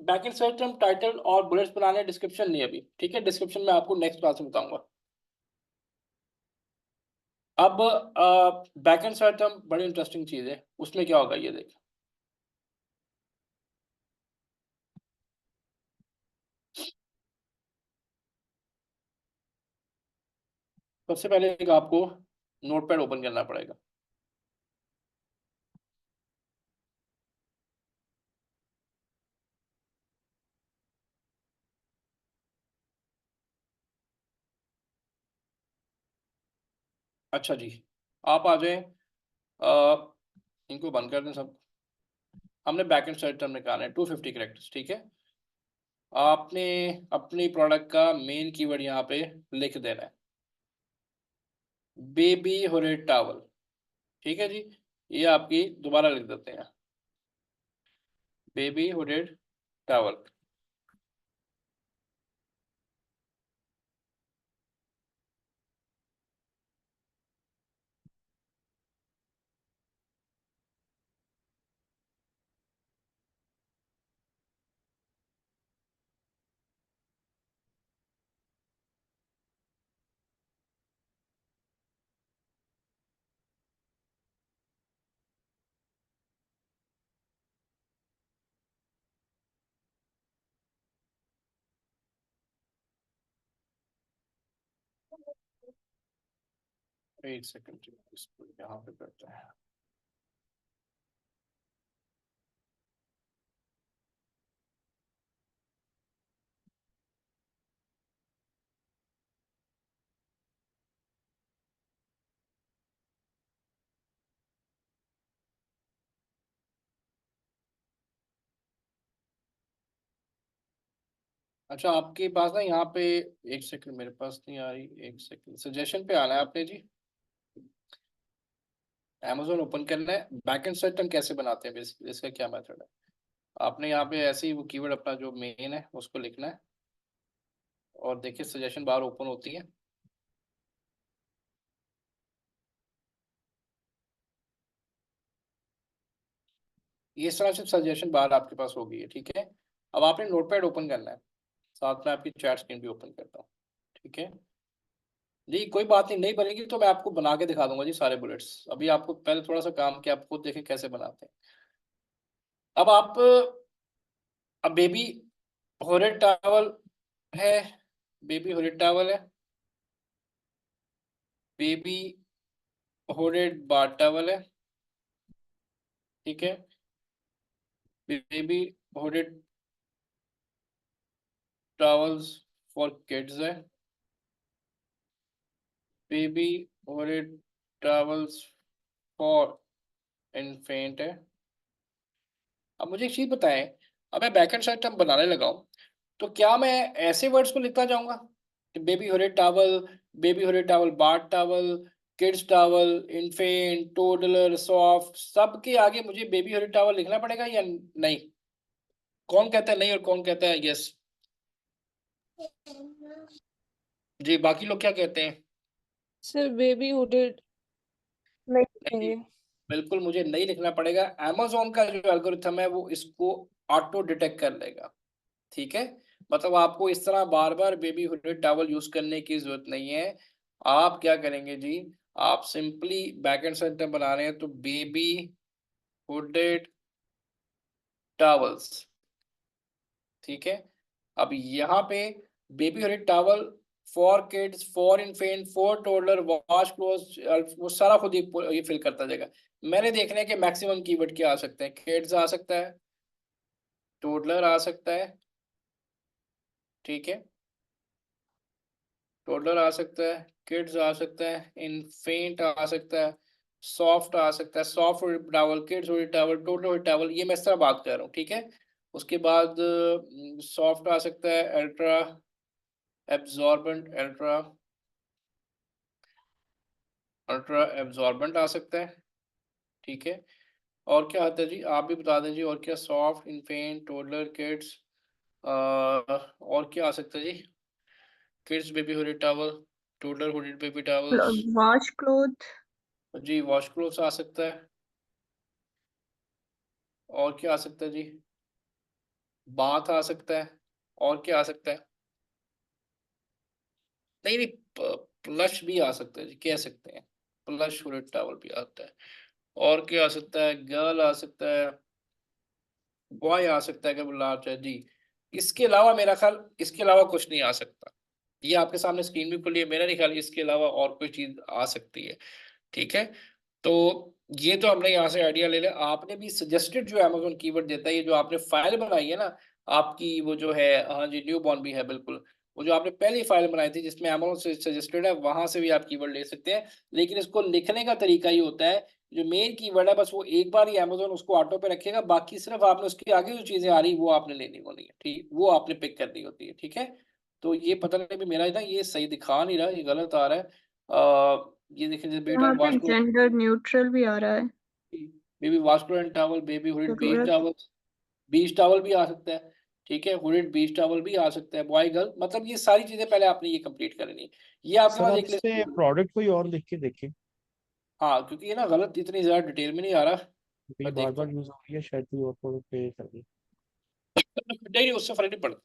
back and search term, title और बुलेट्स बनाने, डिस्क्रिप्शन नहीं अभी। ठीक है, डिस्क्रिप्शन में आपको नेक्स्ट क्लास में बताऊंगा। अब बैक एंड सर्च टर्म बड़ी इंटरेस्टिंग चीज है, उसमें क्या होगा ये देख। सबसे पहले एक आपको नोटपैड ओपन करना पड़ेगा। अच्छा जी, आप आ जाए, इनको बंद कर दें सब। हमने बैक एंड सर्च टर्म निकालना है 250 कैरेक्टर्स। ठीक है, आपने अपनी प्रोडक्ट का मेन कीवर्ड यहाँ पे लिख देना है, बेबी हुडेड टॉवल। ठीक है जी, ये आपकी दोबारा लिख देते हैं, बेबी हुडेड टॉवल। एक सेकंड, इसको यहाँ पे करते हैं। अच्छा, आपके पास ना यहाँ पे, एक सेकंड, मेरे पास नहीं आ रही, एक सेकंड, सजेशन पे आना है आपने जी। Amazon ओपन करना है, बैकएंड सर्च टर्म कैसे बनाते हैं, बेसिकली इसका क्या मेथड है। आपने यहाँ पे ऐसे ही वो कीवर्ड अपना जो मेन है उसको लिखना है, और देखिए सजेशन बार ओपन होती है। ये तरह से सजेशन बार आपके पास होगी है। ठीक है, अब आपने नोटपैड ओपन करना है, साथ में आपकी चैट स्क्रीन भी ओपन करता हूँ। ठीक है जी, कोई बात नहीं, नहीं बनेगी तो मैं आपको बना के दिखा दूंगा जी सारे बुलेट्स। अभी आपको पहले थोड़ा सा काम किया, आप खुद देखें कैसे बनाते हैं। अब आप, अब बेबी होरेड टॉवल है, बेबी होरेड टॉवल है, बेबी होरेड बाथ टॉवल है। ठीक है, बेबी होरेड टॉवल्स फॉर किड्स है, बेबी होरेड टॉवल्स फॉर इन्फेंट है। अब मुझे एक चीज बताएं, अब मैं बैकएंड साइड टर्म बनाने लगा हूं, तो क्या मैं ऐसे वर्ड्स को लिखता जाऊंगा कि baby hooded towel, baby hooded towel bath towel, kids towel, infant, toddler, soft, सब के आगे मुझे बेबी होरेड टॉवल लिखना पड़ेगा या नहीं? कौन कहता है नहीं और कौन कहता है यस? जी, बाकी लोग क्या कहते हैं? सर बेबी हुडेड नहीं नहीं, लिखेंगे। बिल्कुल मुझे नहीं लिखना पड़ेगा। Amazon का जो एल्गोरिथम है वो इसको ऑटो डिटेक्ट कर लेगा। ठीक है, मतलब आपको इस तरह बार बार बेबी हुडेड टॉवल यूज करने की जरूरत नहीं है। आप क्या करेंगे जी, आप सिंपली बैकएंड सेंटर बना रहे हैं तो बेबी हुडेड टॉवल्स। ठीक है, अब यहाँ पे baby hooded towel for kids, for infant, for toddler, wash cloth, वो सारा खुद ही ये फिल करता जाएगा। मैंने देखना है कि मैक्सिमम कीवर्ड क्या आ सकते हैं। किड्स आ सकता है, टोडलर आ सकता है, ठीक है, टोडलर आ सकता है, किड्स आ सकता है, इन्फेंट आ सकता है, सॉफ्ट आ सकता है, soft towel, kids towel, toddler towel, ये मैं इस तरह बात कर रहा हूँ। ठीक है, उसके बाद सॉफ्ट आ सकता है, अल्ट्रा एब्जॉर्बेंट, अल्ट्रा एब्जॉर्बेंट आ सकता है, ठीक है। और क्या आता है जी, आप भी बता दें जी, और क्या? सॉफ्ट, इन्फेंट, टोडलर, किड्स, और क्या आ सकता है जी? Kids baby hooded towel, toddler hooded baby towels, wash cloth, जी वॉश क्लोथ्स आ सकता है। और क्या आ सकता है जी? बाथ आ सकता है। और क्या आ सकता है? नहीं नहीं, प्लश भी आ सकता है जी, कह सकते हैं प्लश हुडेड टॉवल भी आता है। और क्या आ सकता है? गर्ल आ सकता है, बॉय आ सकता है, अगर लार्ज है जी। इसके अलावा मेरा ख्याल इसके अलावा कुछ नहीं आ सकता। ये आपके सामने स्क्रीन भी खुली है, मेरा नहीं ख्याल इसके अलावा और कोई चीज आ सकती है, ठीक है। तो ये तो हमने यहाँ से आइडिया ले लिया। आपने भी सजेस्टेड जो अमेज़न कीवर्ड देता है, ये जो आपने फाइल बनाई है ना आपकी, वो जो है, हाँ जी, न्यू बॉर्न भी है बिल्कुल। वो जो आपने पहली फाइल बनाई थी जिसमें अमेज़न से सजेस्टेड है, वहां से भी आप कीवर्ड ले सकते हैं। लेकिन इसको लिखने का तरीका ये होता है, जो मेन कीवर्ड है बस वो एक बार ही अमेज़न उसको ऑटो पे रखेगा, बाकी सिर्फ आपने उसके आगे जो चीजें आ रही वो आपने लेनी होनी है, ठीक, वो आपने पिक करनी होती है, ठीक है। तो ये पता नहीं, भी मेरा ना ये सही दिखा नहीं रहा, ये गलत आ रहा है। ये देखिए, बेटा यहाँ पे वाश जेंडर न्यूट्रल भी आ रहा है, बेबी वास्कुलर and towel, baby hooded beach जरूरत। टॉवल, बीच टॉवल भी आ सकता है, ठीक है, हुडेड बीच टॉवल भी आ सकता है, बॉय गर्ल, मतलब ये सारी चीजें पहले आपने ये कंप्लीट करनी है। ये आपके सर पास आप एक इस लिस्ट, पे प्रोडक्ट कोई और लिख के देखें, हाँ, क्योंकि ये ना गलत इतनी ज्यादा डिटेल में नहीं आ रहा। क्योंकि ये मैं बार देखता बार यूज हो रही है, शायद कोई और प्रोडक्ट पे कर दे। हूँ नहीं, उससे फर्क नहीं पड़ता।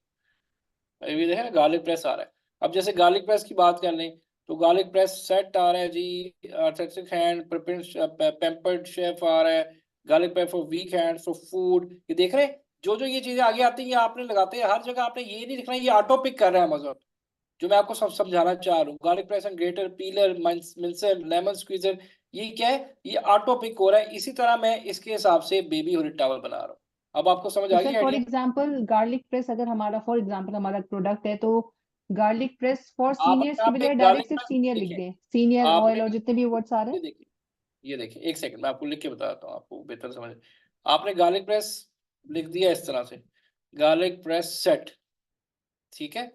अभी देखें ना, गार्लिक प्रेस आ रहा है। अब जैसे गार्लिक प्रेस की बात कर लें, तो गार्लिक प्रेस सेट आ रहा है जी, आर्थेटिक हैंड, पेम्पर्ड शेफ आ रहा है, garlic press for weak hand, for food. ये देख रहे हैं, जो जो ये चीजें आगे आती हैं ये आपने लगाते हैं, हर जगह आपने ये नहीं लिखना है, ये ऑटो पिक कर रहा है अमेज़न। जो मैं आपको सब समझाना चाह रहा हूँ, garlic press and grater, peeler, mincer, lemon squeezer, ये क्या है? ये ऑटो पिक हो रहा है। इसी तरह मैं इसके हिसाब से बेबी हुड टॉवल बना रहा हूँ। अब आपको समझ तो आ सर गई for idea? Example garlic press, अगर हमारा फॉर एग्जांपल हमारा प्रोडक्ट है, तो गार्लिक प्रेस फॉर आप सीनियर्स अपने की आप पे बजाय डायरेक्ट गार्लिक सिर्फ प्रेस सीनियर लिख देखिए, दें, सीनियर आपने ऑयल और जितने भी वर्ड्स आ रहे ये हैं। देखिए, ये देखिए, एक सेकंड मैं आपको लिख के बताता हूँ, आपको बेहतर समझ। आपने गार्लिक प्रेस लिख दिया इस तरह से, गार्लिक प्रेस सेट, ठीक है।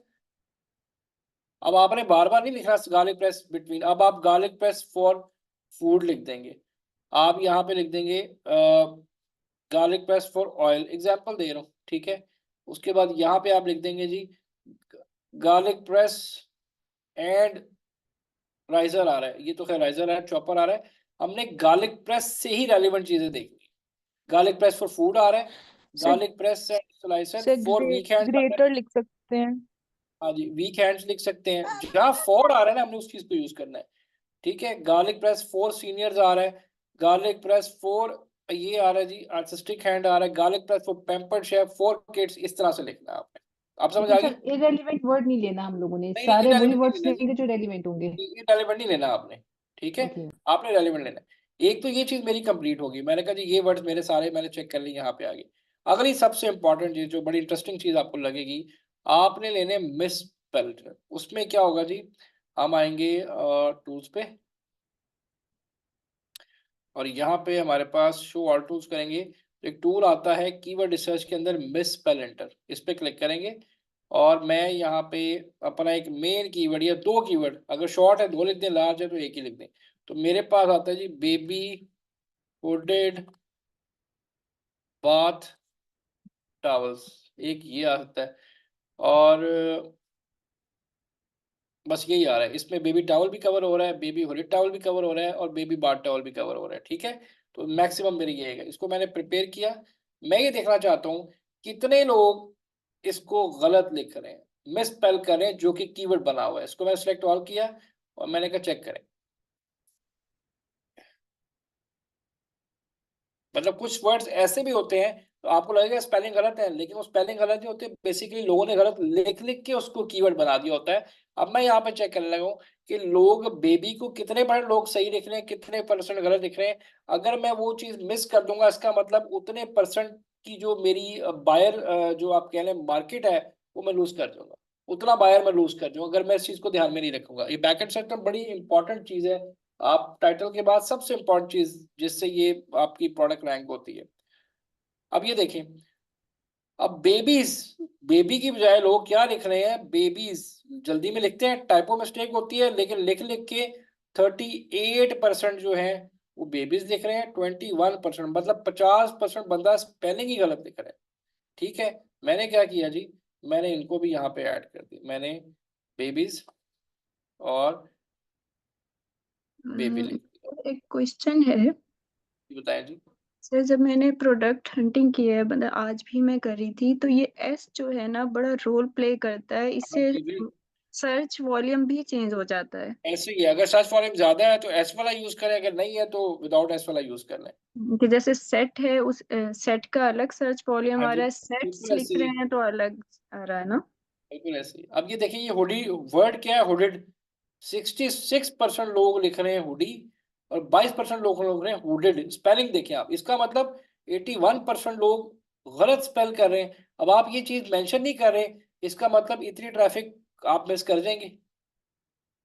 अब आपने बार बार नहीं लिखना गार्लिक प्रेस बिटवीन, अब आप गार्लिक प्रेस फॉर फूड लिख देंगे। आप यहाँ पे लिख देंगे garlic press for oil, example दे रहा हूँ, ठीक है। उसके बाद यहाँ पे आप लिख देंगे जी गार्लिक प्रेस एंड राइजर आ रहा है, ये तो खैर राइजर है, चॉपर आ रहा है। हमने गार्लिक प्रेस से ही रेलिवेंट चीजें देखी। गार्लिक प्रेस फॉर फूड आ रहा है, से गार्लिक प्रेस एंड स्लाइसर से फॉर वीक हैंड्स आ रहा है। ग्रेटर लिख सकते हैं। हाँ जी, वीक हैंड्स लिख सकते हैं, जहाँ फॉर आ रहा है ना हमने उस चीज को यूज करना है, ठीक है। गार्लिक प्रेस फॉर सीनियर्स आ रहा है, गार्लिक प्रेस फॉर, ये आ रहा है जी आर्टिस्टिक हैंड आ रहा है, garlic press for pampered chef, for kids, इस तरह से लिखना है आपने। आप समझ लेकिन आ गई? सर इरेलीवेंट वर्ड नहीं लेना हम लोगों ने, नहीं नहीं, सारे वही इरेलीवेंट नहीं वर्ड्स लेना जी, लेंगे जो रेलिवेंट होंगे। इरेलीवेंट नहीं लेना आपने, ठीक है। ओके। आपने रेलिवेंट लेना है। एक तो ये चीज मेरी कंप्लीट होगी, मैंने कहा जी ये वर्ड्स मेरे सारे मैंने चेक कर लिए यहाँ पे आ गए। अगली सबसे इंपॉर्टेंट चीज, जो बड़ी इंटरेस्टिंग चीज आपको लगेगी, आपने लेने मिस स्पेल्ड। उसमें क्या होगा जी, हम आएंगे टूल्स पे, और यहाँ पे हमारे पास शो ऑल टूल्स करेंगे, तो एक टूल आता है कीवर्ड रिसर्च के अंदर, मिस स्पेल एंटर, इस पे क्लिक करेंगे। और मैं यहाँ पे अपना एक मेन कीवर्ड या दो कीवर्ड, अगर शॉर्ट है दो लिख दें, लार्ज है तो एक ही लिख दें। तो मेरे पास आता है जी बेबी हुडेड बाथ टॉवल्स, एक ये आ सकता है। और बस यही आ रहा है, इसमें बेबी टॉवल भी कवर हो रहा है, बेबी हुडेड टॉवल भी कवर हो रहा है, और बेबी बाथ टॉवल भी कवर हो रहा है, ठीक है। तो मैक्सिमम मेरी ये है, इसको मैंने प्रिपेयर किया। मैं ये देखना चाहता हूँ कितने लोग इसको गलत लिख रहे हैं, मिस स्पेल कर रहे हैं, जो कि कीवर्ड बना हुआ है। इसको मैंने सेलेक्ट ऑल किया और मैंने कहा चेक करें। मतलब कुछ वर्ड्स ऐसे भी होते हैं तो आपको लगेगा स्पेलिंग गलत है, लेकिन वो स्पेलिंग गलत नहीं होते, बेसिकली लोगों ने गलत लिख लिख के उसको कीवर्ड बना दिया होता है। अब मैं यहाँ पे चेक करने लगा हूँ कि लोग बेबी को कितने पर लोग सही लिख रहे हैं, कितने परसेंट गलत लिख रहे हैं। अगर मैं वो चीज मिस कर दूंगा, इसका मतलब उतने परसेंट की जो मेरी बायर, जो आप कह लें मार्केट है, वो मैं लूज कर दूंगा, उतना बायर मैं लूज कर दूंगा, अगर मैं इस चीज को ध्यान में नहीं रखूंगा। ये बैकएंड सेक्टर बड़ी इंपॉर्टेंट चीज है, आप टाइटल के बाद सबसे इंपॉर्टेंट चीज जिससे ये आपकी प्रोडक्ट रैंक होती है। अब ये देखें, अब बेबीज, बेबी की बजाय लोग क्या लिख रहे हैं, बेबीज जल्दी में लिखते हैं, टाइपो मिस्टेक होती है, लेकिन लिख लिख के 38% जो है वो बेबीज लिख रहे हैं, 21% मतलब 50% बंदा स्पेलिंग ही गलत लिख रहा है। ठीक है, मैंने क्या किया जी, मैंने इनको भी यहाँ पे ऐड कर दी, मैंने बेबीज और बेबी लिख दिया। एक क्वेश्चन है बताएं जी। सर, जब मैंने प्रोडक्ट हंटिंग की है, मतलब आज भी मैं करी थी, तो ये एस जो है ना बड़ा रोल प्ले करता है, इससे सर्च वॉल्यूम भी चेंज हो जाता है। ऐसे ही है, अगर सर्च वॉल्यूम ज्यादा है तो एस वाला यूज करें, अगर नहीं है तो विदाउट एस वाला यूज कर लें। कि जैसे सेट है, उस सेट का अलग सर्च वॉल्यूम हाँ आ जी, रहा है, सेट्स बिल्कुल लिख ऐसे रहे ही, हैं तो अलग आ रहा है ना। बिल्कुल ऐसे ही। अब ये देखिए, ये हुडी वर्ड क्या है, हुडिड, 66% लोग लिख रहे हैं हुडी और 22% लोग लिख रहे हैं हुडिड। स्पेलिंग देखिए आप, इसका मतलब 81% लोग गलत स्पेल कर रहे हैं। अब आप ये चीज मेंशन नहीं कर रहे, इसका मतलब इतनी ट्रैफिक आप मिस कर जाएंगे।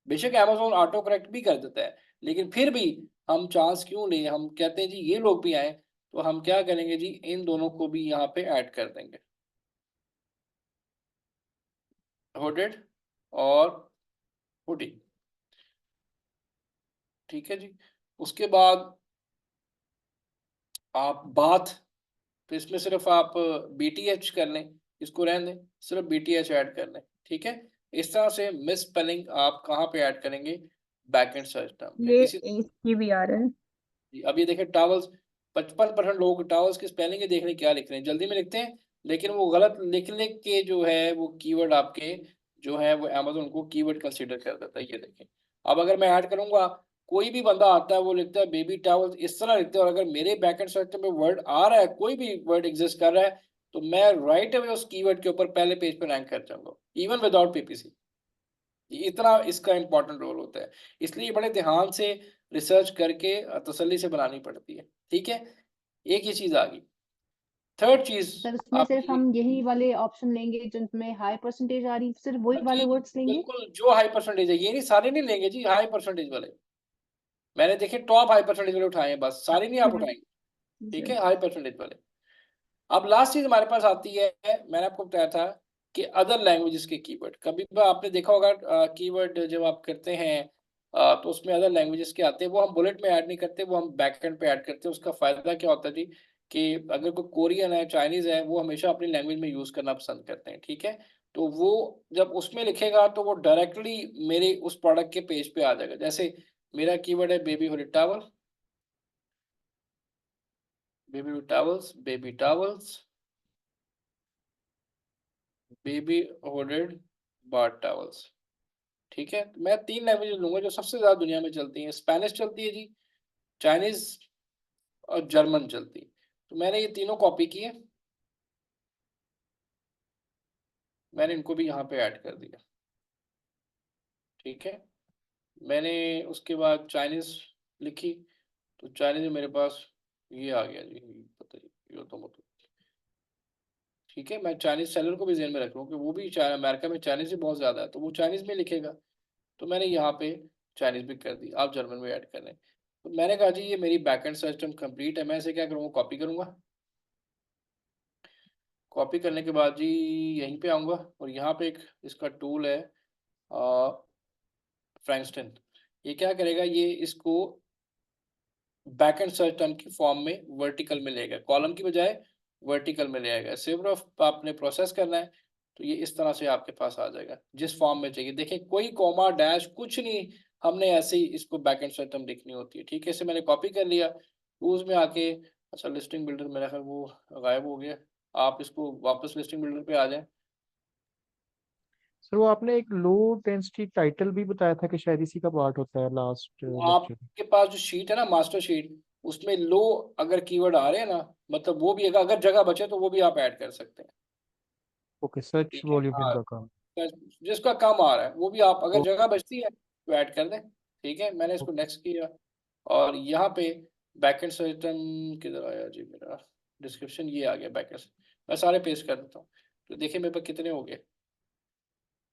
बेशक अमेज़न ऑटो करेक्ट भी कर देता है, लेकिन फिर भी हम चांस क्यों लें, हम कहते हैं जी ये लोग भी आए, तो हम क्या करेंगे जी, इन दोनों को भी यहाँ पे ऐड कर देंगे, हुडेड और हुडी। ठीक है जी। उसके बाद आप बात, तो इसमें सिर्फ आप BTH कर लें, इसको रहने दें, सिर्फ BTH ऐड कर लें। ठीक है, इस तरह से मिस स्पेलिंग आप कहाँ पे ऐड करेंगे, बैकएंड सर्च टर्म पे। ये इसी एस की भी आ रहा है। अब ये देखें टावल्स, 55% लोग टावल्स की स्पेलिंग ही देख रहे हैं, क्या लिख रहे हैं, जल्दी में लिखते हैं, लेकिन वो गलत लिखने के जो है वो कीवर्ड आपके जो है वो अमेज़न को कीवर्ड कंसीडर कर देता है। ये देखें, अब अगर मैं ऐड करूंगा, कोई भी बंदा आता है वो लिखता है बेबी टावल्स, इस तरह लिखते हैं, और अगर मेरे बैकएंड सर्च में वर्ड आ रहा है, कोई भी वर्ड एग्जिस्ट कर रहा है, तो मैं राइट अवे उस कीवर्ड के ऊपर पहले पेज पर रैंक कर जाऊंगा, इवन विदाउट PPC। इतना इसका इंपॉर्टेंट रोल होता है, इसलिए बड़े ध्यान से रिसर्च करके तसल्ली से बनानी पड़ती है। ठीक है, एक ये चीज आ गई। थर्ड चीज सर उसमें सिर्फ हम यही वाले ऑप्शन लेंगे जिनमें हाई परसेंटेज आ रही, सिर्फ वही वाले जी वर्ड्स लेंगे। बिल्कुल, जो हाई परसेंटेज है, ये नहीं सारे नहीं लेंगे जी, हाई परसेंटेज वाले। मैंने देखे टॉप हाई परसेंटेज वाले उठाए हैं, बस सारे नहीं आप उठाएंगे। ठीक है, हाई परसेंटेज वाले। अब लास्ट चीज हमारे पास आती है, मैंने आपको बताया था कि अदर लैंग्वेजेस के कीवर्ड। कभी भी आपने देखा होगा कीवर्ड जब आप करते हैं तो उसमें अदर लैंग्वेजेस के आते हैं, वो हम बुलेट में ऐड नहीं करते, वो हम बैकएंड पे ऐड करते हैं। उसका फायदा क्या होता है जी, कि अगर कोई कोरियन है, चाइनीज है, वो हमेशा अपनी लैंग्वेज में यूज करना पसंद करते हैं। ठीक है, तो वो जब उसमें लिखेगा तो वो डायरेक्टली मेरे उस प्रोडक्ट के पेज पे आ जाएगा। जैसे मेरा कीवर्ड है baby hoodie towel, baby towels, baby towels, baby hooded bath towels. ठीक है, तो मैं 3 लैंग्वेज लूंगा जो सबसे ज्यादा दुनिया में चलती हैं। स्पेनिश चलती है जी, चाइनीज और जर्मन चलती है। तो मैंने ये तीनों कॉपी किए, मैंने इनको भी यहाँ पे ऐड कर दिया। ठीक है, मैंने उसके बाद चाइनीज लिखी, तो चाइनीज में मेरे पास ये आ गया जी, पता नहीं ये तो मतलब। ठीक है, मैं चाइनीज सेलर को भी ध्यान में रख रहा हूँ कि वो भी अमेरिका में चाइनीज ही बहुत ज्यादा है, तो वो चाइनीज में लिखेगा, तो मैंने यहाँ पे चाइनीज भी कर दी। आप जर्मन में ऐड कर लें। तो मैंने कहा जी ये मेरी बैकएंड सिस्टम कंप्लीट है, मैं इसे क्या करूँगा, कॉपी करूँगा। कॉपी करने के बाद जी यहीं पे आऊँगा, और यहाँ पे एक इसका टूल है फ्रैंकस्टन। ये क्या करेगा, ये इसको बैकएंड सर्च टर्म की फॉर्म में वर्टिकल में लेगा, कॉलम की बजाय वर्टिकल में ले आएगा। सिर्फ आपने प्रोसेस करना है, तो ये इस तरह से आपके पास आ जाएगा जिस फॉर्म में चाहिए। देखिए कोई कॉमा डैश कुछ नहीं, हमने ऐसे ही इसको बैकएंड सर्च टर्म लिखनी होती है। ठीक है, इसे मैंने कॉपी कर लिया, टूल्स में आके, अच्छा लिस्टिंग बिल्डर मेरा ख्याल वो गायब हो गया, आप इसको वापस लिस्टिंग बिल्डर पे आ जाएं। सर वो आपने एक लो डेंसिटी टाइटल भी बताया था कि शायद इसी का पार्ट होता है लास्ट तो लेक्चर में। आपके पास जो शीट है ना, मास्टर शीट, उसमें लो अगर कीवर्ड आ रहे हैं ना, मतलब वो भी अगर जगह बचे तो वो भी आप ऐड कर सकते हैं। ओके, सर्च ठीक है, वॉल्यूम हाँ, इनका काम। जिसका कम आ रहा है वो भी आप, अगर ओ- जगह बचती है तो ऐड कर दें। ठीक है, मैंने इसको नेक्स्ट किया, और यहाँ पे बैकएंड सिस्टम किधर आया जी, मेरा डिस्क्रिप्शन ये आ गया बैकएंड। मैं सारे पेस्ट कर देता हूँ, तो देखिए मेरे पास कितने हो गए,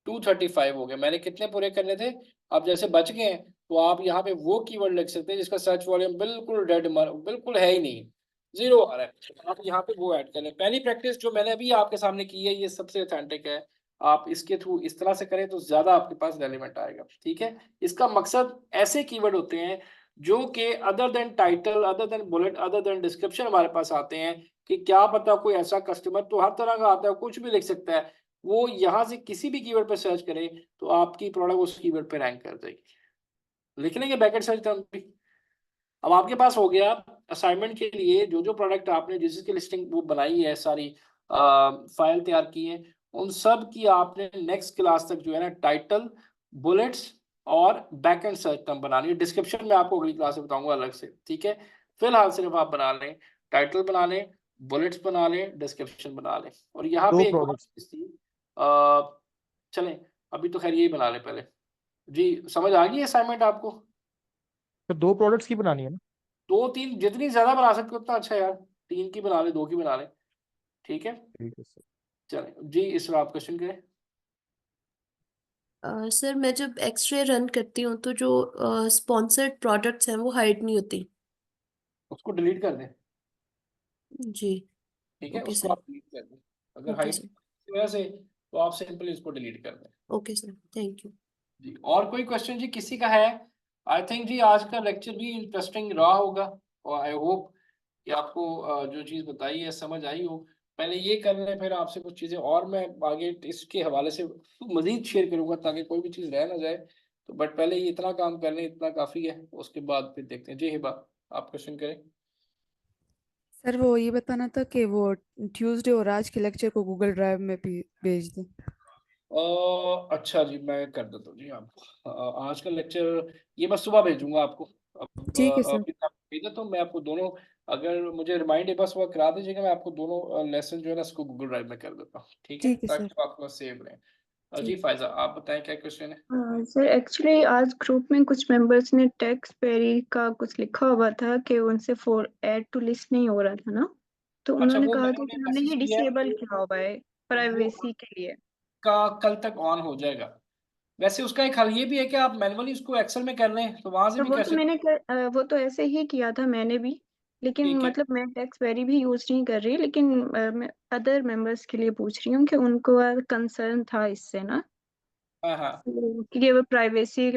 235 हो गए। मैंने कितने पूरे करने थे, अब जैसे बच गए हैं तो आप यहाँ पे वो कीवर्ड लिख सकते हैं जिसका सर्च वॉल्यूम बिल्कुल डेड, बिल्कुल है ही नहीं, 0 आ रहा है, आप यहाँ पे वो ऐड करें। पहली प्रैक्टिस जो मैंने अभी आपके सामने की है ये सबसे ऑथेंटिक है, आप इसके थ्रू इस तरह से करें तो ज्यादा आपके पास रेलिवेंट आएगा, ठीक है। इसका मकसद ऐसे कीवर्ड होते हैं जो कि other than title, other than bullet, other than description हमारे पास आते हैं, कि क्या पता कोई ऐसा कस्टमर तो हर तरह का आता है, कुछ भी लिख सकता है, वो यहाँ से किसी भी कीवर्ड पे सर्च करे तो आपकी प्रोडक्ट उस कीवर्ड पे रैंक कर देगी। लिख लेंगे बैकएंड सर्च टर्म भी। अब आपके पास हो गया असाइनमेंट के लिए जो जो प्रोडक्ट आपने जिसकी लिस्टिंग वो बनाई है, सारी फाइल तैयार की है, उन सब की आपने नेक्स्ट क्लास तक जो है ना टाइटल, बुलेट्स और बैकएंड सर्च टर्म बनानी है। डिस्क्रिप्शन में आपको अगली क्लास में बताऊंगा अलग से, ठीक है। फिलहाल सिर्फ आप बना लें, टाइटल बना लें, बुलेट्स बना लें, डिस्क्रिप्शन बना लें। और यहाँ दो पे एक और प्रोडक्ट्स चीज थी, अ, चलें अभी तो खैर यही बना लें पहले। जी समझ आ गई असाइनमेंट आपको? तो 2 प्रोडक्ट्स की बनानी है ना? 2-3 जितनी ज्यादा बना सकते हो उतना अच्छा यार, 3 की बना ले, 2 की बना ले, ठीक है। ठीक है सर। चलें जी, इस पर आप क्वेश्चन करें। सर मैं जब एक्सरे रन करती हूँ तो जो स्पॉन्सर्ड प्रोडक्ट्स हैं वो हाइड नहीं होती। उसको डिलीट कर दें, जी। ठीक है, ओके उसको सर। आप डिलीट कर दें। अगर ओके हाइड सर। की वजह से तो आप सिंपली इसको डिलीट कर दें। Okay sir, thank you. जी और कोई क्वेश्चन जी किसी का है? आई थिंक जी आज का लेक्चर भी इंटरेस्टिंग रहा होगा, और आई होप कि आपको जो चीज़ बताई है समझ आई हो। पहले ये कर लें, फिर आपसे कुछ चीज़ें और मैं आगे इसके हवाले से मजीद शेयर करूंगा ताकि कोई भी चीज़ रह ना जाए। तो बट पहले ये इतना काम कर लें, इतना काफ़ी है, उसके बाद फिर देखते हैं। जी हिबा, आप क्वेश्चन करें। सर वो ये बताना था कि वो ट्यूसडे और आज के लेक्चर को गूगल ड्राइव में भी भेज दें। अच्छा जी, मैं कर देता हूँ जी आपको। आज का लेक्चर ये मैं सुबह भेजूंगा आपको। अब ठीक है सर। अभी मैं आपको भेज देता हूँ, मैं आपको दोनों, अगर मुझे रिमाइंड बस वो करा दीजिएगा, मैं आपको दोनों लेसन जो है ना इसको गूगल ड्राइव में कर देता हूँ, ठीक है, ठीक है सर। ताकि वो आपको सेव रहे। जी ठीक। फायजा, आप बताएं क्या क्वेश्चन है? सर एक्चुअली आज ग्रुप में कुछ मेंबर्स ने टेक्स्ट पेरी का कुछ लिखा हुआ था कि उनसे फॉर ऐड टू लिस्ट नहीं हो रहा था ना, तो अच्छा, उन्होंने वो कहा मैंने था उन्हें कि हमने मैसेज ये किया है, डिसेबल किया हुआ है वो प्राइवेसी के लिए। का कल तक ऑन हो जाएगा। वैसे उसका एक हल ये भी है कि आप मैनुअली उसको एक्सेल में कर लें, तो वहां से तो भी वो कर तो सकते हैं। वो तो ऐसे ही किया था मैंने भी, लेकिन ठीक है, मतलब मैं टेक्स्ट वेरी भी यूज नहीं कर रही, लेकिन मैं अदर मेंबर्स के लिए पूछ रही हूँ कि उनको कंसर्न था इससे ना, हाँ हाँ, कि वो प्राइवेसी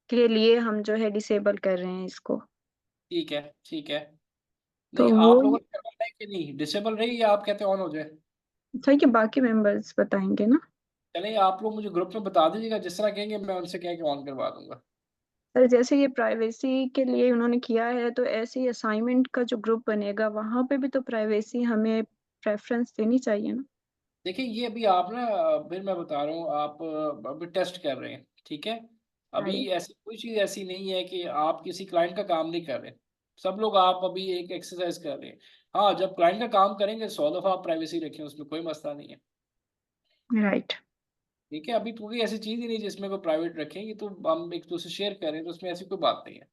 के लिए हम जो है डिसेबल कर रहे हैं इसको। ठीक है ठीक है। तो नहीं, वो आप लोगों ने करवाना है कि नहीं, डिसेबल रही या आप कहते हैं ऑन हो जाए? था कि बाकी मेंबर्स बताएंगे ना। चलिए आप लोग मुझे ग्रुप में बता दीजिएगा, जिस तरह कहेंगे मैं उनसे कह के ऑन करवा दूंगा। सर जैसे ये प्राइवेसी के लिए उन्होंने किया है, तो ऐसे ही असाइनमेंट का जो ग्रुप बनेगा वहां पे भी तो प्राइवेसी हमें प्रेफरेंस देनी चाहिए ना। देखिए ये अभी आप ना, फिर मैं बता रहा हूँ, आप अभी टेस्ट कर रहे हैं, ठीक है। अभी राइट। ऐसी कोई चीज़ ऐसी नहीं है कि आप किसी क्लाइंट का काम नहीं कर रहे। सब लोग आप अभी एक एक्सरसाइज कर रहे हैं। हाँ, जब क्लाइंट का काम करेंगे 100 दफ़ा आप प्राइवेसी रखें, उसमें कोई मसला नहीं है, राइट। ठीक है। अभी कोई ऐसी चीज़ ही नहीं जिसमें कोई प्राइवेट रखें, ये तो हम एक दूसरे शेयर कर रहे हैं, तो उसमें ऐसी कोई बात नहीं है।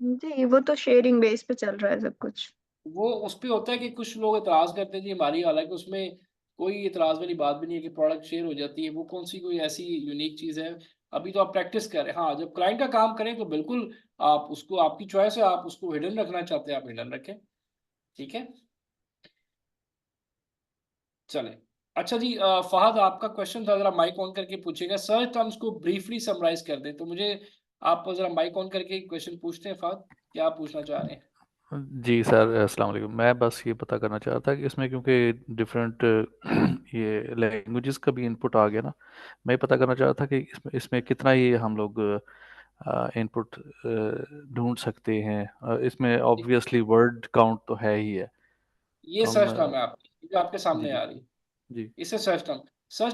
जी वो तो शेयरिंग बेस पे चल रहा है सब कुछ। वो उस पे होता है कि कुछ लोग इतराज करते हैं जी हमारी, हालांकि उसमें कोई इतराज वाली बात भी नहीं है कि प्रोडक्ट शेयर हो जाती है, वो कौन सी कोई ऐसी यूनिक चीज़ है। अभी तो आप प्रैक्टिस करें, हाँ जब क्लाइंट का काम करें तो बिल्कुल आप उसको, आपकी चॉइस है, आप उसको हिडन रखना चाहते हैं आप हिडन रखें, ठीक है। चलें, अच्छा जी, फहद आपका क्वेश्चन था, जरा माइक ऑन करके पूछेगा। सर्च टर्म्स को ब्रीफली समराइज कर दें, तो मुझे आप जरा माइक ऑन करके क्वेश्चन पूछते हैं फहद, क्या आप पूछना चाह रहे हैं? जी सर, अस्सलाम वालेकुम। मैं बस ये पता करना चाह रहा था कि इसमें क्योंकि डिफरेंट ये लैंग्वेजेस का भी इनपुट आ गया ना, मैं ये पता करना चाह रहा था कि इसमें कितना ये हम लोग इनपुट ढूंढ सकते हैं। इसमें ऑब्वियसली वर्ड काउंट तो है ही है। ये तो हम सर्च टर्म है आपकी जो आपके जी सामने जी आ रही है, जी इसे सर्च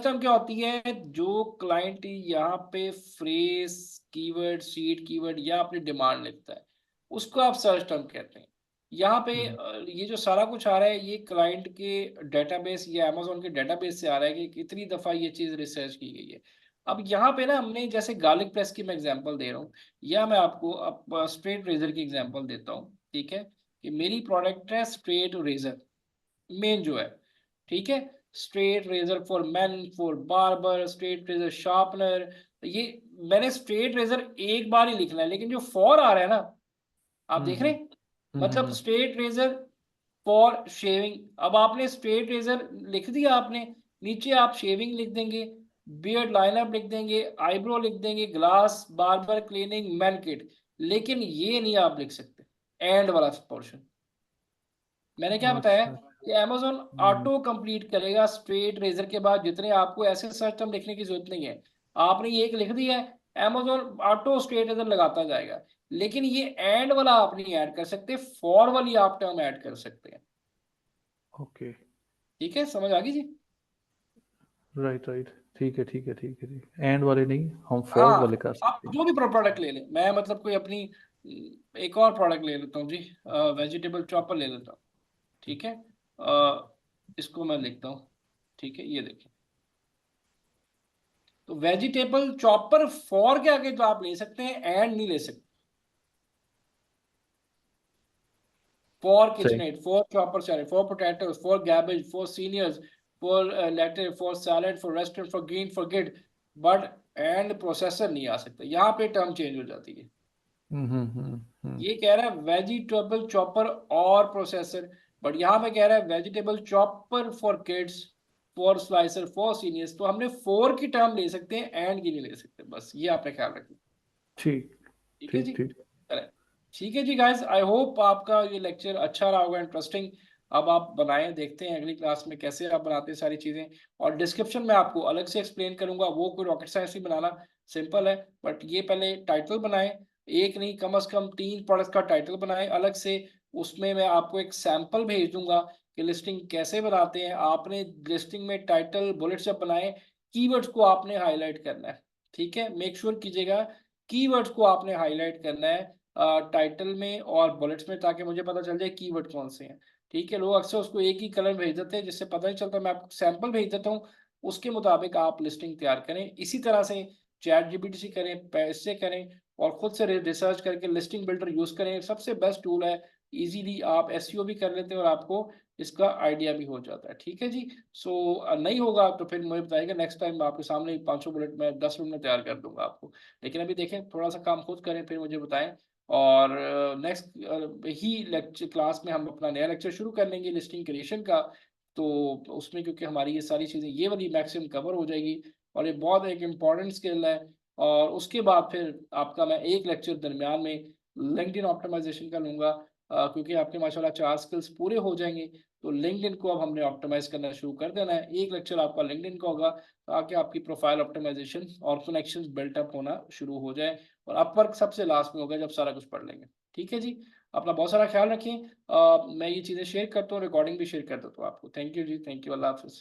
टर्म क्या होती है? जो क्लाइंट यहाँ पे फ्रेज, कीवर्ड, सीड कीवर्ड या अपनी डिमांड लिखता है, उसको आप सर्च टर्म कहते हैं। यहाँ पे ये जो सारा कुछ आ रहा है ये क्लाइंट के डेटाबेस या अमेजोन के डेटाबेस से आ रहा है कि कितनी दफ़ा ये चीज़ रिसर्च की गई है। अब यहाँ पे ना हमने जैसे गार्लिक प्रेस की मैं एग्जांपल दे रहा हूँ, या मैं आपको अब स्ट्रेट रेजर की एग्जांपल देता हूँ, ठीक है। कि मेरी प्रोडक्ट है स्ट्रेट रेजर, मेन जो है, ठीक है। Straight razor for men, for barber, straight razor sharpener, ये मैंने स्ट्रेट रेजर एक बार ही लिखना है, लेकिन जो फॉर आ रहा है ना, आप देख रहे हैं, मतलब हम्म स्ट्रेट रेजर फॉर शेविंग। अब आपने स्ट्रेट रेजर लिख दिया, आपने नीचे आप शेविंग लिख देंगे, बियर्ड लाइनअप लिख देंगे, आईब्रो लिख देंगे, glass, barber, cleaning, man kit, लेकिन ये नहीं आप लिख सकते एंड वाला पोर्शन। मैंने क्या बताया अच्छा। कि Amazon ऑटो कंप्लीट करेगा स्ट्रेट रेजर के बाद जितने, आपको ऐसे सर्च टर्म लिखने की जरूरत नहीं है। आपने ये एक लिख दिया है, Amazon ऑटो स्ट्रेट रेजर लगाता जाएगा, लेकिन ये एंड वाला आप नहीं ऐड कर सकते, फॉर वाली आप टर्म ऐड कर सकते हैं। ओके, ठीक है, समझ आ गई जी? राइट राइट, ठीक है ठीक है ठीक है, ठीक एंड वाले नहीं, हम फॉर हाँ, वाले कर आप सकते हैं। जो भी प्रोडक्ट ले लें, मैं मतलब कोई अपनी एक और प्रोडक्ट ले लेता हूँ जी, वेजिटेबल चॉपर ले लेता हूँ। ठीक है, इसको मैं लिखता हूँ। ठीक है, ये देखिए, तो वेजिटेबल चॉपर फॉर के आगे तो आप ले सकते हैं, एंड नहीं ले सकते। फॉर सही। KitchenAid, for chopper salad, for potatoes, for garbage, for seniors, for letter, for salad, for restaurant, for green, for kid, but and processor नहीं आ सकता। यहाँ पे टर्म चेंज हो जाती है। ये कह रहा है वेजिटेबल चॉपर और प्रोसेसर, बट यहाँ पे कह रहा है vegetable chopper for kids, for slicer, for seniors. तो हमने फॉर की टर्म ले सकते हैं, एंड की नहीं ले सकते, बस ये आपने ख्याल रखना। ठीक ठीक है ठीक जी, ठीक। चलें। ठीक है जी गाइस, आई होप आपका ये लेक्चर अच्छा रहा होगा, इंटरेस्टिंग। अब आप बनाएं, देखते हैं अगली क्लास में कैसे आप बनाते हैं सारी चीजें, और डिस्क्रिप्शन में आपको अलग से एक्सप्लेन करूंगा। वो कोई रॉकेट साइंस ही बनाना, सिंपल है, बट ये पहले टाइटल बनाएं, एक नहीं कम से कम 3 प्रोडक्ट का टाइटल बनाएं अलग से। उसमें मैं आपको एक सैंपल भेज दूंगा कि लिस्टिंग कैसे बनाते हैं। आपने लिस्टिंग में टाइटल बुलेट्स जब बनाए, कीवर्ड्स को आपने हाईलाइट करना है। ठीक है, मेक श्योर कीजिएगा कीवर्ड्स को आपने हाईलाइट करना है टाइटल में और बुलेट्स में, ताकि मुझे पता चल जाए कीवर्ड कौन से हैं। ठीक है, लोग अक्सर उसको एक ही कलर भेज देते हैं जिससे पता नहीं चलता। मैं आपको सैंपल भेज देता हूँ, उसके मुताबिक आप लिस्टिंग तैयार करें। इसी तरह से चैट जीपीटी से करें, पैसे करें, और खुद से रिसर्च करके लिस्टिंग बिल्डर यूज करें। सबसे बेस्ट टूल है, इजीली आप एसईओ भी कर लेते हैं और आपको इसका आइडिया भी हो जाता है। ठीक है जी, सो नहीं होगा तो फिर मुझे बताइएगा, नेक्स्ट टाइम आपके सामने 500 बुलेट मैं 10 मिनट में तैयार कर दूंगा आपको। लेकिन अभी देखें, थोड़ा सा काम खुद करें, फिर मुझे बताएं। और नेक्स्ट ही लेक्चर क्लास में हम अपना नया लेक्चर शुरू कर लेंगे लिस्टिंग क्रिएशन का। तो उसमें क्योंकि हमारी ये सारी चीज़ें ये वाली मैक्सिमम कवर हो जाएगी, और ये बहुत एक इम्पॉर्टेंट स्किल है। और उसके बाद फिर आपका मैं एक लेक्चर दरमियान में लिंक्डइन ऑप्टिमाइजेशन का लूँगा, क्योंकि आपके माशाल्लाह 4 स्किल्स पूरे हो जाएंगे। तो लिंक्डइन को अब हमने ऑप्टिमाइज करना शुरू कर देना है। एक लेक्चर आपका लिंक्डइन का होगा, ताकि आपकी प्रोफाइल ऑप्टिमाइजेशन और कनेक्शंस बिल्टअप होना शुरू हो जाए। और अपवर्क सबसे लास्ट में होगा जब सारा कुछ पढ़ लेंगे। ठीक है जी, अपना बहुत सारा ख्याल रखें। मैं ये चीज़ें शेयर करता हूँ, रिकॉर्डिंग भी शेयर कर देता हूँ आपको। थैंक यू जी, थैंक यू, अल्लाह हाफिज़।